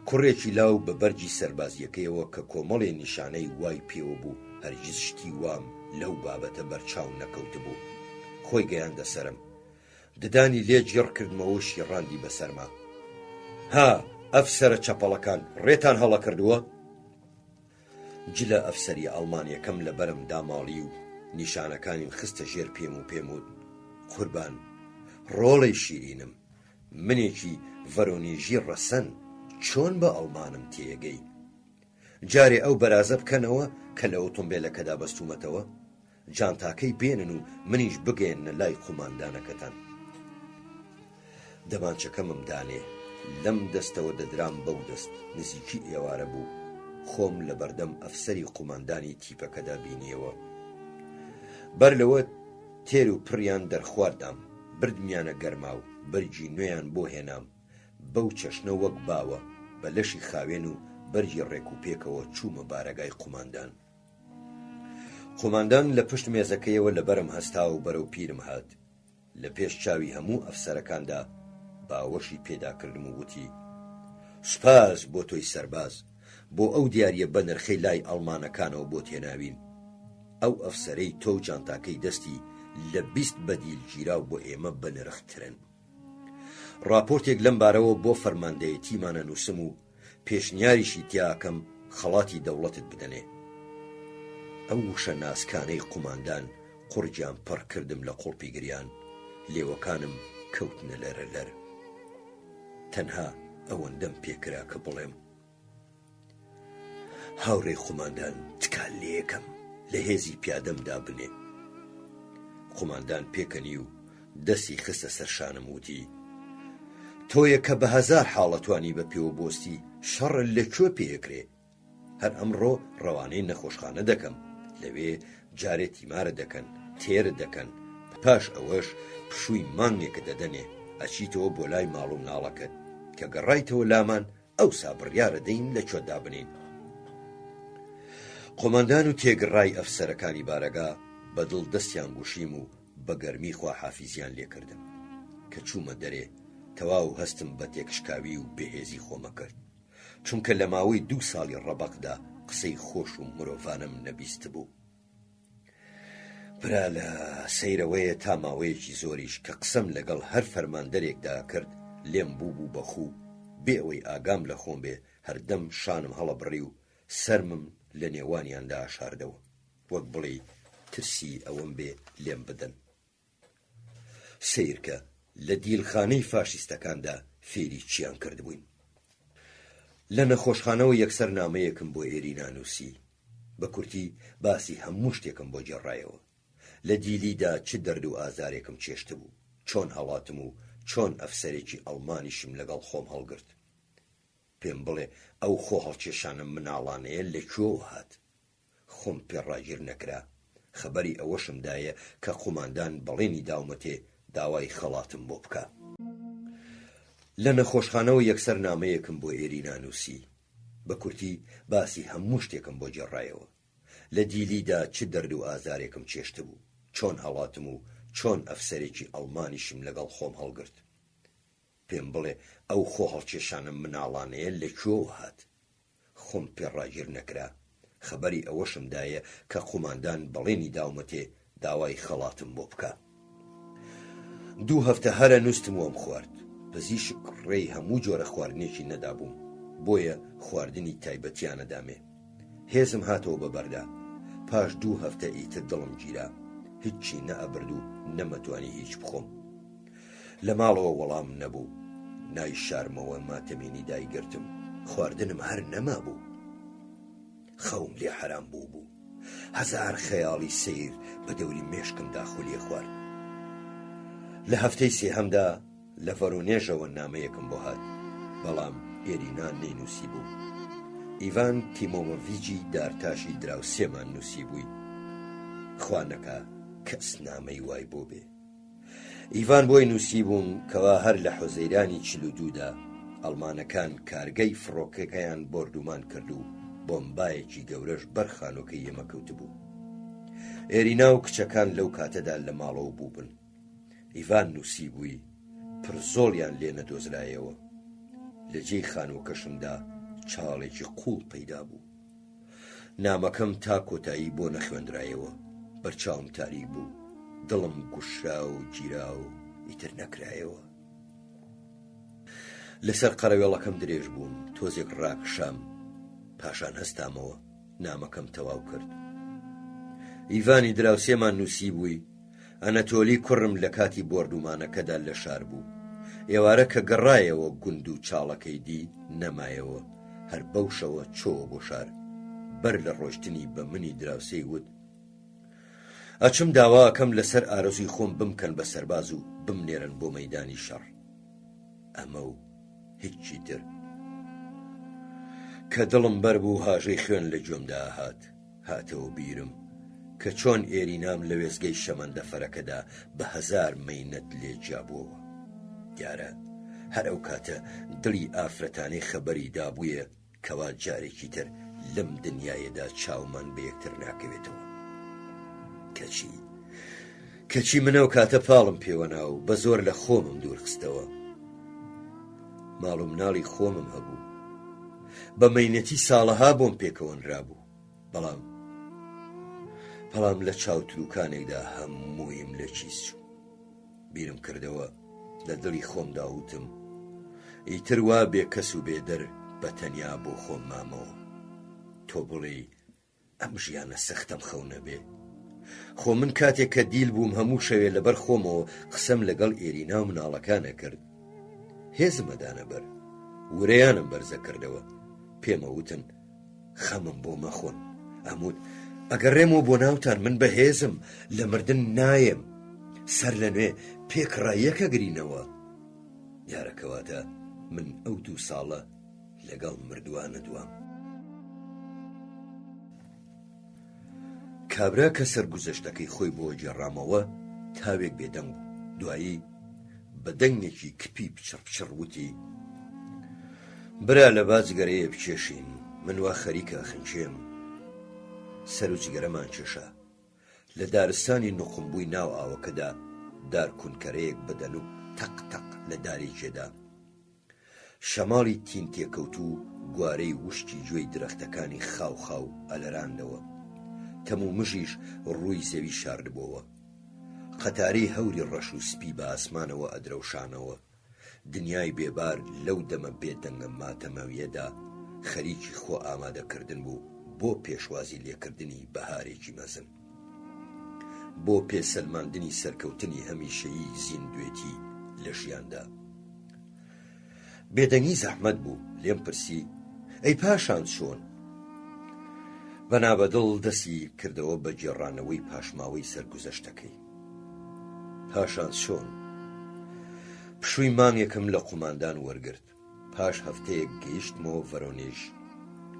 کوڕێکی لاو بە بەرجی سەربازیەکەیەوە کە کۆمەڵێ نیشانەی وای پێوە بوو، هەرگیز شتی وام لەو بابەتە بەرچاو نەکەوت بوو. خۆی گەیاندە سەرم، ددانی لێ جێڕ کردمەوە، شیڕاندی بەسەرما. ها ئەفسەرە چەپەڵەکان، ڕێتان هەڵە کردووە؟ جلە ئەفسەری ئەڵمانیەکەم لە بەرم داماڵی و نیشانەکانیم خستە ژێر پێم و پێموت: قوربان، ڕۆڵەی شیرینم، منێکی ڤەرۆنێژی ڕەسەن، چۆن بە ئەڵمانم تێگەی؟ جارێ ئەو بەرازە بکەنەوە کە لە ئۆتۆمبیلەکەدا بەستومەتەوە، جانتاکەی بێنن و منیش بگەێنە لای قوماندانەکەتان. دەمانچەکەمم دانێ، لەم دەستەوە دەدرام بەو دەست، نزیکی ئێوارە بوو. خۆم لە بەردەم ئەفسەری قوماندانی تیپەکەدا بینیەوە. بەر لەوە تێر و پڕیان دەرخواردام، بردمیانە گەرما و بەرجی نوێیان بۆ هێنام. بەو چەشنە وەک باوە بە لەشی خاوێن و بەرجی ڕێک و پێکەوە چوومە بارەگای قوماندان. قوماندان لە پشت مێزەکەیەوە لە بەرم هەستا و بەرەو پیرم هات. لە پێش چاوی هەموو ئەفسەرەکاندا باوەشی پێداکردم و وتی: سوپاس بۆ تۆی سەرباز، بۆ ئەو دیاریە بە نرخەی لای ئەڵمانەکانەوە بۆ تێناوین. ئەو ئەفسەرەی تۆ جانتاکەی دەستی لە 20 بەدیل گیراو بۆ ئێمە بە نرخترن. راپۆرتێک لەم بارەوە بۆ فەرماندەیەتیمانە نووسم و پێشنیاریشی تیاکەم خەڵاتی دەوڵەتت بدەنێ. ئەو وشە ناسکانەی قوماندان قورجیان پڕ کردم لە قوڵپی گریان، لێوەکانم کەوتنە لەرە لەر. تەنها ئەوەندەم پێکرا کە بڵێم: هاوڕێی قوماندان، تکال لێ یەکەم لە هێزی پیادەمدا بنێ. قوماندان پێکەنی و دەستی خستە سەرشانم وتی: تۆیە کە بە هەزار حاڵەتوانی بە پێوە بۆستی، شەڕ لەکوێ پێکرێ؟ هەر ئەمڕۆ ڕەوانەی نەخۆشخانە دەکەم، لەوێ جارێ تیمارە دەکەن، تێر دەکەن، پاش ئەوەش پشووی مانگێکە دەدەنێ، ئەچیتەوە بۆ لای ماڵ و ناڵەکەت کە گەڕایتەوە لامان، ئەوسا بڕیارە دەین لەکوێدا بنین. قۆماندان و تێگڕای ئەفسەرەکانی بارەگا بەدڵ دەستیان گوشیم و بە گەرمی خواحافیزیان لێکردم. کە چوومە دەرێ، تەواو هەستم بە تێکشکاوی و بەهێزی خۆمە کرد، چونکە لە ماوەی 2 ساڵی ڕەبەقدا قسەی خۆش و مرۆڤانم نەبیست بوو. برا لە سەیرەوەیە تا ماوەیەکی زۆریش کە قسەم لەگەڵ هەر فەرماندەرێکدا کرد، لێم بوو بەخوو، بێ ئەوەی ئاگام لە خۆم بێ، هەردەم شانم هەڵە بڕی و سەرمم لە نێوانیاندا ئاشاردەوە، وەک بڵێ ترسی ئەوەم بێ لێم بدەن. سیرکە لە دیلخانەی فاشیستەکاندا فێری چیان کردبووین. لە نەخۆشخانەوە یەکسەر نامەیەکم بۆ ئێرینا نووسی، بە کورتی باسی هەموو شتێکم بۆ جێڕایەوە. لە دیلیدا چ دەرد و ئازارێکم چێشت بوو، چۆن هەڵاتم و چۆن ئەفسەرێکی ئەڵمانیشم لەگەڵ خۆم هەڵگرت. پێم بڵێ ئەو خۆ هەڵکێشانم مناڵانەیە لەکوێوە هات. خۆم پێڕاگیر نەکرا. خەبەری ئەوەشمدایە کە قوماندان بەڵێنی داومەتێ داوای خەڵاتم بۆ بکە. لە نەخۆشخانەوە یەکسەر نامەیەکم بۆ ئێرینا نووسی، بە کورتی باسی هەموو شتێکم بۆ جێڕایەوە. لە دیلیدا چ دەرد و ئازارێکم چێشت بوو، چۆن هەڵاتم و چۆن ئەفسەرێکی ئەڵمانیشم لەگەڵ خۆم هەڵگرت. پێم بڵێ ئەو خۆ هەڵکێشانم مناڵانەیە لەکوێوە هات. خۆم پێڕاگیر نەکرا. خەبەری ئەوەشمدایە کە قوماندان بەڵێنی داومەتێ داوای خەڵاتم بۆ بکە. 2 هەفتە هەرە نووستم وەم خوارد. پزیشک ڕێی هەموو جۆرە خواردنێکی نەدابووم، بۆیە خواردنی تایبەتیانەدامێ. هێزم هاتەوە بە بەردا. پاش 2 هەفتە ئیتر دڵم گیرا، هیچی نەئەبرد و نەمەتوانی هیچ بخۆم. لە ماڵەوە وەڵام نەبوو. نای شارمەوە ماتەمینی دایگرتم. خواردنم هەر نەما بوو. خەوم لێ حەرام بوو. هەزار خەیاڵی سیر بە دەوری مێشکم داخولێ خوارد. لە هەفتەی سێهەمدا لە ڤەرۆنێژەوە نامەیەکم بۆ هات، بەڵام ئێرینا نەینووسی بوو. ئیڤان تیمۆڤیچی دارتاشی دراوسێمان نووسی بووی. خوا نەکا کەس نامەی وای بۆ بێ. ئیڤان بۆی نووسی بووم کەوا هەر لە حوزەیرانی 42دا ئەڵمانەکان کارگەی فڕۆکەکەیان بۆردومان کرد و بۆمبایەکی گەورەش بەر خانۆکەی ئێمە کەوت بوو. ئێرینا و کچەکان لەو کاتەدا لە ماڵەوە بووبن. ئیڤان نووسی بووی پرزۆڵیان لێ نەدۆزرایەوە. لە جێی خانۆکەشمدا چاڵێکی قوڵ پەیدا بوو. نامەکەم تا کۆتایی بۆ نەخوێندرایەوە. بەرچاوم تاریک بوو. دڵم گوشرا و گیرا و ئیتر نەکرایەوە. لەسەر قەرەوێڵەکەم درێژ بووم، تۆزێک ڕاکشام. پاشان هەستامەوە، نامەکەم تەواو کرد. ئیڤانی دراوسێمان نووسی بووی ئەنەتۆلی کوڕم لە کاتی بۆردومانەکەدا لە شار بوو. ئێوارە کە گەڕایەوە گوند و چاڵەکەی دی نەمایەوە، هەر بەو شەوە چۆوە بۆ شار. بەر لە ڕۆشتنی بە منی دراوسەی وت ئەچم داواکەم لەسەر ئارەزوی خۆم بمکەن بە سەرباز و بمنێرن بۆ مەیدانی شەڕ. ئەمە و هیچی تر. کە دڵم بەر بوو هاژەی خوێن لە گوێمدا هاتەوە بیرم کە چۆن ئێرینام لە وێزگەی شەمەندەفەرەکەدا بە 1000 مەینەت لێ جابووەوە. دیارە هەر ئەو کاتە دڵی ئافرەتانەی خەبەری دابوویە کەوا جارێکی تر لەم دنیایەدا چاومان بە یەکتر ناکەوێتەوە. کەچی منەو کاتە پاڵم پێوە ناو بە زۆر لە خۆمم دوورخستەوە. ماڵ و مناڵی خۆمم هەبوو، بە مەینەتی ساڵەها بۆم پێکەوەنرا بوو، بەڵام لە چاوتروکانێکدا هەموویم لە چیز چوو. بیرم کردەوە لە دڵی خۆمدا وتم ئیتر وا بێ کەس و بێدەر بە تەنیا بۆ خۆم مامەوە. تۆ بڵێ ئەم ژیانە سەختەم خەونە بێ. خۆ من کاتێک کە دیل بووم هەموو شەوێ لەبەر خۆمەوە قسەم لەگەڵ ئێرینا و مناڵەکانە کرد. هێزمەدانە بەر ورەیانم بەرزە کردەوە. پێمە وتن خەمم بۆ مەخۆن. ئەموت ئەگەڕێمەوە بۆ ناوتان، من بە هێزم لە مردن نایەم. سەر لە نوێ پێکڕایەکە گرینەوە. یارەکەواتە من ئەو 2 ساڵە لەگەڵ مردووانە دوام. کابرا کە سەرگوزەشتەکەی خۆی بۆ جێڕامەوە تاوێک بێدەنگ بوو. دوایی بە دەنگێکی کپی پچڕ وتی برا لە باجگەرەیە بچێشین، من وا خەریکە خنچێم. سەر و جگەرەمان چێشە. لە دارستانی نوقمبووی ناو ئاوەکەدا دار کونکەرەیەک بدەن و تەق تەق لە داری جێدا. شەماڵی تین تێکەوت و گوارەی وشتی گوێی درەختەکانی خاو ئەلەراندەوە. تەموو مژیش ڕووی زەوی شاردبووەوە. قەتاری هەوری ڕەش و سپی بە ئاسمانەوە ئەدرەوشانەوە. دنیای بێبار لەو دەمە بێدەنگە ماتەمەویەدا خەریکی خۆ ئامادەکردن بوو بۆ پێشوازی لێکردنی بەهارێکی مەزن، بۆ پێسەلماندنی سەرکەوتنی هەمیشەیی زیندوێتی لە ژیاندا. بێدەنگی زەحمەت بوو. لێم پرسی ئەی پاشان چۆن؟ بەنابەدڵ دەستی کردەوە بە گێڕانەوەی پاشماوەی سەرگوزەشتەکەی. پاشان چۆن؟ پشووی مانگێکم لە قوماندان وەرگرت. پاش هەفتەیەک گەیشتمەوە ڤەرۆنێژ.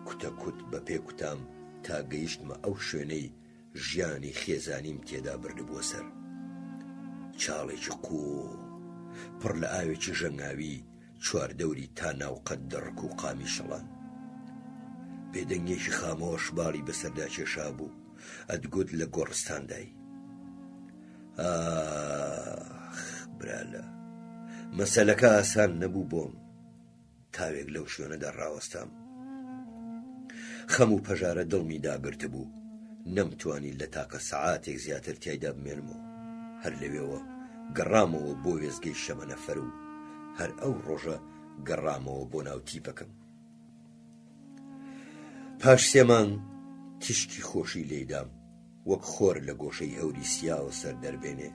کوتەکوت بە پێکوتام تا گەیشتمە ئەو شوێنەی ژیانی خێزانیم تێدا بردبووە سەر. چاڵێکی قوو پڕ لە ئاوێکی ژەنگاوی چواردەوری تا ناوقەت دڕک و قامی شەڵان. بێدەنگێکی خامەوە شباڵی بەسەردا کێشا بوو. ئەدگوت لە گۆڕستاندای. ئاخ برالە، مەسەلەکە ئاسان نەبوو بۆم. تاوێک لەو شوێنەدا ڕاوەستام. خەم و پەژارە دڵمی داگرت بوو. نەمتوانی لە تاکە سەعاتێک زیاتر تیایدا بمێنمەوە. هەر لەوێەوە گەڕامەوە بۆ وێزگەی شەمەنەفەر و هەر ئەو ڕۆژە گەڕامەوە بۆ ناو تیپەکەم. پاش 3 مانگ تیشکی خۆشی لێدام، وەک خۆر لە گۆشەی هەوری سیاوە سەر دەربێنێ.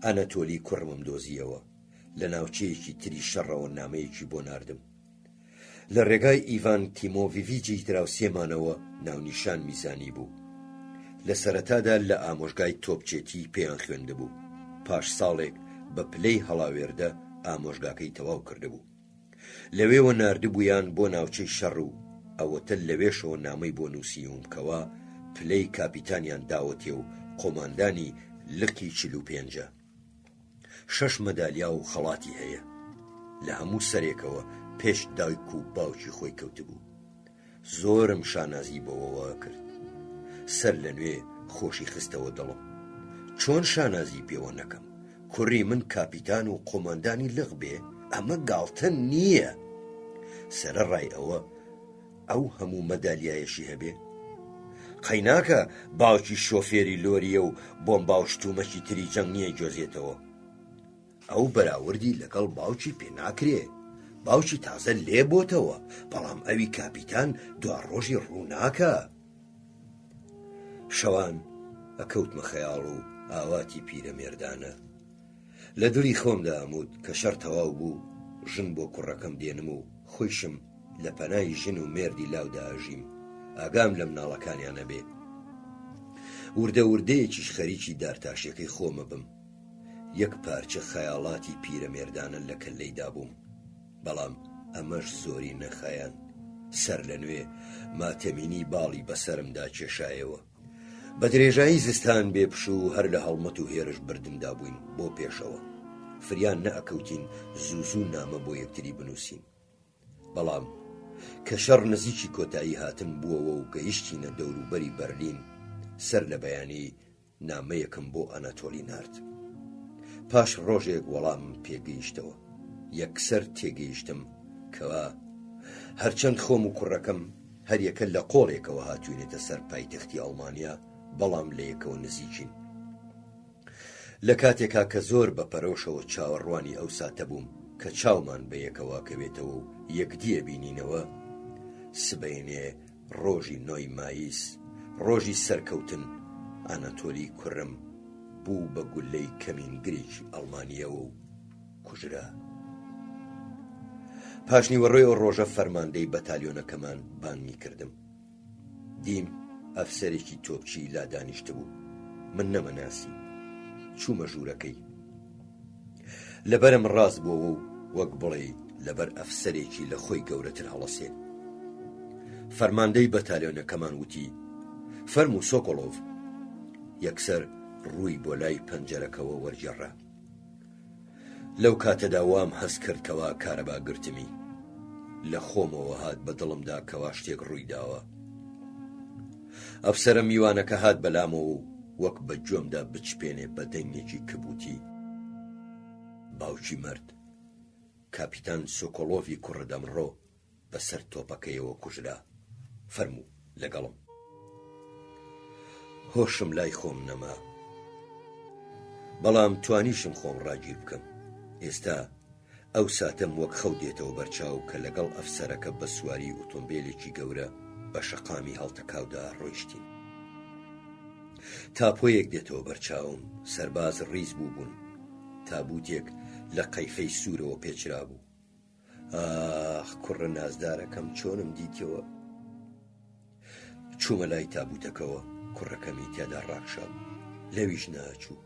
ئەنەتۆلی کوڕمم دۆزیەوە. لە ناوچەیەکی تری شەڕەوە نامەیەکی بۆ ناردم. لە ڕێگای ئیڤان تیمۆڤیڤیچی دراوسێمانەوە ناونیشان میزانی بوو. لە سەرەتادا لە ئامۆژگای تۆپچێتی پێیان خوێندبوو. پاش ساڵێک بە پلەی هەڵاوێردە ئامۆژگاکەی تەواو کردبوو. لەوێوە ناردبوویان بۆ ناوچەی شەڕ و ئەوەتە لەوێشەوە نامەی بۆ نووسیوم کەوا پلەی کاپیتانیان داوەتێ و قۆماندانی لقی 45. 6 مەدالیا و خەڵاتی هەیە. لە هەموو سەرێکەوە پێش دایک و باوکی خۆی کەوتبوو. زۆرم شانازی بەوەوە کرد. سەر لە نوێ خۆشی خستەوە دڵم. چۆن شانازی پێوە نەکەم؟ کوڕی من کاپیتان و قۆماندانی لق بێ، ئەمە گاڵتە نییە. سەرەڕای ئەو هەموو مەدالیایەشی هەبێ. قەیناکە باوکی شۆفێری لۆریە و بۆم باوشتومەکی تری جەنگ نییە گۆزێتەوە. ئەو بەراوردی لەگەڵ باوکی پێ ناکرێ. باوکی تازە لێ بۆتەوە، بەڵام ئەوی کاپیتان دوا ڕۆژی ڕووناکە. شەوان ئەکەوتمە خەیاڵ و ئاواتی پیرەمێردانە. لە دڵی خۆمدا ئەموود کە شەڕ تەواو بوو، ژن بۆ کوڕەکەم دێنم و خۆیشم لە پەنای ژن و مێردی لاودا ئاژیم. ئاگام لە مناڵەکانیانە بێ. وردە وردەیەکیش خەریکی دارتاشیەکەی خۆمە بم. یەک پارچە خەیاڵاتی پیرەمێردانە لە کەللەیدا بووم. بەڵام ئەمەش زۆری نەخایان. سەر لە نوێ ماتەمینی باڵی بەسەرمدا کێشایەوە. بە درێژایی زستان بێپشوو هەر لە هەڵمەت و هێرش بردمدا بووین بۆ پێشەوە. فریان نەئەکەوتین زوو نامە بۆ یەکتری بنووسین. بەڵام کە شەڕ نزیکی کۆتایی هاتن بووەوە و گەیشتینە دەوروبەری بەرلین، سەر لە بەیانی نامەیەکم بۆ ئەنەتۆلی نارد. پاش ڕۆژێک وەڵامم پێگەیشتەوە. یەکسەر تێگەیشتم کەوا هەرچەند خۆم و کوڕەکەم هەر یەکە لە قۆڵێکەوە هاتووینێتە سەر پایتەختی ئەڵمانیا، بەڵام لە یەکەوە نزیکین. لە کاتێکا کە زۆر بەپەرۆشەوە چاوەڕوانی ئەو ساتە بووم کە چاومان بە یەکەوە کەوێتەوە و یەکدیە بینینەوە، سبەینێ ڕۆژی 9 ماییس، ڕۆژی سەرکەوتن، ئەنەتۆلی کوڕم بوو بە گولەی کەمینگرێکی ئەڵمانیەوە و کوژرا. پاشنیوەڕۆی ئەو ڕۆژە فەرماندەی بەتالیۆنەکەمان بانگی کردم. دیم ئەفسەرێکی تۆپچی لا دانیشتە بوو. من نەمەناسی. چوومە ژوورەکەی. لەبەرم ڕاست بووەوە و وەک بڵێ لەبەر ئەفسەرێکی لە خۆی گەورەتر هەڵەسێ. فەرماندەی بەتالیۆنەکەمان وتی: فەرموو سۆکۆڵۆڤ. یەکسەر ڕووی بۆ لای پەنجەرەکەوە وەرجێڕا. لەو کاتەدا وام هەست کرد کەوا کارەبا گرتمی. لە خۆمەوە هات بە دڵمدا کەوا شتێک ڕووی داوە. ئەفسەرە میوانەکە هات بەلامەوە و وەک بە گوێمدا بچپێنێ بە دەنگێکی کبوتی: باوکی مرد. کاپیتان سۆکۆڵۆڤی کوڕدەمڕۆ بەسەر تۆپەکەیەوە کوژرا. فەرموو لەگەڵم. هۆشم لای خۆم نەما، بەڵام توانیشم خۆم ڕاگیر بکەم. ئێستا ئەو ساتەم وەک خەو دێتەوە بەرچاو کە لەگەڵ ئەفسەرەکە بە سواری ئۆتۆمبیلێکی گەورە بە شەقامی هەڵتەکاودا ڕۆیشتین. تاپۆیەک دێتەوە بەرچاوم. سەرباز ڕیز بوون. تابوتێک لە قەیفەی سوورەوە پێچرا بوو. ئاخ کوڕە نازدارەکەم چۆنم دیتەوە. چوومە لای تابوتەکەەوە، کوڕەکەمی تێدا ڕاکشاو، لەویش ناچوو.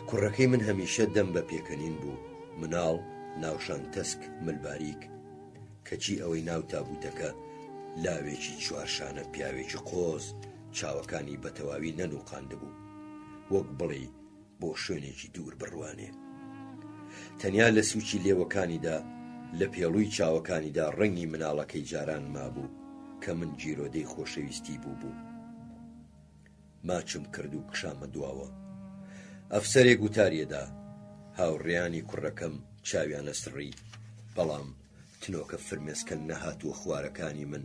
کوڕەکەی من هەمیشە دەم بە پێکەنین بوو، مناڵ ناوشان تەسک ملباریک، کەچی ئەوەی ناو تابوتەکە لاوێکی چوارشانە پیاوێکی قۆز چاوەکانی بەتەواوی نەنووقاندبوو، وەک بڵێ بۆ شوێنێکی دوور بڕوانێ. تەنیا لە سوچی لێوەکانیدا لە پێڵووی چاوەکانیدا ڕەنگی مناڵەکەی جاران مابوو کە من جیرۆدەی خۆشەویستی بوو. ماچم کرد و کشامە دواوە. ئەفسەرێک وتاریەدا هاوڕێیانی کوڕەکەم چاویانە سڕی، بەڵام تنۆکە فرمێسکە نەهاتووە خوارەکانی من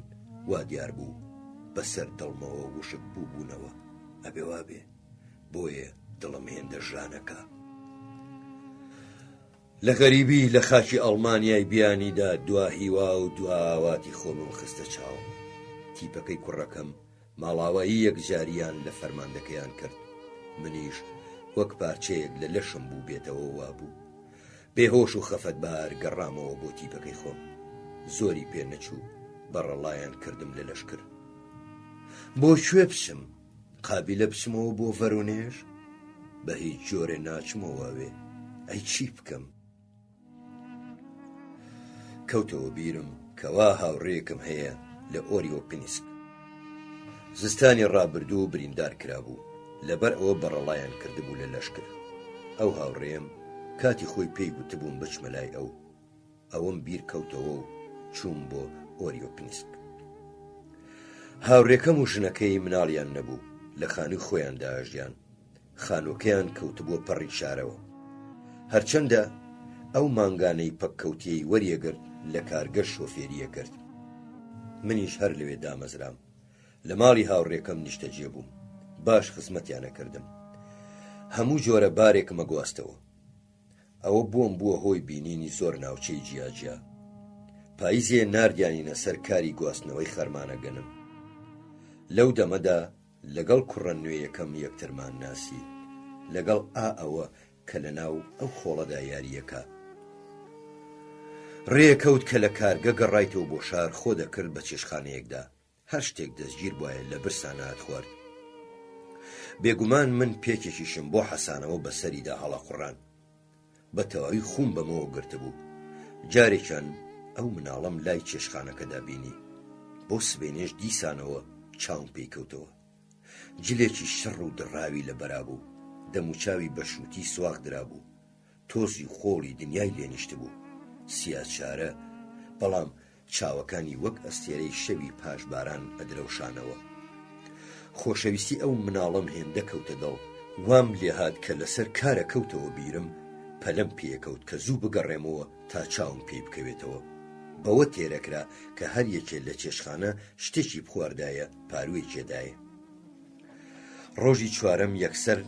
وا دیار بوو بەسەر دڵمەوە وشک بووبوونەوە. ئەبێ وابێ، بۆیە دڵم هێندە ژانەکە. لە غەریبی لە خاکی ئەڵمانیای بیانیدا دوا هیوا و دواواتی خۆمم خستە چاو. تیپەکەی کوڕەکەم ماڵاوایی یەکجاریان لە فەرماندەکەیان کرد، منیش وەک پارچەیەک لە لەشم بوو بێتەوە وابوو. بێهۆش و خەفەتبار گەڕامەوە بۆ تیپەکەی خۆم. زۆری پێ نەچوو، بەڕەڵایان کردم لە لەشکر. بۆ کوێ بچم؟ قابیلە بچمەوە بۆ ڤەرۆنێژ؟ بە هیچ جۆرێ ناچمەوەوێ، ئەی چی بکەم؟ کەوتەوە بیرم کەوا هاوڕێیەکم هەیە لە ئۆریۆپینسک. زستانی ڕابردوو بریندار کرابوو، لەبەر ئەوە بەڕەڵایان کردبوو لە لەشکر. ئەو هاوڕێم کاتی خۆی پێی گوتبووم بچمە لای ئەو. ئەوەم بیر کەوتەوە و چووم بۆ ئۆریۆپینسک. هاوڕێکەم و ژنەکەی مناڵیان نەبوو، لە خانووی خۆیاندا ئەژیان. خانووکەیان کەوتبووە پەڕی شارەوە. هەرچەندە ئەو مانگانەی پەککەوتیەی وەریەگرت لە کارگەر شۆفێریە کرد. منیش هەر لەوێ دامەزرام، لە ماڵی هاوڕێکەم نیشتەجێ بووم، باش خزمەتیانە کردم. هەموو جۆرە بارێکمە گواستەوە. ئەوە بۆم بووە هۆی بینینی زۆر ناوچەی جیاجیا. پاییزێ ناردیانینە سەر کاری گواستنەوەی خەرمانە گەنم. لەو دەمەدا لەگەڵ کوڕە نوێیەکەم یەکترمان ناسی، لەگەڵ ئەوە کە لە ناو ئەو خۆڵەدا یاریەکە. ڕێکەوت کە لە کارگە گەڕایتەوە بۆ شار خۆ دەکرد بە چێشخانەیەکدا، هەر شتێک دەستگیر بواە لە برسانە هاتخوارد. بێگومان من پێکێکیشم بۆ حەسانەوە بەسەریدا هەڵا قوڕان. بە تەواوی خۆم بەمەوە گرتبوو. جارێکیان ئەو مناڵەم لای چێشخانەکەدا بینی، بۆ سبێنێش دیسانەوە چاوم پێی کەوتەوە. جلێکی شەڕ و دڕاوی لە بەرابوو، دەموچاوی بەشوتی سواغ درابوو، تۆزی خۆڵی دنیای لێنیشت بوو، سیاچارە، بەڵام چاوەکانی وەک ئەستێرەی شەوی پاش باران ئەدرەوشانەوە. خۆشەویستی ئەو مناڵەم هێندە کەوتە دڵ، وام لێهات کە لەسەر کارە کەوتەوە بیرم، پەلەم پێکەوت کە زوو بگەڕێمەوە تا چاوم پێی بکەوێتەوە. بەوە تێرەکرا کە هەر یەکێ لە چێشخانە شتێکی بخواردایە پاروێ کێدایە. ڕۆژی چوارەم یەکسەر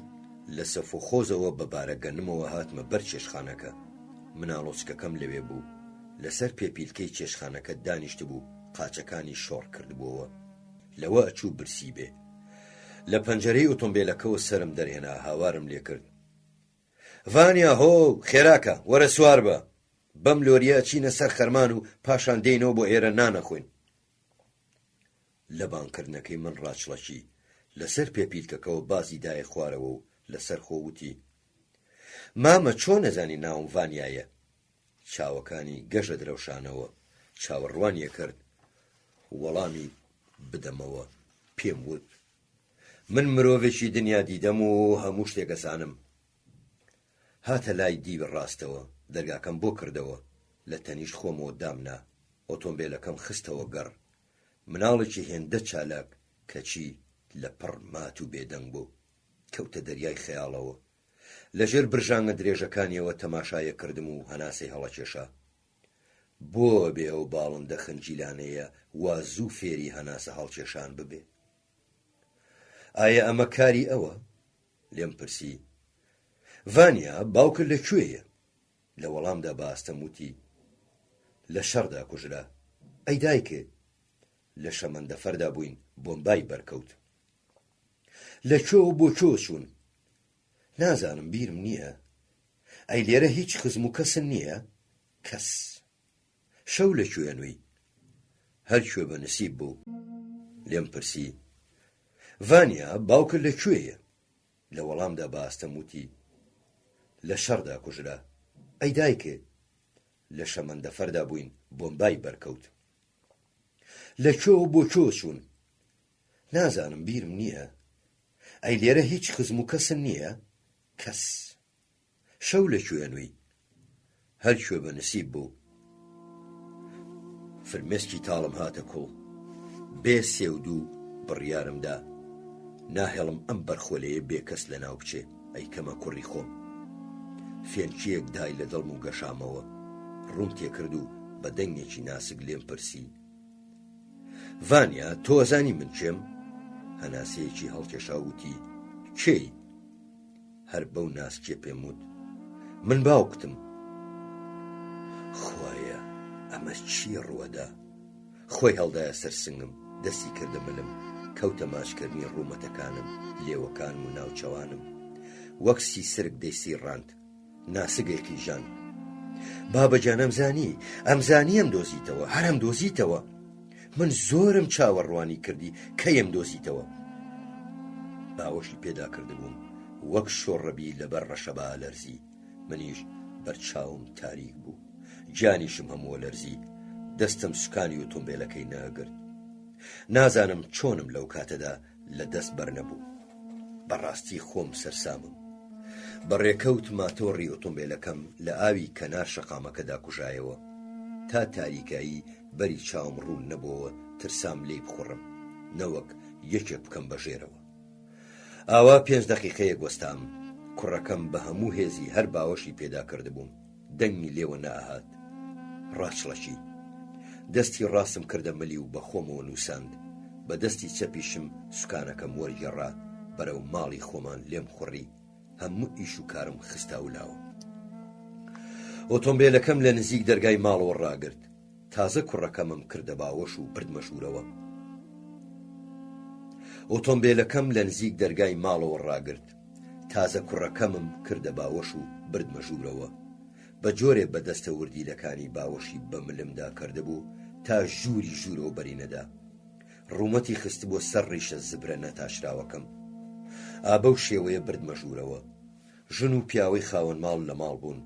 لە سەفۆخۆزەوە بە بارەگەنمەوە هاتمە بەر چێشخانەکە. مناڵۆچکەکەم لەوێ بوو، لەسەر پێپیلکەی چێشخانەکە دانیشت بوو، قاچەکانی شۆڕ کردبووەوە. لەوە ئەچوو برسی بێ. لە پەنجەرەی ئۆتۆمبیلەکەەوە سرم دەرهێنا، هاوارم لێ کرد. ڤانیا هۆ خێراکە، وەرە سوار بە، بەم لۆریە چینە سەر خەرمان و پاشان دێینەوە بۆ ئێرە نانەخۆین. لە بانکردنەکەی من ڕاچڵەکی لەسەر پێپیلکەکەەوە بازی دایە خوارەوە و لەسەر خۆوتی: مامە چۆن نەزانی ناوم ڤانیایە؟ چاوەکانی گەژە درەوشانەوە چاوەڕوانیە کرد. وەڵامی بدەمەوە. پێم وت: من مرۆڤێکی دنیا دیدەم و هەموو شتێکەزانم. هاتە لای دیوە ڕاستەوە، دەرگاکەم بۆ کردەوە، لە تەنیشت خۆمەوە دامنا، ئۆتۆمبیلەکەم خستەوە گەڕ. مناڵێکی هێندە چالاک کەچی لە پڕ مات و بێدەنگ بوو، کەوتە دەریای خەیاڵەوە. لەژێر برژانگە درێژەکانیەوە تەماشایە کردم و هەناسەی هەڵەکێشا. بۆ بێ ئەو باڵندە خنجیلانەیە وا زوو فێری هەناسە هەڵکێشان ببێ؟ ئایا ئەمە کاری ئەوە؟ لێم پرسی. ڤانیا باوکرد لەکوێیە؟ لە وەڵامدا باستەم وتی: لە شەڕدا کوژرا. ئەی دایکێ؟ لە شەمەندەفەردا بووین، بۆمبای بەرکەوت. لەکوێ بۆ کۆ چوون؟ نازانم، بیرم نییە. ئەی لێرە هیچ خزم و کەسن نییە؟ کەس. شەو لەکوێ نووی؟ هەر کوێ بە نسیب بوو. لێم پرسی ڤانیا باوکت لەکوێیە؟ لە وەڵامدا باستەم وتی لە شەڕدا کوژرا. ئەی دایکێ؟ لە شەمەندەفەردا بووین بۆمبای بەرکەوت. لەکوێ و بۆ کۆ چوون؟ نازانم بیرم نییە. ئەی لێرە هیچ خزم و کەسم نییە؟ کەس. شەو لەکوێ نووی؟ هەر کوێ بە نسیب بوو. فرمێسکی تاڵم هاتە کوڵ. بێ سێود و بڕیارمدا ناهێڵم ئەم بەرخۆلەیە بێ کەس لە ناو بچێ. ئەی کەمە کوڕی خۆم. فێنچیەک دای لە دڵم و گەشامەوە. ڕووم تێکرد و بە دەنگێکی ناسک لێم پرسی ڤانیا تۆ ئەزانی من کێم؟ هەناسەیەکی هەڵکێشا وتی کێی؟ هەر بەو ناسکێ پێم وت من باوکتم. خوایە ئەمە چیە ڕووەدا؟ خۆی هەڵدایە سەر سنگم، دەستی کردە ملم، کەوتە ماچکردنی ڕوومەتەکانم، لێوەکانم و ناوچەوانم. وەک سیسرک دەیسی ڕاند، ناسگێکی ژان. بابەجان ئەمزانی ئەم دۆزیتەوە، هەرم دۆزیتەوە. من زۆرم چاوەڕوانی کردی کەیم دۆزیتەوە. باوەشی پێدا کردبووم وەک شۆڕەبی لەبەر ڕەشەبا لەرزی. منیش بەرچاوم تاریک بوو، گیانیشم هەمووە لەرزی. دەستم سوکانی ئۆتۆمبیلەکەی ناگرت. نازانم چۆنم لەو کاتەدا لە دەست بەرنەبوو. بەڕاستی خۆم سەرسامم. بەڕێکەوت ماتۆڕی ئۆتۆمبیلەکەم لە ئاوی کەنار شەقامەکەدا کوژایەوە. تا تاریکایی بەری چاوم ڕوون نەبووەوە ترسام لێی بخوڕم، نەوەک یەکێک بکەم بەژێرەوە. ئاوا 5 دەقیقەیە گوەستام. کوڕەکەم بە هەموو هێزی هەر باوەشی پێدا کردبووم. دەنگی لێوە نەئەهات. ڕاچڵەکی دەستی ڕاستم کردە ملی و بە خۆمەوە نووساند. بە دەستی چەپیشم سوکانەکەم وەرگێڕا بەرەو ماڵی خۆمان لێم خوڕی. هەموو ئیش و کارم خستا و لاوە. ئۆتۆمبیلەکەم لە نزیک دەرگای ماڵەوە ڕاگرت. تازە کوڕەکەمم کردە باوەش و بردمە ژوورەوە. ئۆتۆمبیلەکەم لە نزیک دەرگای ماڵەوە ڕاگرت. تازە کوڕەکەمم کردە باوەش و بردمە ژوورەوە. بە جۆرێ بەدەستە وردیلەکانی باوەشی بە ملمدا کردبوو تا ژووری ژوورەوە بەری نەدا. ڕوومەتی خست بۆ سەر ڕیشە زبرە نەتاشراوەکەم. ئابە و شێوەیە بردمە ژوورەوە. ژن و پیاوەی خاوەن ماڵ لە ماڵ بوون.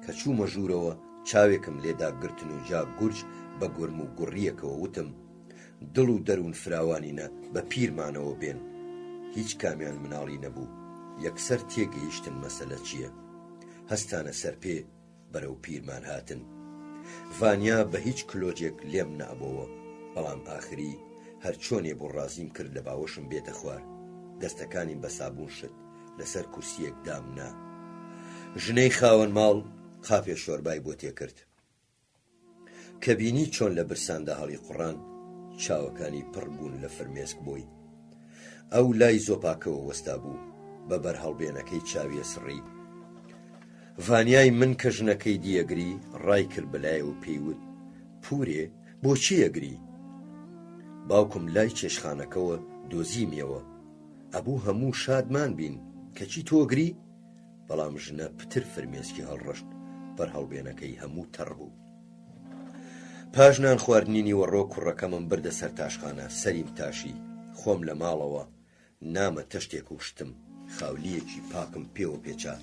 کە چوومە ژوورەوە چاوێکم لێدا گرتن و جا گورج بە گورم و گوڕیەکەوە وتم دڵ و دەروون فراوانینە بە پیرمانەوە بێن. هیچ کامیان مناڵی نەبوو. یەکسەر تێگەیشتن مەسەلە چییە. هەستانە سەر پێ بەرەو پیرمان هاتن. ڤانیا بە هیچ کلۆجێک لێم نەبووە، بەڵام ئاخری هەر چۆنێ بۆ ڕازیم کرد لە باوەشم بێتە خوار. دەستەکانی بە سابوون شت لەسەر کورسیەک دامنا. ژنەی خاوەن ماڵ قاپێ شۆربای بۆ تێکرد. کە بینی چۆن لە برساندا هەڵی قوڕان، چاوەکانی پڕ بوون لە فرمێسک بۆی. ئەو لای زۆپاکەوە وەستا بوو بە بەرهەڵبێنەکەی چاویە سڕی. ڤانیای من کە ژنەکەی دیەگری ڕای کرد بەلایەوە پێیوت پورێ بۆچی ئەگری؟ باوکم لای چێشخانەکەوە دۆزیمیەوە. ئەبوو هەموو شادمان بین کەچی تۆگری؟ بەڵام ژنە پتر فرمێسکی هەڵڕەشت. بەرهەڵبێنەکەی هەموو تەڕ بوو. پاشنان خواردنینی وەڕۆ کوڕەکەمم بردە سەر تاشخانە. سەریم تاشی. خۆم لە ماڵەوە نامە تەشتێک و شتم. خاولیەکی پاکم پێوە پێچا.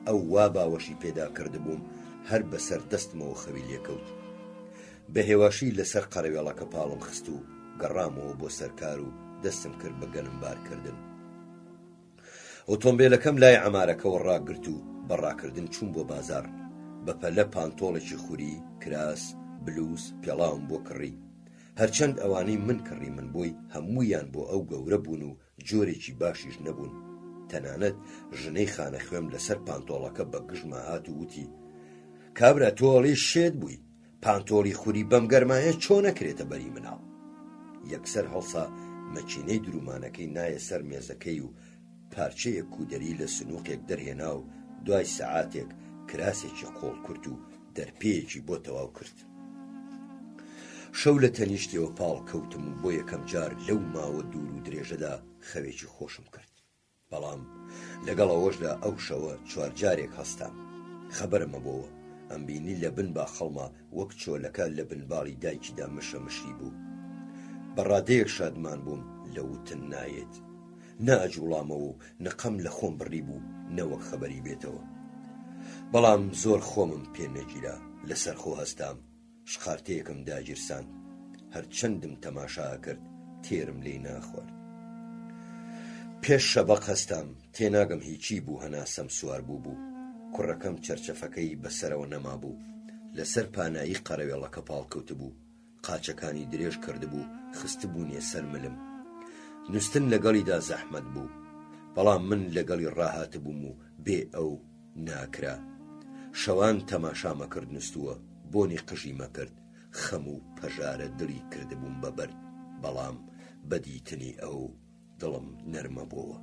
ئەو وا باوەشی پێدا کردبووم هەر بەسەر دەستمەوە خەوی لێکەوت. بە هێواشی لەسەر قەرەوێڵەکە پاڵم خست و گەڕامەوە بۆ سەرکار و دەستم کرد بە گەنمبارکردن. ئۆتۆمبیلەکەم لای عەمارەکەوە ڕاگرت و بەڕاکردن چوون بۆ بازار. بە پەلە پانتۆڵێکی خوری، کراس، بلوز، پێڵاوم بۆ کڕی. هەرچەند ئەوانەی من کڕی من بۆی هەموویان بۆ ئەو گەورە بوون و جۆرێکی باشیش نەبوون. تەنانەت ژنەی خانەخوێم لەسەر پانتۆڵەکە بە گژما هات و وتی کابرا تۆڵی شێت بووی، پانتۆڵی خوری بەم گەرمایە چۆن نەکرێتە بەری مناڵ. یەکسەر هەڵسا مەچینەی درومانەکەی نایە سەر مێزەکەی و پارچەیە کودەری لە سنووقێک دەرهێنا و دوای سەعاتێک کراسێکی قۆڵ کورت و دەرپێیەکی بۆ تەواو کرد. شەو لە تەنیشتەوە پاڵ کەوتم و بۆ یەکەم جار لەو ماوە دوور و درێژەدا خەوێکی خۆشم کرد. بەڵام لەگەڵ ئەوەشدا ئەو شەوە 4 جارێک هەستام. خەبەرمە بۆوە ئەمبینی لە بن باخەڵما وەک چۆلەکە لە بنباڵی دایکیدا مشە مشری بوو. بەڕادەیەک شادمان بووم لە وتن نایێت، نائەجوڵامەوە و نقەم لە خۆم بڕی بوو نەوەک خەبەری بێتەوە. بەڵام زۆر خۆمم پێ نەگیرا، لەسەر خۆ هەستام، شقارتەیەکم داگیرسان، هەرچەندم تەماشا کرد تێرم لێی ناخوارد. پێش شەبەق هەستام، تێناگەم هیچی بوو هەناسەم سوار بوو. کوڕەکەم چەرچەفەکەی بەسەرەوە نەما بوو، لەسەر پانایی قەرەوێڵەکە پاڵکەوت بوو، قاچەکانی درێژ کرد بوو، خست بوونیە سەر ملم. نووسن لەگەڵیدا زەحمەت بوو، بەڵام من لەگەڵی ڕاهات بووم و بێ ئەو ناکرا. شەوان تەماشامە کرد نووسووە، بۆنی قژی مەکرد، خەم و پەژارە دڵی کردبووم بەبەرد، بەڵام بەدیتنی ئەو دڵم نەرمە بووە.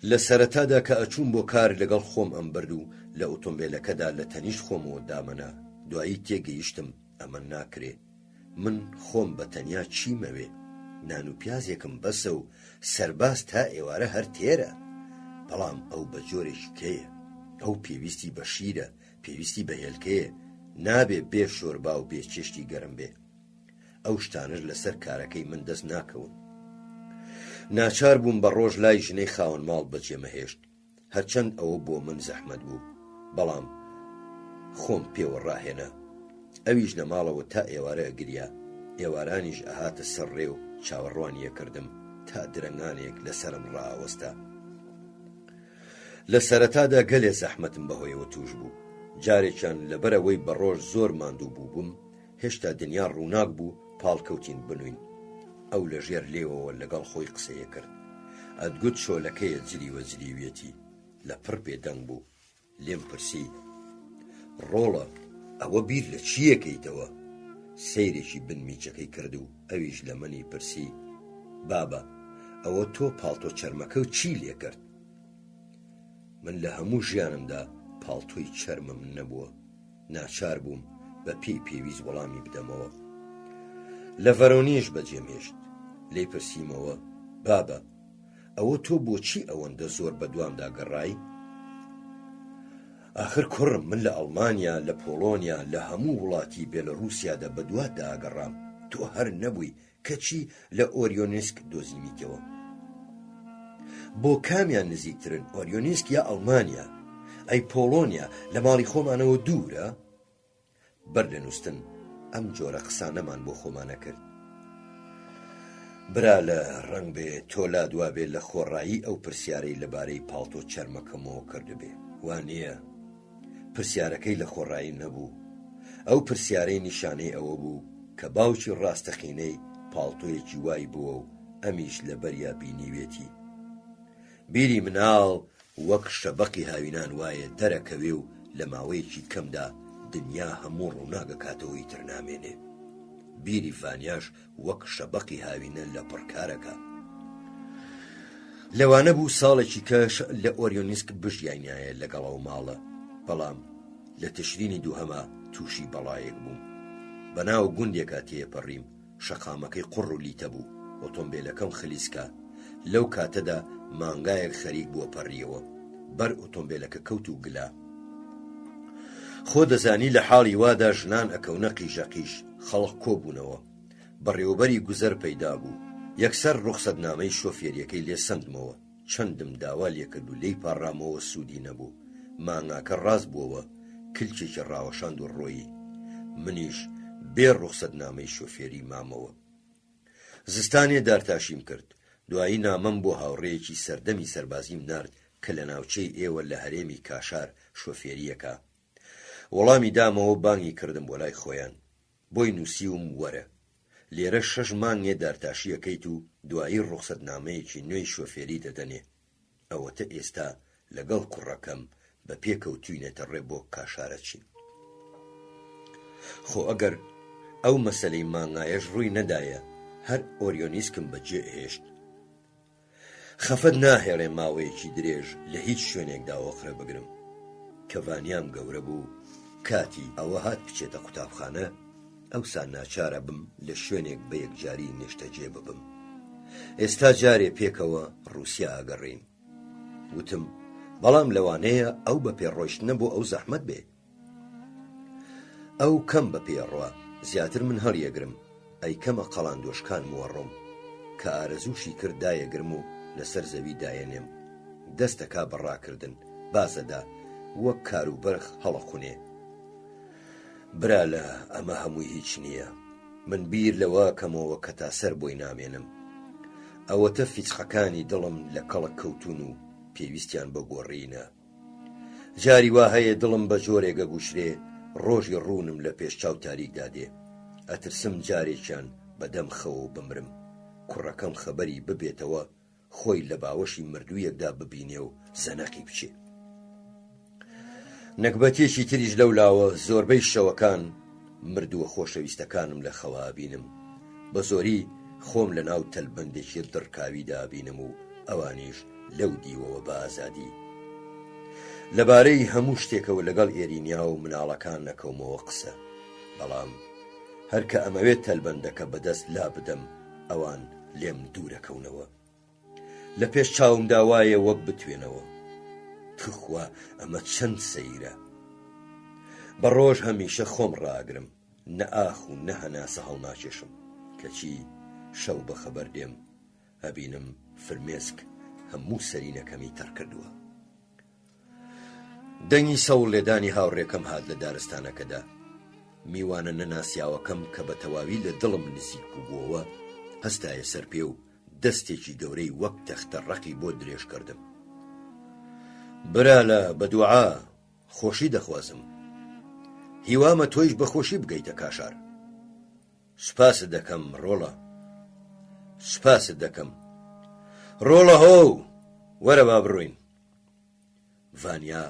لە سەرەتادا کە ئەچووم بۆ کار لەگەڵ خۆم ئەم برد و لە ئۆتۆمبیلەکەدا لە تەنیشت خۆمەوە دامەنا. دوایی تێگەیشتم ئەمە ناکرێ، من خۆم بە تەنیا چیمەوێ، نان و پیازێکم بەسە و سەرباز تا ئێوارە هەر تێرە. بەڵام ئەو بە جۆرێکی کەیە، ئەو پێویستی بە شیرە، پێویستی بە هێلکەیە، نابێ بێ شۆربا و بێ چێشتی گەرم بێ. ئەو شتانش لەسەر کارەکەی من دەست ناکەون. ناچار بووم بە ڕۆژ لای ژنەی خاوەن ماڵ بەجێمەهێشت، هەرچەند ئەوە بۆ من زەحمەت بوو، بەڵام خۆم پێوە ڕاهێنا. ئەویش لە ماڵەوە تا ئێوارە ئەگریا، ئێوارانیش ئەهاتە سەر ڕێ و چاوەڕوانیە کردم تا درەنگانێک لەسرم ڕائوەستا. لە سەرەتادا گەلێ زەحمەتم بەهۆیەوە توش بوو. جارێکیان لەبەرەوەی بە ڕۆژ زۆر ماندوو بووبووم، هێشتا دنیا ڕووناک بوو، پاڵکەوتین بنوین. ئەو لە ژێر لێوەوە لەگەڵ خۆی قسەیە کرد، ئەتگوت شۆلەکەیە جلیوە جلیوێتی، لە پڕ بێدەنگ بوو. لێم پرسی، ڕۆڵە ئەوە بیر لە چیەکەیتەوە؟ سەیرێکی بنمیچەکەی کرد و ئەویش لە منی پرسی، بابە ئەوە تۆ پاڵتۆ چەرمەکە و چی لێ کرد؟ من لە هەموو ژیانمدا پاڵتۆی چەرمم نەبووە، ناچار بووم بە پێی پێویست وەڵامی بدەمەوە. لە ڤەرۆنیش بەجێمێشت، لێی پرسیمەوە، بابە ئەوە تۆ بۆچی ئەوەندە زۆر بە دوامدا گەڕای؟ ئاخر کوڕم، من لە ئەڵمانیا، لە پۆڵۆنیا، لە هەموو وڵاتی بێلەڕووسیادا بە دواتدا ئاگەڕام، تۆ هەر نەبووی کەچی لە ئۆریۆنسک دۆزیمیتەوە. بۆ کامیان نزیکترن، ئۆریۆنسک یا ئەڵمانیا؟ ئەی پۆڵۆنیا لە ماڵی خۆمانەوە دوورە؟ بەر لە نووسن ئەم جۆرە قسانەمان بۆ خۆمانە کرد. برا لە ڕەنگ بێ تۆ لا دوابێ لە خۆڕایی ئەو پرسیارەی لەبارەی پاڵتۆ چەرمەکەمەوە کردبێ، وانییە؟ پرسیارەکەی لە خۆڕایی نەبوو، ئەو پرسیارەی نیشانەی ئەوە بوو کە باوکی ڕاستەقینەی پاڵتۆیەکی وای بووە و ئەمیش لە بەریا بینیوێتی. بیری مناڵ وەک شەبەقی هاوینان وایە دەرەکەوێ و لە ماوەیەکی کەمدا دنیا هەموو ڕووناگەکاتەوەی تر نامێنێ. بیری ڤانیاش وەک شەبەقی هاوینە لە پڕکارەکە. لەوانە بوو ساڵێکی کەش لە ئۆریۆنسک بژیانایە لەگەڵەوە ماڵە، بەڵام لە تشرینی دووهەما تووشی بەڵایەک بووم. بەناو گوندێکا تێپەڕیم، شەقامەکەی قوڕ و لیتە بوو، ئۆتۆمبیلەکەم خلیسکە. لەو کاتەدا مانگایەک خەریک بووە پەڕیەوە، بەر ئۆتۆمبیلەکە کەوت و گلا. خۆ دەزانی لە حاڵی وادا ژنان ئەکەونە قیژەقیش، خەڵق کۆبوونەوە. بەڕێوەبەری گوزەر پەیدا بوو، یەکسەر ڕوخسەتنامەی شۆفێریەکەی لێ سندمەوە، چەندم داوا لێکرد و لێی پاڕامەوە سوودی نەبوو. مانگاکە ڕاست بووەوە، کلچێکی ڕاوەشاند و ڕۆیی. منیش بێ ڕوخسەتنامەی شۆفێری مامەوە. زستانێ دارتاشیم کرد، دوایی نامەم بۆ هاوڕێیەکی سەردەمی سەربازیم نارد کە لە ناوچەی ئێوە لە هەرێمی کاشار شۆفێریەکە. وەڵامی دامەوە، بانگی کردم بۆ لای خۆیان، بۆی نووسیوم وەرە. لێرە 6 مانگێ دارتاشیەکەیت و دوایی ڕوخسەتنامەیەکی نوێی شۆفێری دەدەنێ. ئەوەتە ئێستا لەگەڵ کوڕەکەم بە پێکەوتوینەتە ڕێ بۆ کاشارە چین. خۆ ئەگەر ئەو مەسەلەی مانگایەش ڕووی نەدایە، هەر ئۆریۆنسکم بەجێ هێشت. خەفەت ناهێڵێ ماوەیەکی درێژ لە هیچ شوێنێکدا وەخرە بگرم. کە ڤانیام گەورە بوو، کاتی ئەوە هات بچێتە قوتابخانە، ئەوسا ناچارە بم لە شوێنێک بە یەکجاری نیشتەجێ ببم. ئێستا جارێ پێکەوە ڕووسیا ئەگەڕێین. وتم، بەڵام لەوانەیە ئەو بە پێڕۆیشتنە بۆ ئەو زەحمەت بێ. ئەو کەم بە پێڕوە زیاتر من هەڵیەگرم ئەی کەمە قەڵاندۆشکان وەڕۆم کە ئارەزووشی کرد دایەگرم و لەسەر زەوی دایەنێم دەستەکا بەڕاکردن بازەدا وەک کاروبەرخ هەڵەخونێ برا لە ئەمە هەمووی هیچ نییە من بیر لەوە کەمەوە کە تا سەر بۆی نامێنم ئەوەتە فیچخەکانی دڵم لە کەڵک کەوتون و پێویستیان بە گۆڕینە جاری وا هەیە دڵم بە جۆرێگە گوشرێ ڕۆژی ڕوونم لە پێشچاو تاریکدا دێ ئەترسم جارێکیان بەدەم خەوە بمرم کوڕەکەم خەبەری ببێتەوە خۆی لە باوەشی مردوویەکدا ببینێ و زەنەقی بچێ نەکبەتێکی تریش لەولاوە زۆربەی شەوەکان مردووە خۆشەویستەکانم لە خەوا بینم بە زۆری خۆم لە ناو تەلبەندێکی دڕکاویدا بینم و ئەوانیش لەو دیوەوە بە ئازادی لەبارەی هەموو شتێکەوە لەگەڵ ئێرینیا و مناڵەکان نەکەومەوە قسە بەڵام هەرکە ئەمەوێت تەلبەندەکە بەدەست لا بدەم ئەوان لێم دوورەکەونەوە لە پێش چاومدا وایە وەک بتوێنەوە تخوا ئەمە چەند سەیرە بە ڕۆژ هەمیشە خۆم ڕاگرم نە ئاخ و نە هەناسە هەڵناکێشم کەچی شەو بە خەبەر دێم ئەبینم فرمێسک هەموو سەرینەکەمی تەڕ کردووە دەنگی سەوڵ لێدانی هاوڕێکەم هات لە دارستانەکەدا میوانە نەناسیاوەکەم کە بە تەواوی لە دڵم نزیک بووبووەوە هەستایە سەر پێ و دەستێکی گەورەی وەک تەختە ڕەقی بۆ درێژ کردم برا لە بەدوعا خۆشی دەخوازم هیوامە تۆیش بەخۆشی بگەیتە کاشار سوپاست دەکەم ڕۆڵە سوپاست دەکەم ڕۆڵە هۆ وەرە با بڕۆین ڤانیا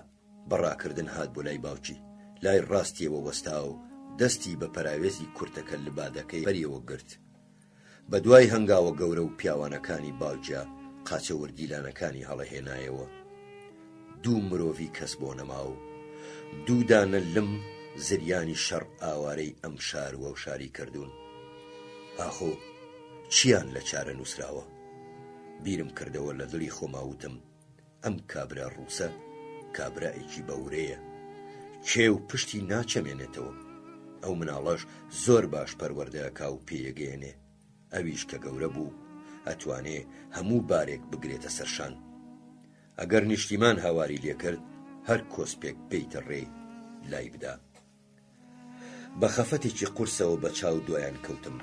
بەڕاکردن هات بۆ لای باوکی لای ڕاستیەوە وەستا و دەستی بە پەراوێزی کورتەکە لە بادەکەی بەریەوە گرت بە دوای هەنگاوە گەورە و پیاوانەکانی باوجیا قاچە وردیلانەکانی هەڵەهێنایەوە دوو مرۆڤی کەس بۆ نەما و دوو دانە لم زریانی شەڕ ئاوارەی ئەم شاروە و شاری کردوون ئاخۆ چیان لە چارە نووسراوە بیرم کردەوە لە دڵی خۆماوتم ئەم کابرا ڕووسە کابرایەکی بەورەیە کێ و پشتی ناچەمێنێتەوە ئەو مناڵەش زۆر باش پەروەردەکا و پێیەگەێنێ ئەویش کە گەورە بوو ئەتوانێ هەموو بارێک بگرێتە سەرشان ئەگەر نیشتیمان هاواری لێکرد هەر کۆسپێک بێیتە ڕێ لای بدا بە خەفەتێکی قورسەوە بە چاو دوایان کەوتم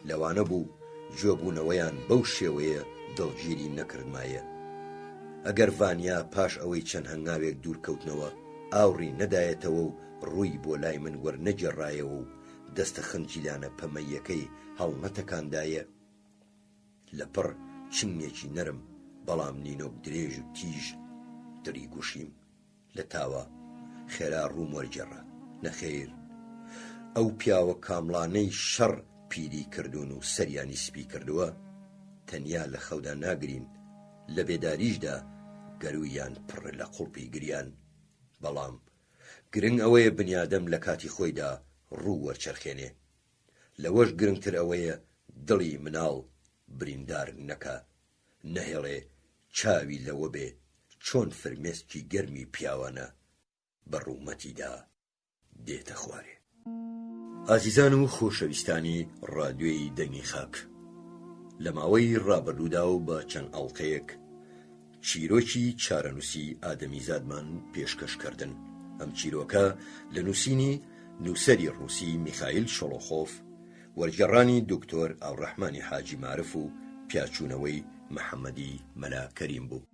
لەوانە بوو جۆبوونەوەیان بەو شێوەیە دڵگیری نەکردمایە ئەگەر ڤانیا پاش ئەوەی چەند هەنگاوێک دوورکەوتنەوە ئاوڕی نەدایەتەوە و ڕووی بۆ لای من وەرنەگێڕایەوە و دەستە خنجیلانە پەمەیەکەی هەڵنەتەکاندایە لەپڕ چنگێکی نەرم بەڵام نینۆک درێژ و تیژ دری گوشیم لە تاوە خێرا ڕووم وەرگێڕە نەخێر ئەو پیاوە کامڵانەی شەڕ پیری کردوون و سەریانی سپی کردووە تەنیا لە خەودا ناگرین لە بێداریشدا گەرویان پڕ لە قوڵپی گریان بەڵام گرنگ ئەوەیە بنیادەم لە کاتی خۆیدا ڕوو وەرچەرخێنێ لەوەش گرنگتر ئەوەیە دڵی مناڵ بریندار نەکا نەهێڵێ چاوی لەوە بێ چۆن فرمێسکی گەرمی پیاوانە بە ڕوومەتیدا دێتە خوارێ ئازیزان و خۆشەویستانی ڕادیۆی دەنگی خاک لە ماوەی ڕابردوودا و بە چەند ئەڵلقەیەک چیرۆکی چارەنووسی ئادەمیزادمان پێشکەشکردن ئەم چیرۆکە لە نووسینی نووسەری ڕووسی میخائیل شۆڵۆخۆف وەرگێڕانی دکتۆر ئاوڕەحمانی حاجی مارف و پیاچوونەوەی محەممەدی مەلا کەریم بوو.